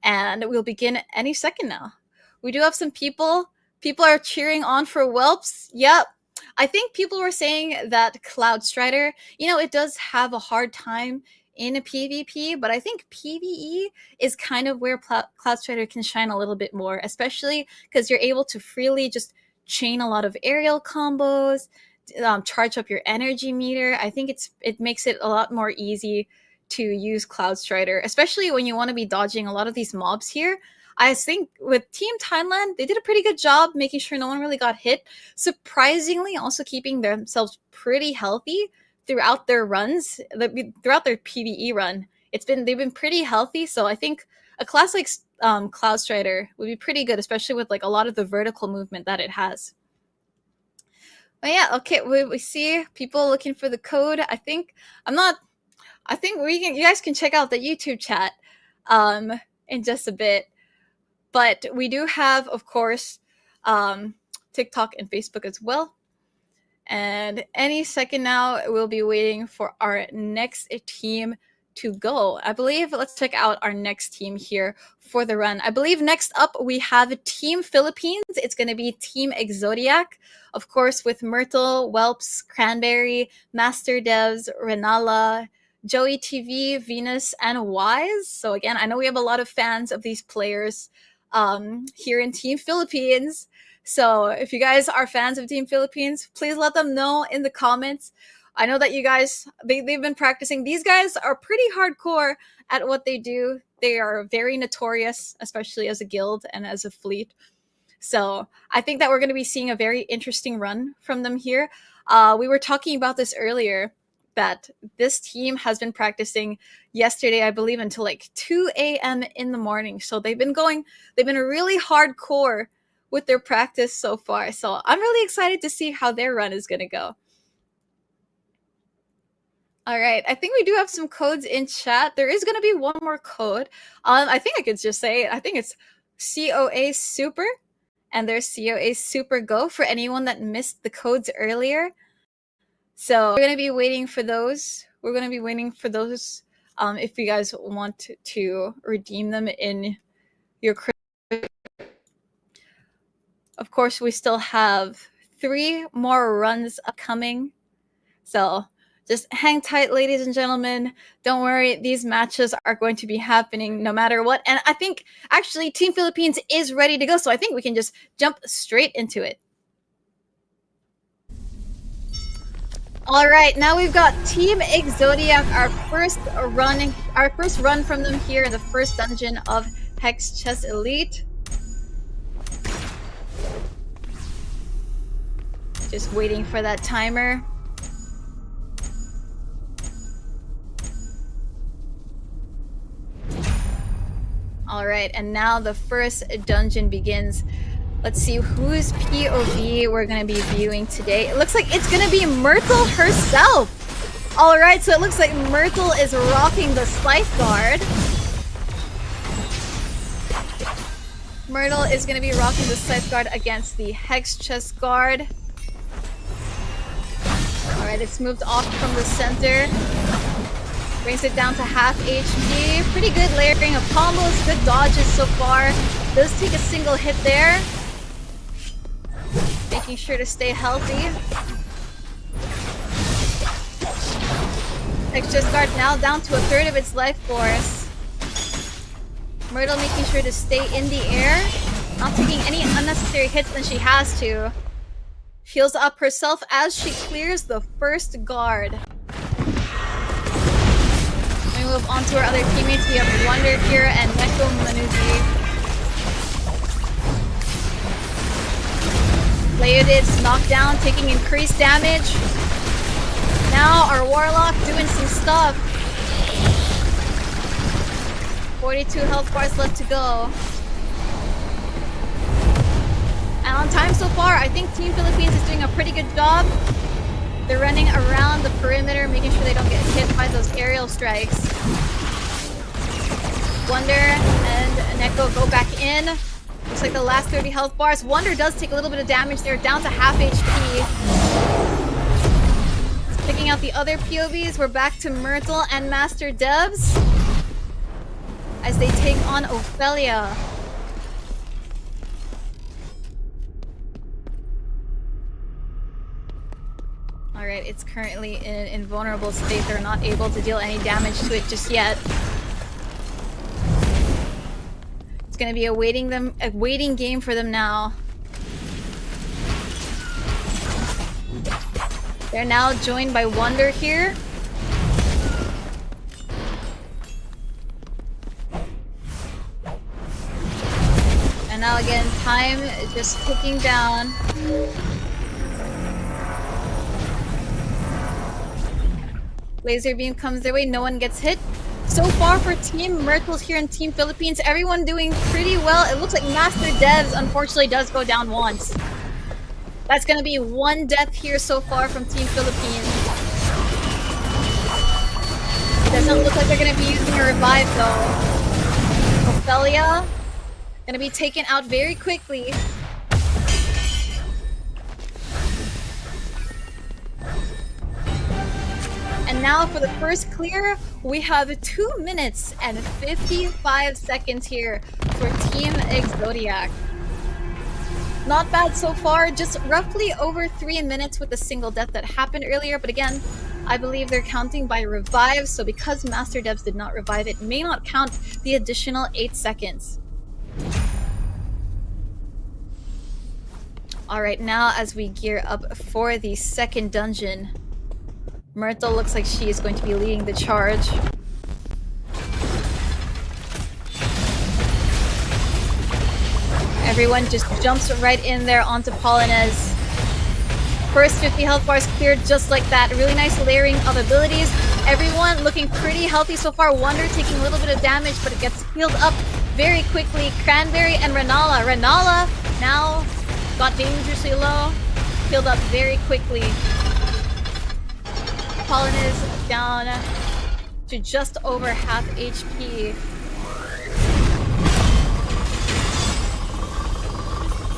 Speaker 1: and we'll begin any second now. We do have some people. People are cheering on for Whelps. Yep. I think people were saying that Cloud Strider, it does have a hard time in a PvP, but I think PvE is kind of where Cloud Strider can shine a little bit more, especially because you're able to freely just chain a lot of aerial combos, charge up your energy meter. I think it makes it a lot more easy to use Cloud Strider, especially when you want to be dodging a lot of these mobs here. I think with Team Thailand, they did a pretty good job making sure no one really got hit. Surprisingly, also keeping themselves pretty healthy throughout their runs, throughout their PvE run. They've been pretty healthy. So I think a class like Cloud Strider would be pretty good, especially with like a lot of the vertical movement that it has. But yeah, okay, we see people looking for the code. I think you guys can check out the YouTube chat in just a bit. But we do have, of course, TikTok and Facebook as well. And any second now, we'll be waiting for our next team to go. I believe, let's check out our next team here for the run. I believe next up we have Team Philippines. It's going to be Team Exodiac, of course, with Myrtle, Whelps, Cranberry, Master Devs, Renala, Joey TV, Venus, and Wise. So again, I know we have a lot of fans of these players. here in Team Philippines. So if you guys are fans of Team Philippines, please let them know in the comments. I know that you guys, they've been practicing. These guys are pretty hardcore at what they do. They are very notorious, especially as a guild and as a fleet. So I think that we're going to be seeing a very interesting run from them here. We were talking about this earlier, that this team has been practicing yesterday, I believe, until like 2 a.m. in the morning. So they've been really hardcore with their practice so far. So I'm really excited to see how their run is going to go. All right, I think we do have some codes in chat. There is going to be one more code. I think I could just say it. I think it's CoA Super, and there's CoA Super Go for anyone that missed the codes earlier. So we're going to be waiting for those. We're going to be waiting for those if you guys want to redeem them in your crypto. Of course, we still have 3 more runs upcoming. So just hang tight, ladies and gentlemen. Don't worry, these matches are going to be happening no matter what. And I think, actually, Team Philippines is ready to go. So I think we can just jump straight into it. All right, now we've got Team Exodiac, our first run from them here in the first dungeon of HexChess Elite. Just waiting for that timer. All right, and now the first dungeon begins. Let's see whose POV we're going to be viewing today. It looks like it's going to be Myrtle herself. All right, so it looks like Myrtle is rocking the Scythe Guard. Myrtle is going to be rocking the Scythe Guard against the HexChess Guard. All right, it's moved off from the center. Brings it down to half HP. Pretty good layering of combos, good dodges so far. Does take a single hit there. Making sure to stay healthy. HexChess Guard now down to a third of its life force. Myrtle making sure to stay in the air. Not taking any unnecessary hits than she has to. Heals up herself as she clears the first guard. We move on to our other teammates. We have Wonder here and Neko Manuzi. Leodid's knocked down, taking increased damage. Now our Warlock doing some stuff. 42 health bars left to go. And on time so far, I think Team Philippines is doing a pretty good job. They're running around the perimeter, making sure they don't get hit by those aerial strikes. Wonder and Neko go back in. Looks like the last 30 health bars. Wonder does take a little bit of damage there, down to half HP. Picking out the other POVs, we're back to Myrtle and Master Devs as they take on Ophelia. Alright, it's currently in an invulnerable state. They're not able to deal any damage to it just yet. It's going to be a waiting game for them now. They're now joined by Wonder here. And now again, time is just ticking down. Laser beam comes their way, no one gets hit. So far for Team Myrtles here in Team Philippines, everyone doing pretty well. It looks like Master Devs unfortunately does go down once. That's going to be 1 death here so far from Team Philippines. Doesn't look like they're going to be using a revive though. Ophelia going to be taken out very quickly. And now for the first clear, we have 2 minutes and 55 seconds here for Team Exodiac. Not bad so far, just roughly over 3 minutes with the single death that happened earlier. But again, I believe they're counting by revive, so because Master Devs did not revive, it may not count the additional 8 seconds. All right, now as we gear up for the second dungeon, Myrtle looks like she is going to be leading the charge. Everyone just jumps right in there onto Polonez. First 50 health bars cleared just like that. Really nice layering of abilities. Everyone looking pretty healthy so far. Wonder taking a little bit of damage, but it gets healed up very quickly. Cranberry and Renala. Renala now got dangerously low. Healed up very quickly. Polonez down to just over half HP.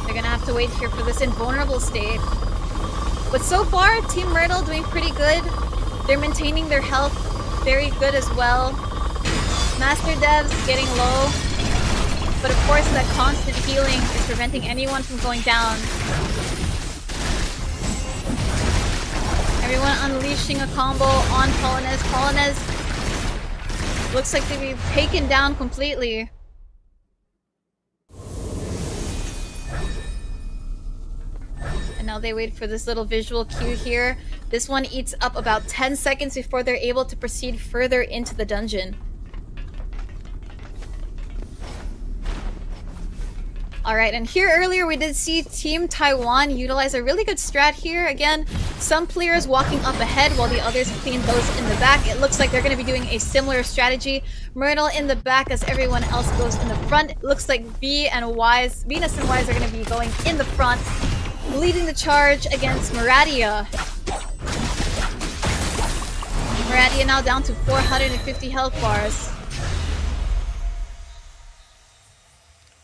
Speaker 1: They're gonna have to wait here for this invulnerable state. But so far, Team Myrtle doing pretty good. They're maintaining their health very good as well. Master Devs getting low. But of course, that constant healing is preventing anyone from going down. Everyone unleashing a combo on Polonez. Polonez looks like they've been taken down completely. And now they wait for this little visual cue here. This one eats up about 10 seconds before they're able to proceed further into the dungeon. Alright, and here earlier we did see Team Taiwan utilize a really good strat here. Again, some players walking up ahead while the others clean those in the back. It looks like they're going to be doing a similar strategy. Myrtle in the back as everyone else goes in the front. It looks like Venus and Wise are going to be going in the front, leading the charge against Maradia. Maradia now down to 450 health bars.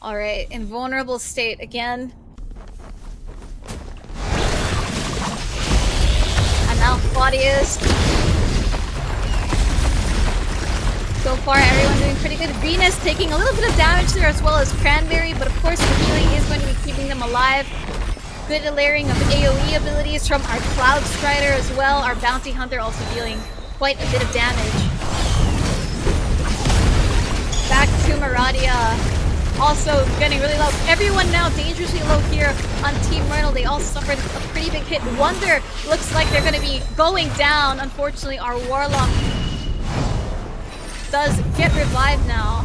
Speaker 1: Alright, invulnerable state again. And now Claudius. So far, everyone doing pretty good. Venus taking a little bit of damage there as well as Cranberry, but of course the healing is going to be keeping them alive. Good layering of AoE abilities from our Cloud Strider as well. Our Bounty Hunter also dealing quite a bit of damage. Back to Maradia. Also getting really low. Everyone now dangerously low here on Team Myrtle. They all suffered a pretty big hit. Wonder looks like they're going to be going down. Unfortunately, our Warlock does get revived now.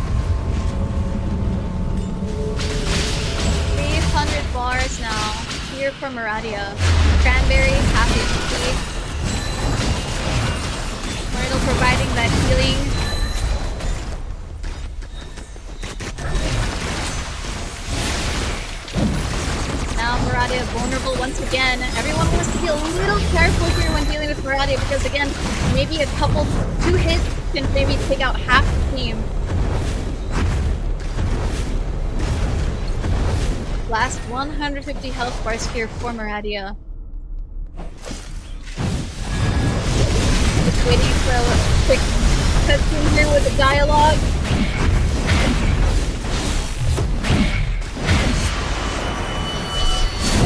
Speaker 1: 300 bars now here for Maradia. Cranberry, half HP. Myrtle providing that healing. Now Maradia vulnerable once again. Everyone wants to be a little careful here when dealing with Maradia because again, maybe two hits can maybe take out half the team. Last 150 health bars here for Maradia. Just waiting for a quick cutscene here with the dialogue.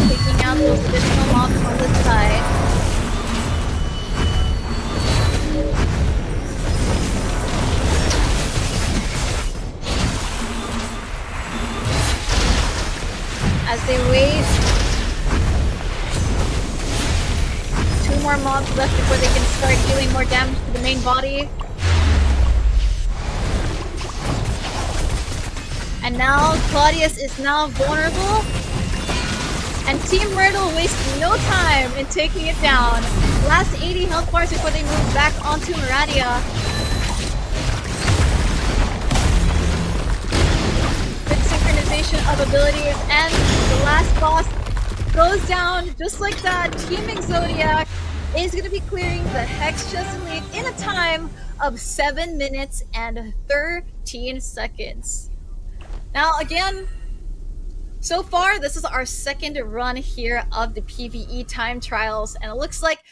Speaker 1: Taking out those additional mobs on the side. As they wait, 2 more mobs left before they can start dealing more damage to the main body. And now Claudius is now vulnerable. And Team Myrtle wasting no time in taking it down. Last 80 health bars before they move back onto Maradia. Good synchronization of abilities, and the last boss goes down just like that. Team Zodiac is going to be clearing the HexChess lead in a time of 7 minutes and 13 seconds. Now again, so far, this is our second run here of the PvE time trials, and it looks like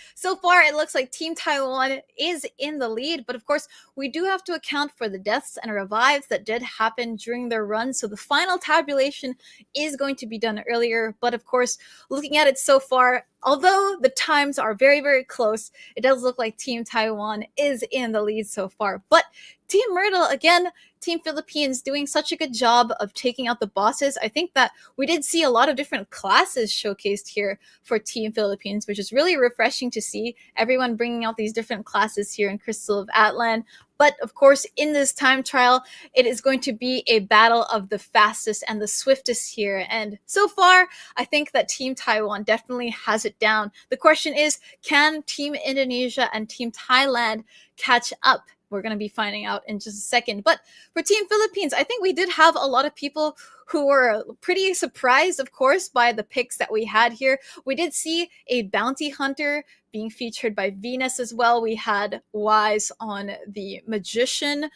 Speaker 1: Team Taiwan is in the lead, but of course, we do have to account for the deaths and revives that did happen during their run, so the final tabulation is going to be done earlier, but of course, looking at it so far, although the times are very, very close, it does look like Team Taiwan is in the lead so far. But Team Myrtle, again, Team Philippines doing such a good job of taking out the bosses. I think that we did see a lot of different classes showcased here for Team Philippines, which is really refreshing to see everyone bringing out these different classes here in Crystal of Atlan. But of course, in this time trial, it is going to be a battle of the fastest and the swiftest here. And so far, I think that Team Taiwan definitely has it down. The question is, can Team Indonesia and Team Thailand catch up? We're going to be finding out in just a second. But for Team Philippines, I think we did have a lot of people who were pretty surprised, of course, by the picks that we had here. We did see a bounty hunter being featured by Venus as well. We had Wise on the Magician.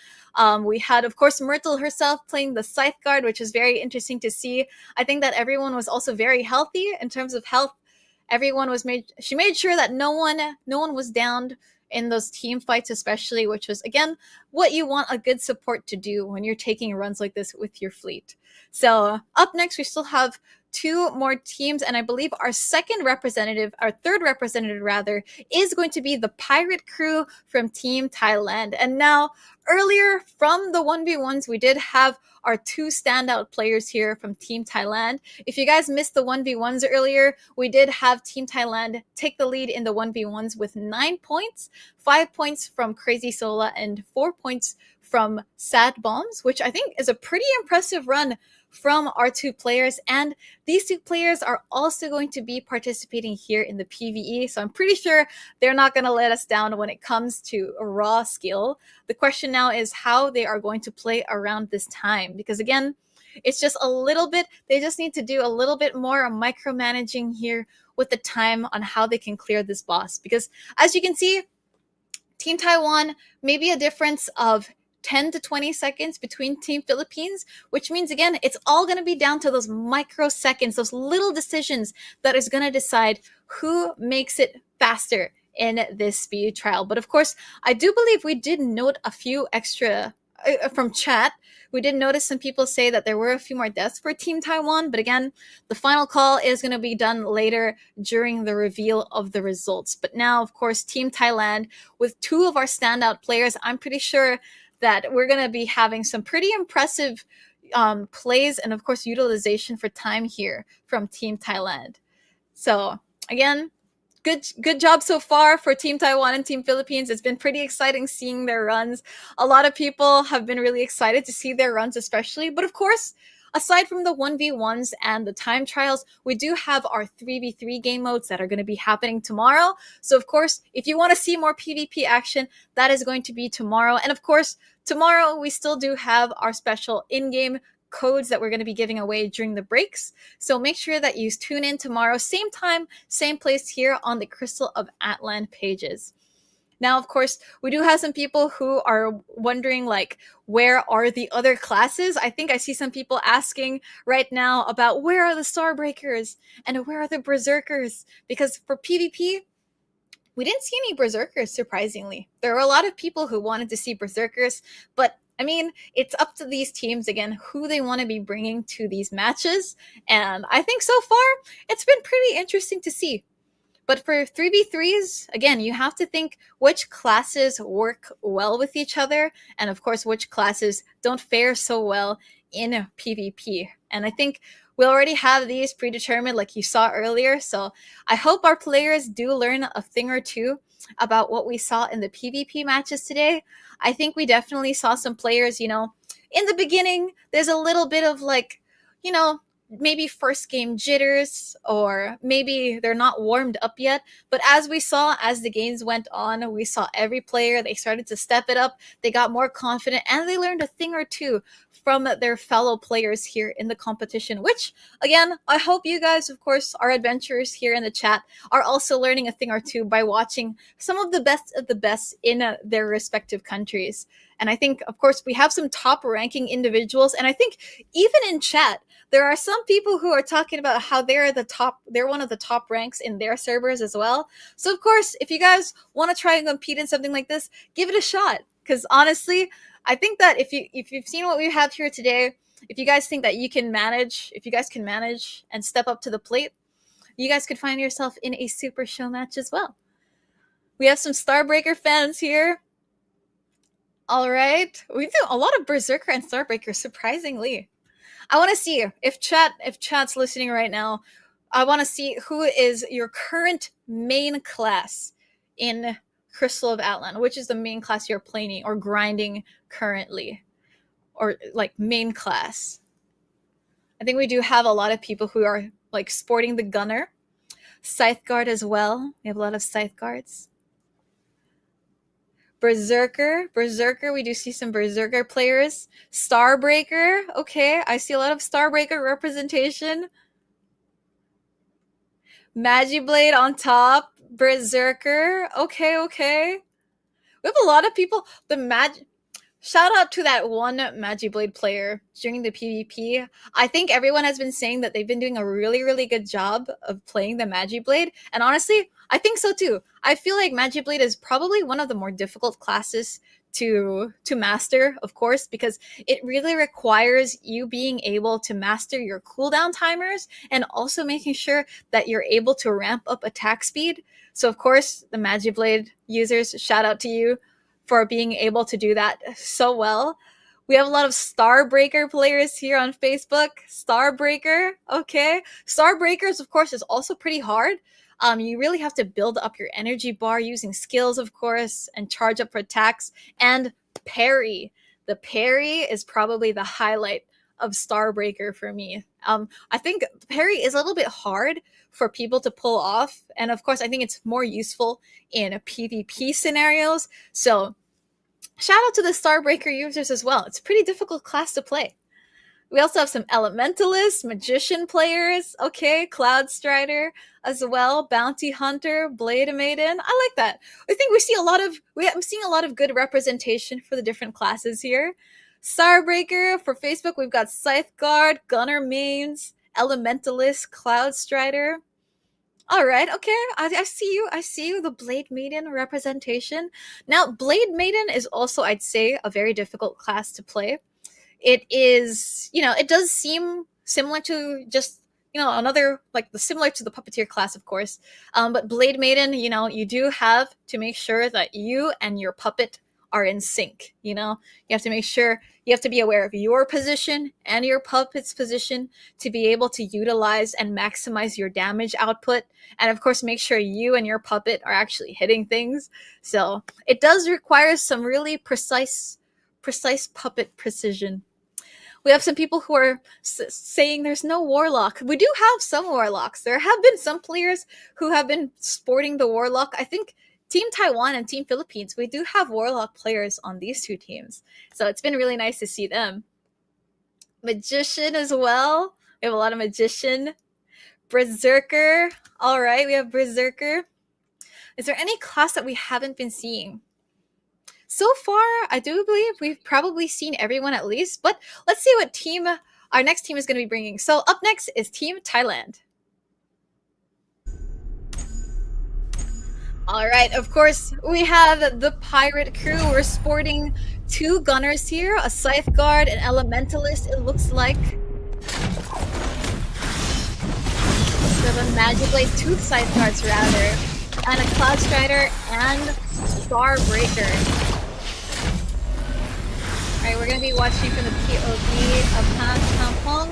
Speaker 1: We had, of course, Myrtle herself playing the Scythe Guard, which is very interesting to see. I think that everyone was also very healthy in terms of health. She made sure that no one was downed in those team fights, especially, which was, again, what you want a good support to do when you're taking runs like this with your fleet. So up next, we still have two more teams, and I believe our third representative rather, is going to be the pirate crew from Team Thailand. And now, earlier from the 1v1s, we did have our two standout players here from Team Thailand. If you guys missed the 1v1s earlier, we did have Team Thailand take the lead in the 1v1s with 9 points, 5 points from Crazy Sola, and 4 points from Sad Bombs, which I think is a pretty impressive run from our two players. And these two players are also going to be participating here in the PvE, so I'm pretty sure they're not going to let us down when it comes to raw skill. The question now is how they are going to play around this time, because again, it's just a little bit, they just need to do a little bit more micromanaging here with the time on how they can clear this boss. Because as you can see, Team Taiwan, maybe a difference of 10 to 20 seconds between Team Philippines, which means, again, it's all going to be down to those microseconds, those little decisions that is going to decide who makes it faster in this speed trial. But of course, I do believe we did note a few extra from chat. We did notice some people say that there were a few more deaths for Team Taiwan, but again, the final call is going to be done later during the reveal of the results. But now, of course, Team Thailand, with two of our standout players, I'm pretty sure that we're going to be having some pretty impressive plays and, of course, utilization for time here from Team Thailand. So, again, good job so far for Team Taiwan and Team Philippines. It's been pretty exciting seeing their runs. A lot of people have been really excited to see their runs especially. But, of course, aside from the 1v1s and the time trials, we do have our 3v3 game modes that are going to be happening tomorrow. So, of course, if you want to see more PvP action, that is going to be tomorrow. And, of course, tomorrow we still do have our special in-game codes that we're going to be giving away during the breaks. So make sure that you tune in tomorrow, same time, same place here on the Crystal of Atlan pages. Now, of course, we do have some people who are wondering, like, where are the other classes? I think I see some people asking right now about where are the Starbreakers and where are the Berserkers? Because for PvP, we didn't see any Berserkers, surprisingly. There were a lot of people who wanted to see Berserkers, but I mean, it's up to these teams, again, who they want to be bringing to these matches. And I think so far, it's been pretty interesting to see. But for 3v3s, again, you have to think which classes work well with each other, and of course, which classes don't fare so well in PvP. And I think we already have these predetermined, like you saw earlier. So I hope our players do learn a thing or two about what we saw in the PvP matches today. I think we definitely saw some players, in the beginning, there's a little bit of like, maybe first game jitters, or maybe they're not warmed up yet. But as we saw, as the games went on, we saw every player, they started to step it up. They got more confident and they learned a thing or two from their fellow players here in the competition, which, again, I hope you guys, of course, our adventurers here in the chat, are also learning a thing or two by watching some of the best in their respective countries. And I think, of course, we have some top ranking individuals. And I think even in chat, there are some people who are talking about how they're one of the top ranks in their servers as well. So, of course, if you guys want to try and compete in something like this, give it a shot. Because honestly, I think that if you've seen what we have here today, if you guys think that you guys can manage and step up to the plate, you guys could find yourself in a Super Show match as well. We have some Starbreaker fans here. All right. We do a lot of Berserker and Starbreaker, surprisingly. I want to see if chat's listening right now. I want to see who is your current main class in Crystal of Atlan, which is the main class you're playing or grinding currently, or like main class. I think we do have a lot of people who are like sporting the Gunner, Scythe Guard as well. We have a lot of Scythe Guards. Berserker, we do see some Berserker players. Starbreaker, okay, I see a lot of Starbreaker representation. Magiblade on top, Berserker, okay. We have a lot of people. Shout out to that one Magiblade player during the PvP. I think everyone has been saying that they've been doing a really, really good job of playing the Magiblade. And honestly, I think so too. I feel like Magiblade is probably one of the more difficult classes to master, of course, because it really requires you being able to master your cooldown timers and also making sure that you're able to ramp up attack speed. So of course, the Magiblade users, shout out to you for being able to do that so well. We have a lot of Starbreaker players here on Facebook. Starbreaker, okay. Starbreakers, of course, is also pretty hard. You really have to build up your energy bar using skills, of course, and charge up for attacks. And parry. The parry is probably the highlight of Starbreaker for me. I think parry is a little bit hard for people to pull off. And of course, I think it's more useful in PvP scenarios. So shout out to the Starbreaker users as well. It's a pretty difficult class to play. We also have some Elementalists, Magician players, okay, Cloud Strider as well, Bounty Hunter, Blade Maiden. I like that. I think I'm seeing a lot of good representation for the different classes here. Starbreaker, for Facebook, we've got Scythe Guard, Gunner Mains, Elementalist, Cloud Strider. All right, okay, I see you, the Blade Maiden representation. Now, Blade Maiden is also, I'd say, a very difficult class to play. It is, it does seem similar to just, another, similar to the Puppeteer class, of course. But Blade Maiden, you do have to make sure that you and your puppet are in sync. You have to make sure, you have to be aware of your position and your puppet's position to be able to utilize and maximize your damage output. And of course, make sure you and your puppet are actually hitting things. So it does require some really precise puppet precision. We have some people who are saying there's no Warlock. We do have some Warlocks. There have been some players who have been sporting the Warlock. I think Team Taiwan and Team Philippines, we do have Warlock players on these two teams. So it's been really nice to see them. Magician as well. We have a lot of Magician. Berserker. All right, we have Berserker. Is there any class that we haven't been seeing? So far, I do believe we've probably seen everyone at least, but let's see what team our next team is going to be bringing. So up next is Team Thailand. All right, of course, we have the Pirate crew. We're sporting two Gunners here, a Scythe Guard, an Elementalist, it looks like. We have a Magiblade, two Scythe Guards rather, and a Cloud Strider and Starbreaker. Alright, we're going to be watching from the POV of Han Kampong.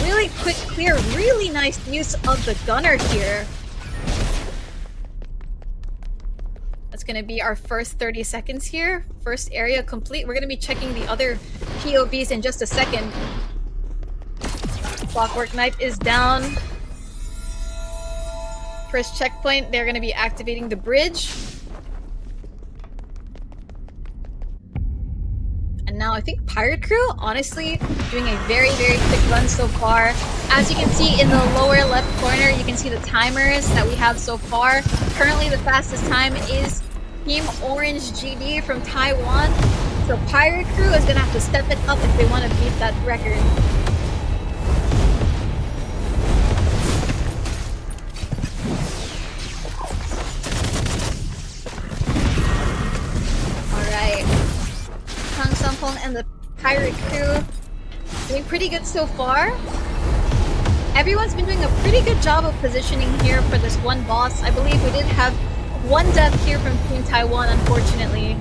Speaker 1: Really quick clear, really nice use of the Gunner here. That's going to be our first 30 seconds here. First area complete. We're going to be checking the other POVs in just a second. Clockwork Knight is down. First checkpoint, they're going to be activating the bridge. And now I think Pirate Crew, honestly, doing a very, very quick run so far. As you can see in the lower left corner, you can see the timers that we have so far. Currently, the fastest time is Team Orange GD from Taiwan. So Pirate Crew is going to have to step it up if they want to beat that record. And the Pirate Crew doing pretty good so far. Everyone's been doing a pretty good job of positioning here for this one boss. I believe we did have one death here from Team Taiwan, unfortunately.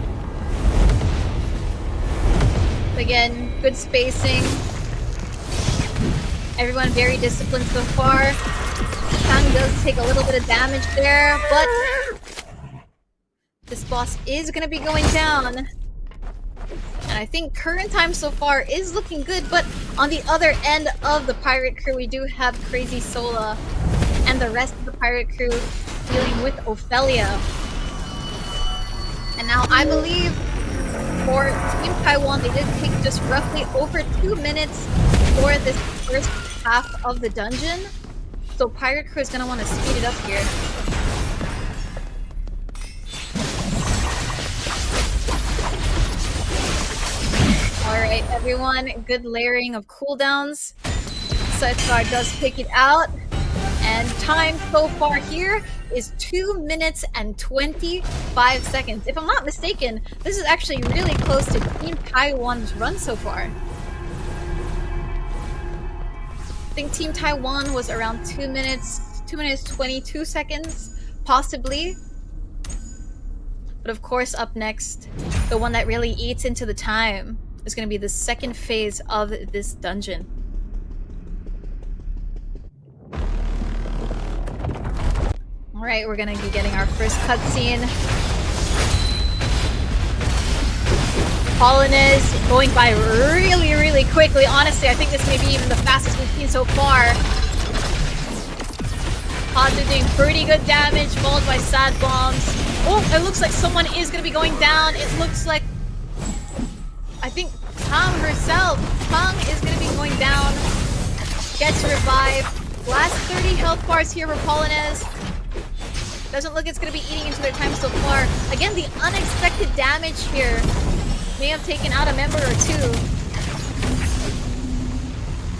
Speaker 1: Again, good spacing. Everyone very disciplined so far. Tang does take a little bit of damage there, but this boss is going to be going down. And I think current time so far is looking good, but on the other end of the pirate crew, we do have Crazy Sola and the rest of the pirate crew dealing with Ophelia. And now I believe for Team Taiwan, they did take just roughly over 2 minutes for this first half of the dungeon. So pirate crew is going to want to speed it up here. Alright, everyone, good layering of cooldowns. Sidecar does pick it out. And time so far here is 2 minutes and 25 seconds. If I'm not mistaken, this is actually really close to Team Taiwan's run so far. I think Team Taiwan was around 2 minutes 22 seconds, possibly. But of course, up next, the one that really eats into the time is going to be the second phase of this dungeon. Alright, we're going to be getting our first cutscene. Polonaise going by really, really quickly. Honestly, I think this may be even the fastest we've seen so far. Hanzo doing pretty good damage, followed by sad bombs. Oh, it looks like someone is going to be going down. It looks like, I think Tang herself. Tang is going to be going down. Gets revived. Last 30 health bars here for Polonaise. Doesn't look it's going to be eating into their time so far. Again, the unexpected damage here may have taken out a member or two.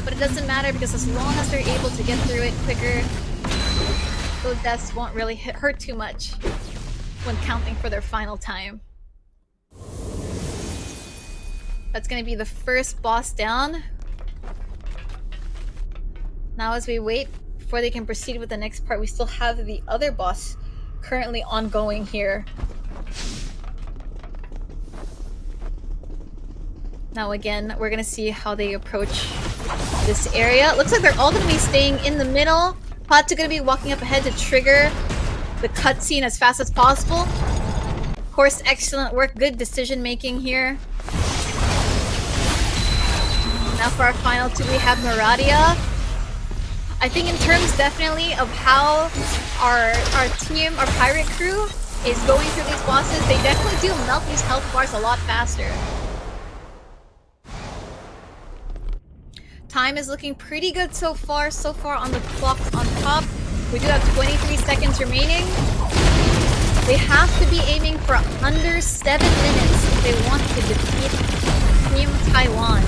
Speaker 1: But it doesn't matter because as long as they're able to get through it quicker, those deaths won't really hurt too much when counting for their final time. That's going to be the first boss down. Now as we wait before they can proceed with the next part, we still have the other boss currently ongoing here. Now again, we're going to see how they approach this area. It looks like they're all going to be staying in the middle. Pot's going to be walking up ahead to trigger the cutscene as fast as possible. Of course, excellent work, good decision making here. Now for our final two, we have Maradia. I think in terms definitely of how our team, our pirate crew, is going through these bosses, they definitely do melt these health bars a lot faster. Time is looking pretty good so far. So far on the clock on top, we do have 23 seconds remaining. They have to be aiming for under 7 minutes if they want to defeat Team Taiwan.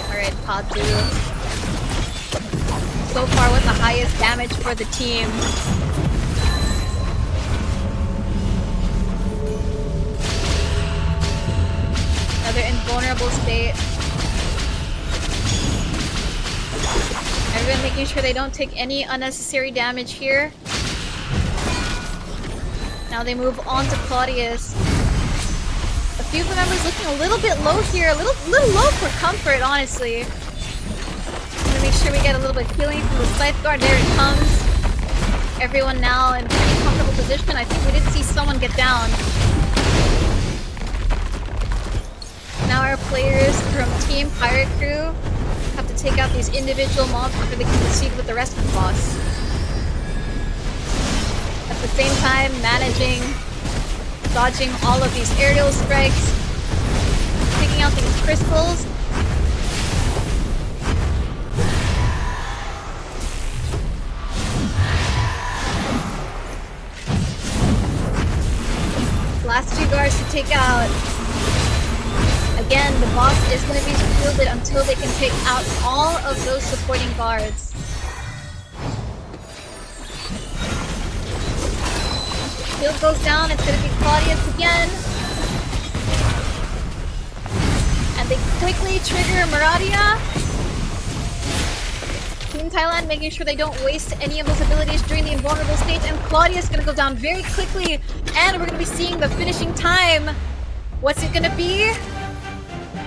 Speaker 1: Alright, Patu. So far with the highest damage for the team. Another invulnerable state. Everyone making sure they don't take any unnecessary damage here. Now they move on to Claudius. A few of the members looking a little bit low here, a little low for comfort, honestly. I'm gonna make sure we get a little bit of healing from the Scytheguard. There it comes. Everyone now in a pretty comfortable position. I think we did see someone get down. Now our players from Team Pirate Crew have to take out these individual mobs before they can proceed with the rest of the boss. At the same time, managing, dodging all of these aerial strikes, picking out these crystals. Last two guards to take out. Again, the boss is going to be shielded until they can take out all of those supporting guards. Shield goes down, it's going to be Claudius again. quickly trigger Maradia. Team Thailand making sure they don't waste any of those abilities during the invulnerable stage, and Claudia's gonna go down very quickly, and we're gonna be seeing the finishing time. What's it gonna be?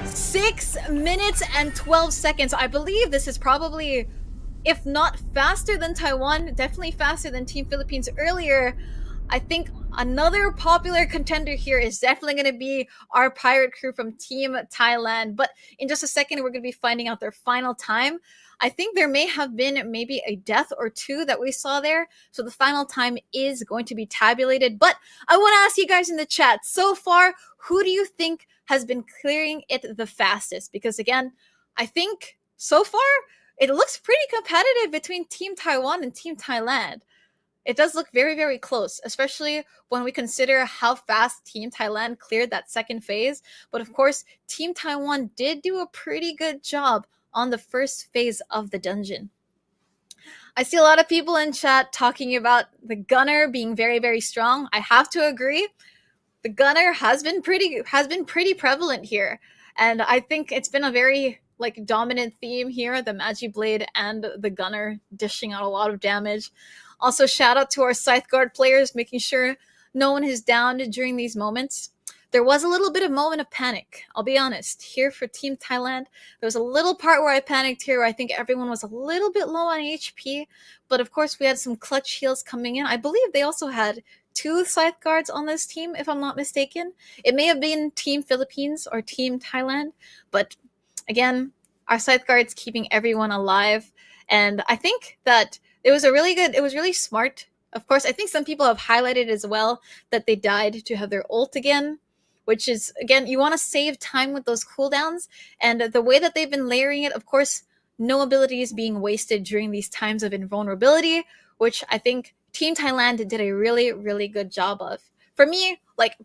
Speaker 1: 6 minutes and 12 seconds. I believe this is probably, if not faster than Taiwan, definitely faster than Team Philippines earlier. I think another popular contender here is definitely going to be our pirate crew from Team Thailand. But in just a second, we're going to be finding out their final time. I think there may have been maybe a death or two that we saw there. So the final time is going to be tabulated. But I want to ask you guys in the chat, so far, who do you think has been clearing it the fastest? Because again, I think so far, it looks pretty competitive between Team Taiwan and Team Thailand. It does look very, very close, especially when we consider how fast Team Thailand cleared that second phase. But of course, Team Taiwan did do a pretty good job on the first phase of the dungeon. I see a lot of people in chat talking about the gunner being very, very strong. I have to agree. The gunner has been pretty prevalent here. And I think it's been a very dominant theme here, the Magi Blade and the gunner dishing out a lot of damage. Also, shout out to our Scythe Guard players, making sure no one is downed during these moments. There was a little bit of moment of panic, I'll be honest. Here for Team Thailand, there was a little part where I panicked here where I think everyone was a little bit low on HP. But of course, we had some clutch heals coming in. I believe they also had 2 Scythe Guards on this team, if I'm not mistaken. It may have been Team Philippines or Team Thailand, but again, our Scythe Guards keeping everyone alive. And I think that it was really smart. Of course, I think some people have highlighted as well that they died to have their ult again, which is, again, you want to save time with those cooldowns. And the way that they've been layering it, of course, no ability is being wasted during these times of invulnerability, which I think Team Thailand did a really, really good job of. For me,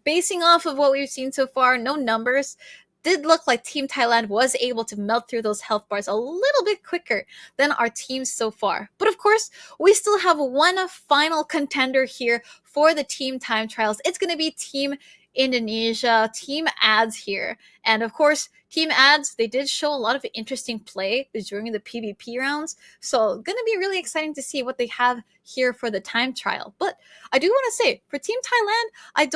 Speaker 1: basing off of what we've seen so far, no numbers, did look like Team Thailand was able to melt through those health bars a little bit quicker than our teams so far. But of course, we still have one final contender here for the team time trials. It's going to be Team Indonesia, Team Ads here. And of course, Team Ads, they did show a lot of interesting play during the PvP rounds. So going to be really exciting to see what they have here for the time trial. But I do want to say, for Team Thailand,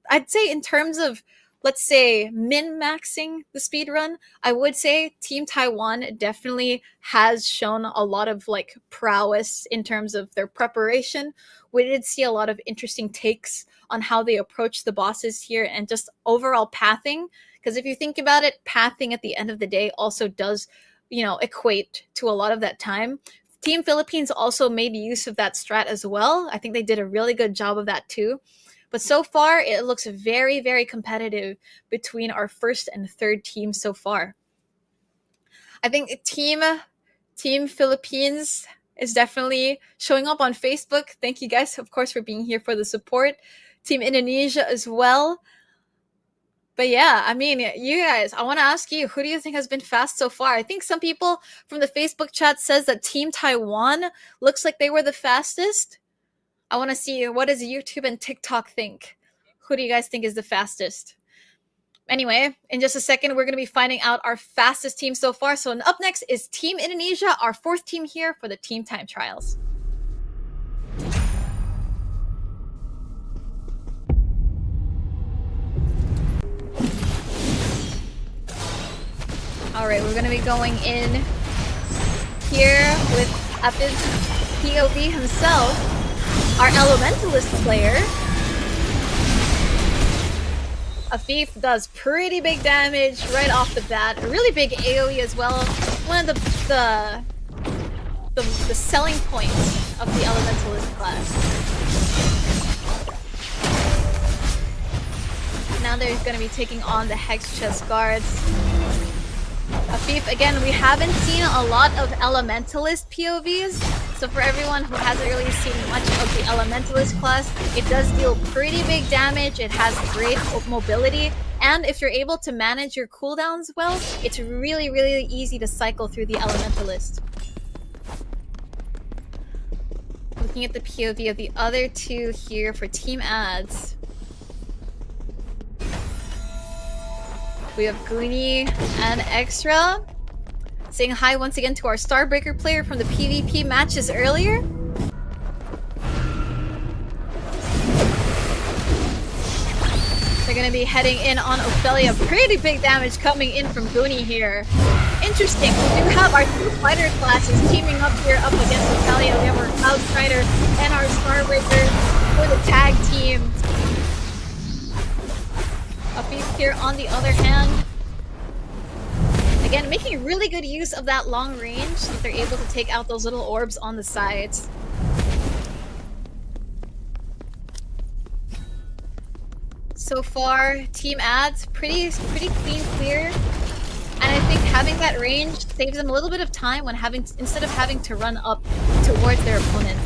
Speaker 1: I'd say in terms of, let's say, min-maxing the speedrun, I would say Team Taiwan definitely has shown a lot of prowess in terms of their preparation. We did see a lot of interesting takes on how they approach the bosses here and just overall pathing. Because if you think about it, pathing at the end of the day also does, equate to a lot of that time. Team Philippines also made use of that strat as well. I think they did a really good job of that too. But so far, it looks very, very competitive between our first and third teams so far. I think Team Philippines is definitely showing up on Facebook. Thank you guys, of course, for being here for the support. Team Indonesia as well. But yeah, I mean, you guys, I want to ask you, who do you think has been fast so far? I think some people from the Facebook chat says that Team Taiwan looks like they were the fastest. I want to see, what does YouTube and TikTok think? Who do you guys think is the fastest? Anyway, in just a second, we're going to be finding out our fastest team so far. So up next is Team Indonesia, our 4th team here for the team time trials. All right, we're going to be going in here with Apid's POV himself, our Elementalist player. Afif does pretty big damage right off the bat. A really big AoE as well. One of the selling points of the Elementalist class. Now they're going to be taking on the HexChess guards. Afif, again, we haven't seen a lot of Elementalist POVs, so for everyone who hasn't really seen much of the Elementalist class, it does deal pretty big damage, it has great mobility, and if you're able to manage your cooldowns well, it's really, really easy to cycle through the Elementalist. Looking at the POV of the other two here for Team Ads. We have Goonie and Extra. Saying hi once again to our Starbreaker player from the PvP matches earlier. They're going to be heading in on Ophelia. Pretty big damage coming in from Goonie here. Interesting. We do have our two fighter classes teaming up here up against Ophelia. We have our Cloud Strider and our Starbreaker for the tag team. Upbeat here on the other hand. Again, making really good use of that long range so that they're able to take out those little orbs on the sides. So far, team ads pretty clean clear. And I think having that range saves them a little bit of time when instead of having to run up towards their opponent.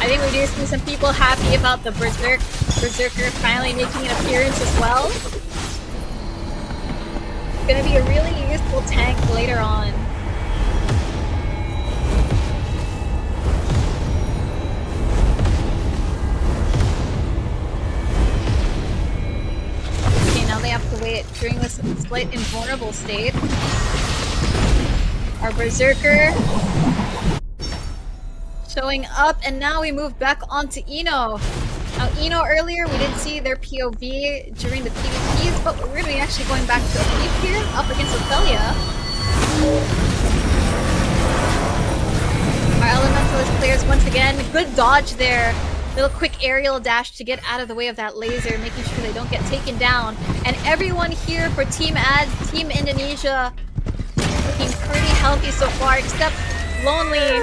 Speaker 1: I think we do see some people happy about the Berserker finally making an appearance as well. Gonna be a really useful tank later on. Okay, now they have to wait during this slight invulnerable state. Our Berserker showing up, and now we move back onto Ino. Now, Ino earlier, we did see their POV during the PvPs, but we're going to be actually going back to Ophelia here, up against Ophelia. Our Elementalist players, once again, good dodge there. Little quick aerial dash to get out of the way of that laser, making sure they don't get taken down. And everyone here for Team Ads, Team Indonesia, looking pretty healthy so far, except Lonely.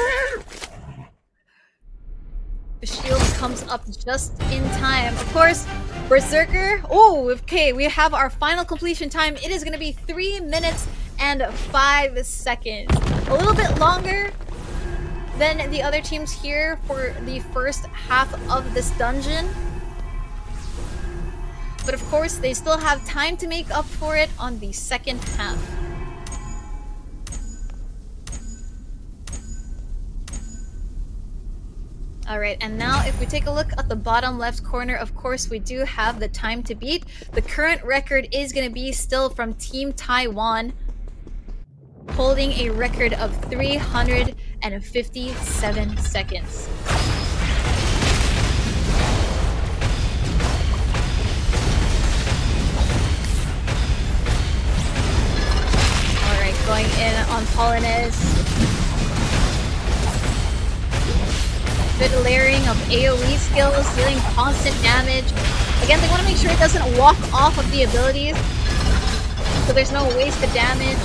Speaker 1: The shield comes up just in time. Of course, Berserker. Oh, okay, we have our final completion time. It is going to be 3 minutes and 5 seconds. A little bit longer than the other teams here for the first half of this dungeon. But of course, they still have time to make up for it on the second half. Alright, and now if we take a look at the bottom left corner, of course we do have the time to beat. The current record is going to be still from Team Taiwan, holding a record of 357 seconds. Alright, going in on Polonaise. Good layering of AoE skills, dealing constant damage. Again, they want to make sure it doesn't walk off of the abilities, so there's no wasted damage.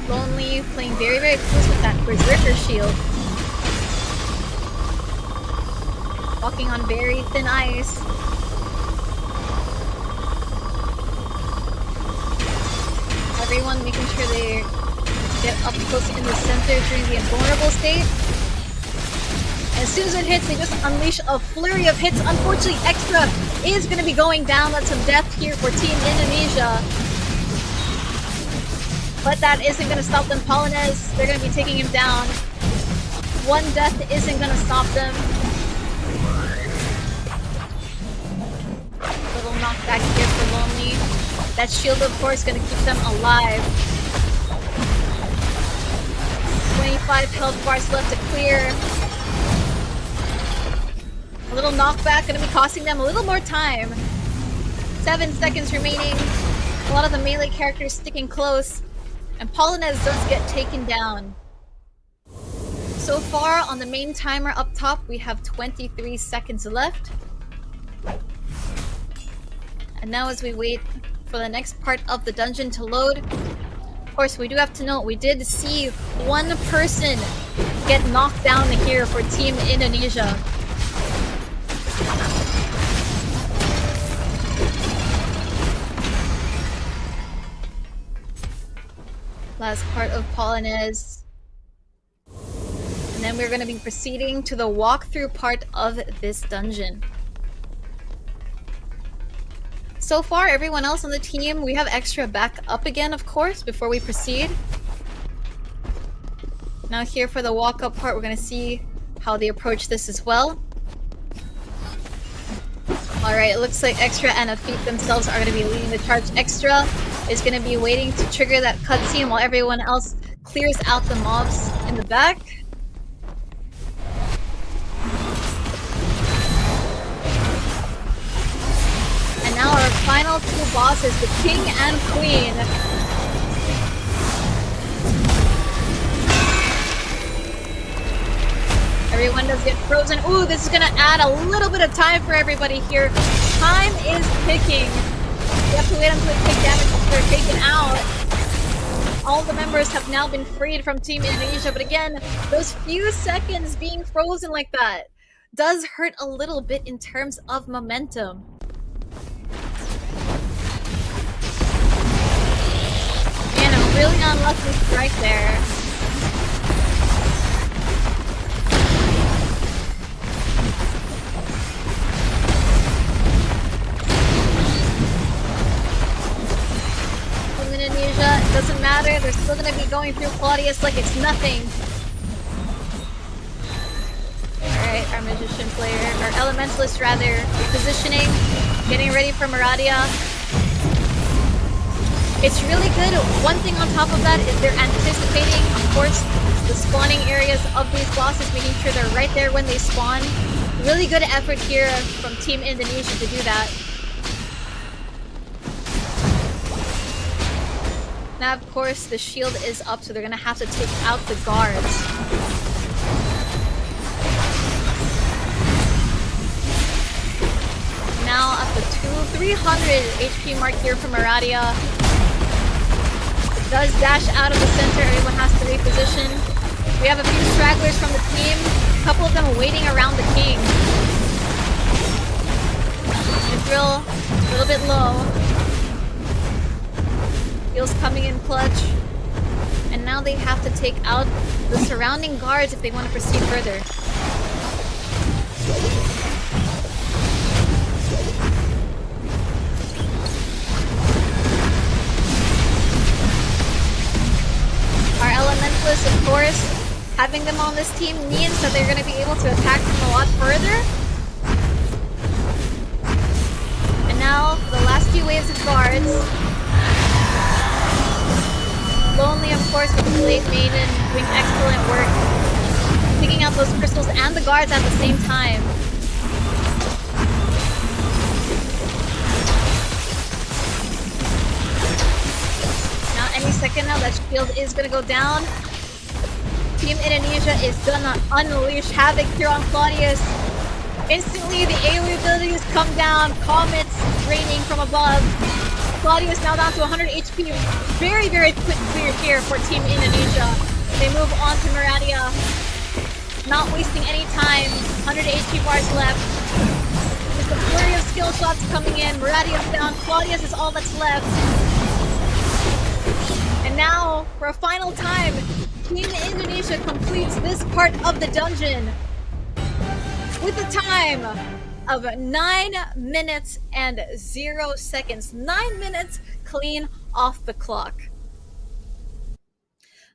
Speaker 1: Lonely playing very, very close with that Berserker shield. Walking on very thin ice. Everyone making sure they get up close in the center during the invulnerable state. As soon as it hits, they just unleash a flurry of hits. Unfortunately, Extra is going to be going down. That's some death here for Team Indonesia. But that isn't going to stop them. Polonaise, they're going to be taking him down. One death isn't going to stop them. Little knockback here for Lonely. That shield, of course, going to keep them alive. 25 health bars left to clear. A little knockback going to be costing them a little more time. 7 seconds remaining. A lot of the melee characters sticking close. And Polonaise does get taken down. So far on the main timer up top, we have 23 seconds left. And now as we wait for the next part of the dungeon to load, of course, we do have to note, we did see one person get knocked down here for Team Indonesia. Last part of Polonaise. And then we're going to be proceeding to the walkthrough part of this dungeon. So far, everyone else on the team, we have Extra back up again, of course, before we proceed. Now here for the walk-up part, we're going to see how they approach this as well. Alright, it looks like Extra and Afeet themselves are going to be leading the charge. Extra is going to be waiting to trigger that cutscene while everyone else clears out the mobs in the back. And now our final two bosses, the King and Queen. Everyone does get frozen. Ooh, this is gonna add a little bit of time for everybody here. Time is ticking. You have to wait until they take damage before they're taken out. All the members have now been freed from Team Indonesia, but again, those few seconds being frozen like that does hurt a little bit in terms of momentum. Man, a really unlucky strike there. Indonesia, it doesn't matter, they're still gonna be going through Claudius like it's nothing. Alright, our magician player, or elementalist rather, repositioning, getting ready for Maradia. It's really good. One thing on top of that is they're anticipating, of course, the spawning areas of these bosses, making sure they're right there when they spawn. Really good effort here from Team Indonesia to do that. Now, of course, the shield is up, so they're gonna have to take out the guards. Now, at the 300 HP mark here for Maradia. It does dash out of the center, everyone has to reposition. We have a few stragglers from the team, a couple of them waiting around the king. Mithril, a little bit low. Heals coming in clutch. And now they have to take out the surrounding guards if they want to proceed further. Our elementalists, of course, having them on this team means that they're going to be able to attack them a lot further. And now, for the last few waves of guards, Lonely, of course, with the Blade Maiden doing excellent work, picking out those crystals and the guards at the same time. Now, any second now, that shield is gonna go down. Team Indonesia is gonna unleash havoc here on Claudius. Instantly, the AoE abilities come down, comets raining from above. Claudius now down to 100 HP. Very, very quick clear here for Team Indonesia. They move on to Maradia. Not wasting any time. 100 HP bars left. There's a flurry of skill shots coming in. Maradia's down. Claudius is all that's left. And now, for a final time, Team Indonesia completes this part of the dungeon with a time of 9 minutes and 0 seconds. 9 minutes clean off the clock.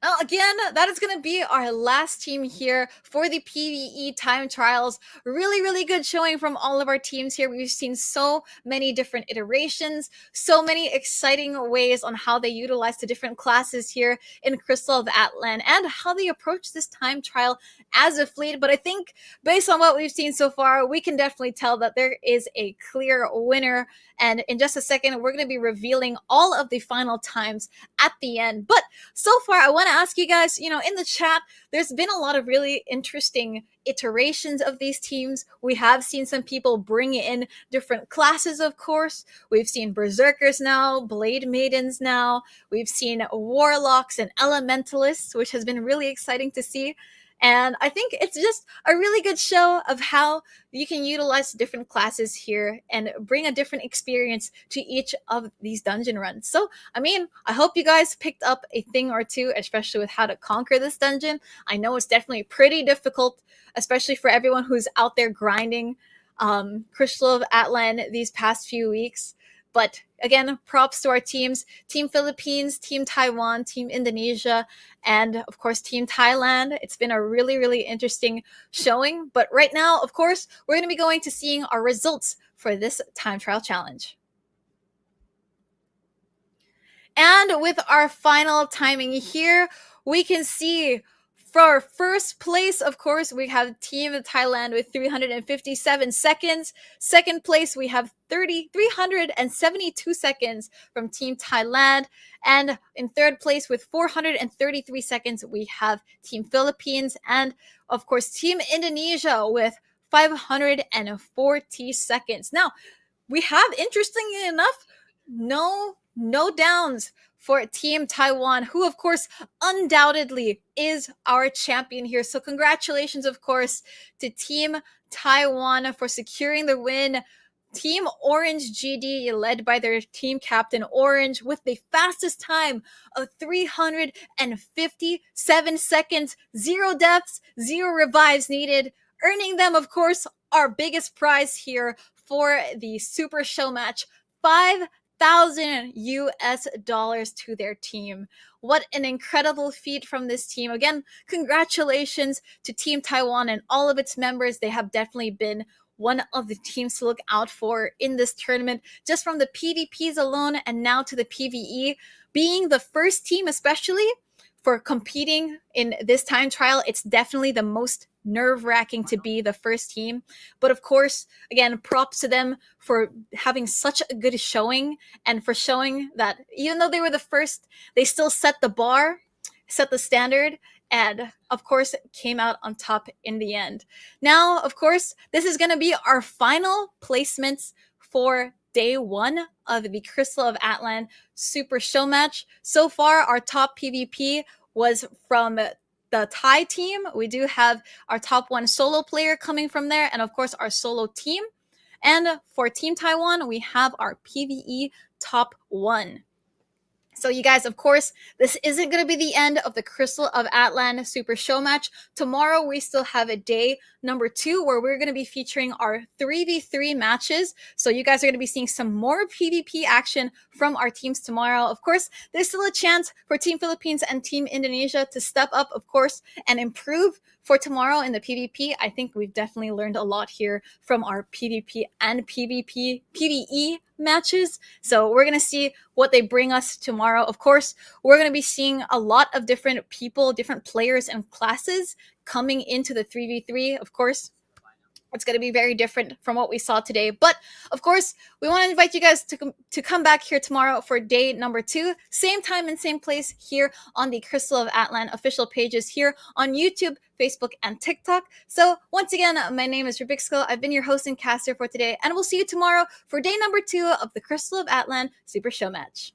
Speaker 1: Now, again, that is going to be our last team here for the PvE time trials. Really, really good showing from all of our teams here. We've seen so many different iterations, so many exciting ways on how they utilize the different classes here in Crystal of Atlan and how they approach this time trial as a fleet. But I think based on what we've seen so far, we can definitely tell that there is a clear winner. And in just a second, we're going to be revealing all of the final times at the end. But so far, I want to ask you guys, in the chat, there's been a lot of really interesting iterations of these teams. We have seen some people bring in different classes, of course. We've seen Berserkers now, Blade Maidens now. We've seen Warlocks and Elementalists, which has been really exciting to see. And I think it's just a really good show of how you can utilize different classes here and bring a different experience to each of these dungeon runs. So, I hope you guys picked up a thing or two, especially with how to conquer this dungeon. I know it's definitely pretty difficult, especially for everyone who's out there grinding Crystal of Atlan these past few weeks. But again, props to our teams, Team Philippines, Team Taiwan, Team Indonesia, and of course, Team Thailand. It's been a really, really interesting showing. But right now, of course, we're going to be going to seeing our results for this time trial challenge. And with our final timing here, we can see for first place, of course, we have Team Thailand with 357 seconds. Second place, we have 372 seconds from Team Thailand. And in third place with 433 seconds, we have Team Philippines. And of course, Team Indonesia with 540 seconds. Now, we have, interestingly enough, no downs for Team Taiwan, who of course undoubtedly is our champion here. So congratulations, of course, to Team Taiwan for securing the win. Team Orange GD, led by their team captain Orange, with the fastest time of 357 seconds, 0 deaths, 0 revives needed, earning them, of course, our biggest prize here for the Super Showmatch, $5,000 to their team. What an incredible feat from this team. Again, congratulations to Team Taiwan and all of its members. They have definitely been one of the teams to look out for in this tournament, just from the PvPs alone and now to the PvE. Being the first team, especially for competing in this time trial, it's definitely the most nerve-wracking to be the first team. But of course, again, props to them for having such a good showing and for showing that even though they were the first, they still set the bar, set the standard, and of course came out on top in the end. Now, of course, this is going to be our final placements for day 1 of the Crystal of Atlan Super Showmatch. So far, our top PvP was from the Thai team. We do have our top 1 solo player coming from there, and of course our solo team. And for Team Taiwan, we have our PvE top 1. So you guys, of course, this isn't going to be the end of the Crystal of Atlan Super Showmatch. Tomorrow, we still have a day number 2 where we're going to be featuring our 3v3 matches. So you guys are going to be seeing some more PvP action from our teams tomorrow. Of course, there's still a chance for Team Philippines and Team Indonesia to step up, of course, and improve for tomorrow in the PvP. I think we've definitely learned a lot here from our PvP and PvE matches. So we're going to see what they bring us tomorrow. Of course, we're going to be seeing a lot of different people, different players and classes coming into the 3v3. Of course, it's going to be very different from what we saw today. But of course, we want to invite you guys to come back here tomorrow for day number 2. Same time and same place here on the Crystal of Atlan official pages here on YouTube, Facebook, and TikTok. So once again, my name is Rubixco. I've been your host and caster for today, and we'll see you tomorrow for day number 2 of the Crystal of Atlan Super Showmatch.